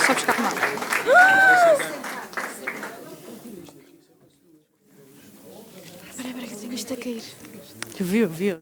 Só buscar mal. Espera, que tenho isto a cair.
Viu.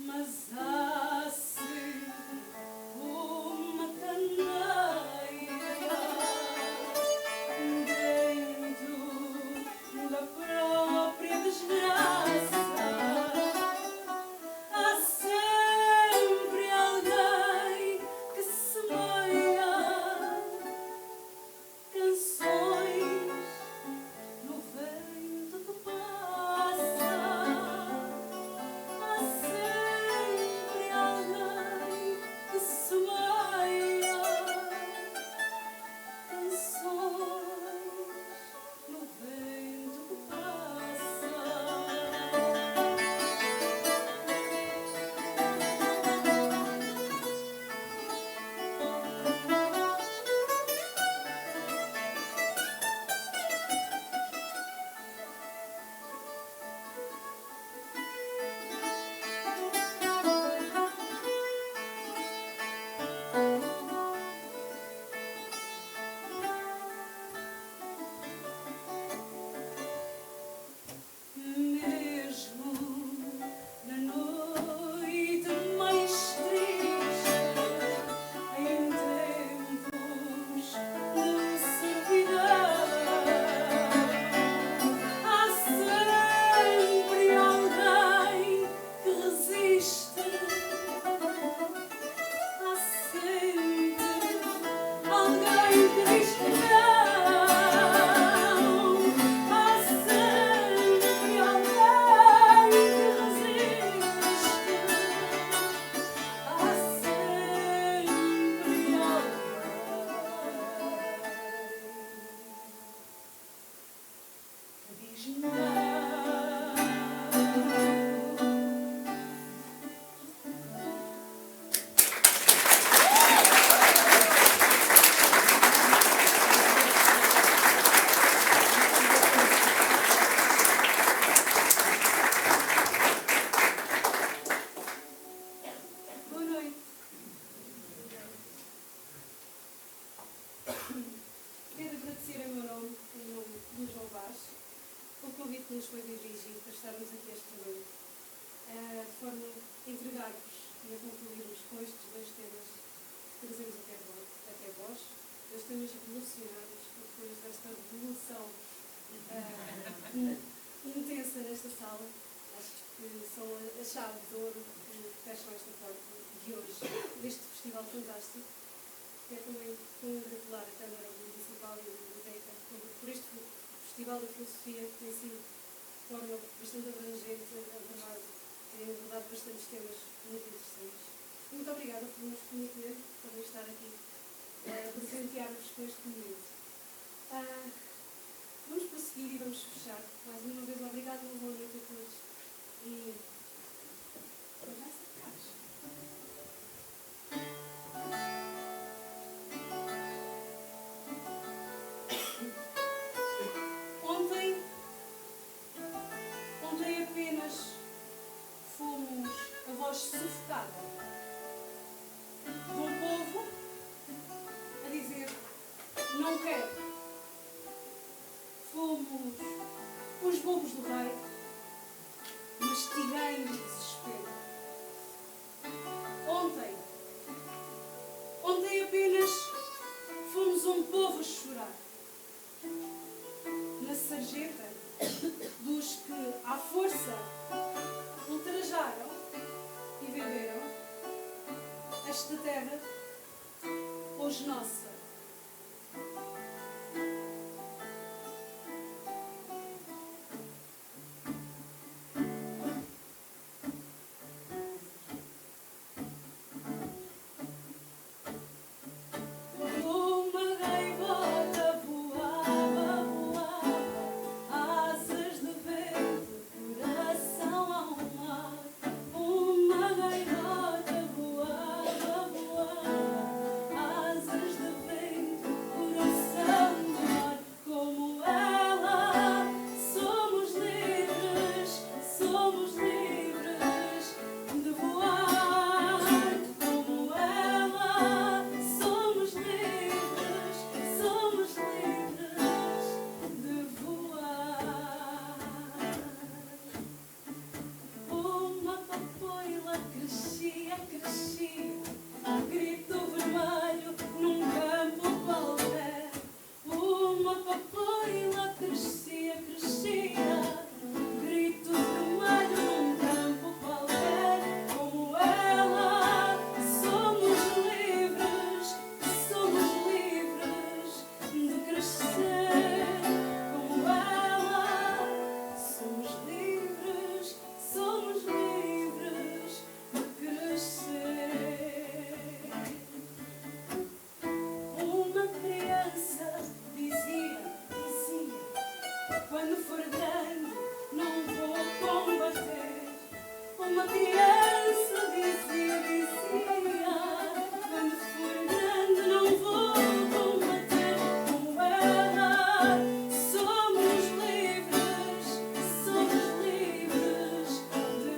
Mas há sempre uma candeia dentro da própria desgraça. Há sempre alguém que semeia canções no vento que passa. Há sempre alguém que semeia canções no vento que passa. Mesmo na noite mais triste, em tempos de servidão, há sempre alguém que resiste. Há sempre alguém que diz que não. Há sempre alguém que resiste. Há sempre alguém que diz não. Boa noite. Quero agradecer em meu nome, em nome do João Vaz, o convite que nos foi dirigido para estarmos aqui esta noite, de forma a entregar-vos e a concluirmos com estes dois temas que trazemos até vós, dois temas revolucionários, depois desta revolução intensa nesta sala. Acho que são a chave de ouro que fecham esta porta de hoje, deste festival fantástico. Quero também congratular a Câmara Municipal e a Biblioteca por este Festival da Filosofia, que tem sido de forma bastante abrangente, tem abordado bastantes temas muito interessantes. Muito obrigada por nos permitir também estar aqui a presentear-vos com este momento. Vamos prosseguir e vamos fechar. Mais uma vez, obrigada, uma boa noite a todos. E já se faz. Ontem apenas fomos a voz sufocada de um povo a dizer não quero. Fomos os bobos do rei, mastigando o desespero. Ontem apenas fomos um povo a chorar. Na sarjeta dos que, à força, ultrajaram e venderam esta terra, hoje nossa. Uma gaivota voava, voava, asas de vento, coração ao mar. Uma gaivota voava, voava, asas de vento. crescer como ela. Somos livres de crescer. Uma criança dizia, quando for grande não vou combater. Uma criança dizia, quando for grande não vou combater. Com ela somos livres de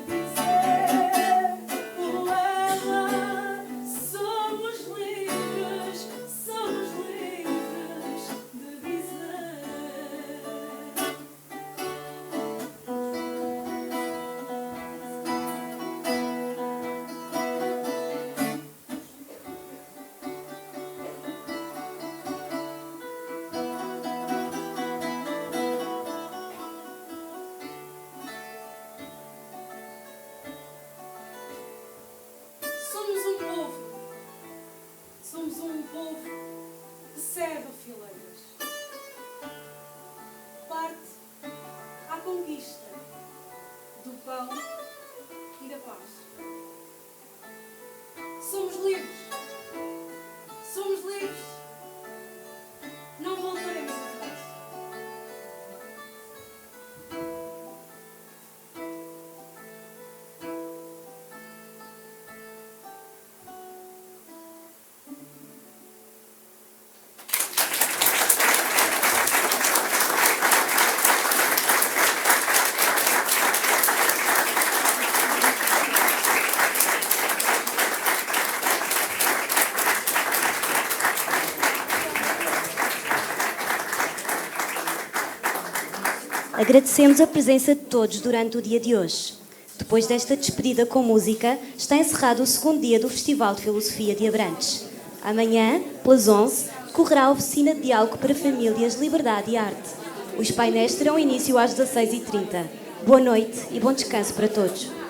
dizer. Com ela somos livres de dizer. Somos um povo que serve a fileiras, parte à conquista do pão e da paz. Somos livres, não voltaremos atrás.
Agradecemos a presença de todos durante o dia de hoje. Depois desta despedida com música, está encerrado o segundo dia do Festival de Filosofia de Abrantes. Amanhã, pelas 11, decorrerá a oficina de diálogo para famílias, liberdade e arte. Os painéis terão início às 16h30. Boa noite e bom descanso para todos.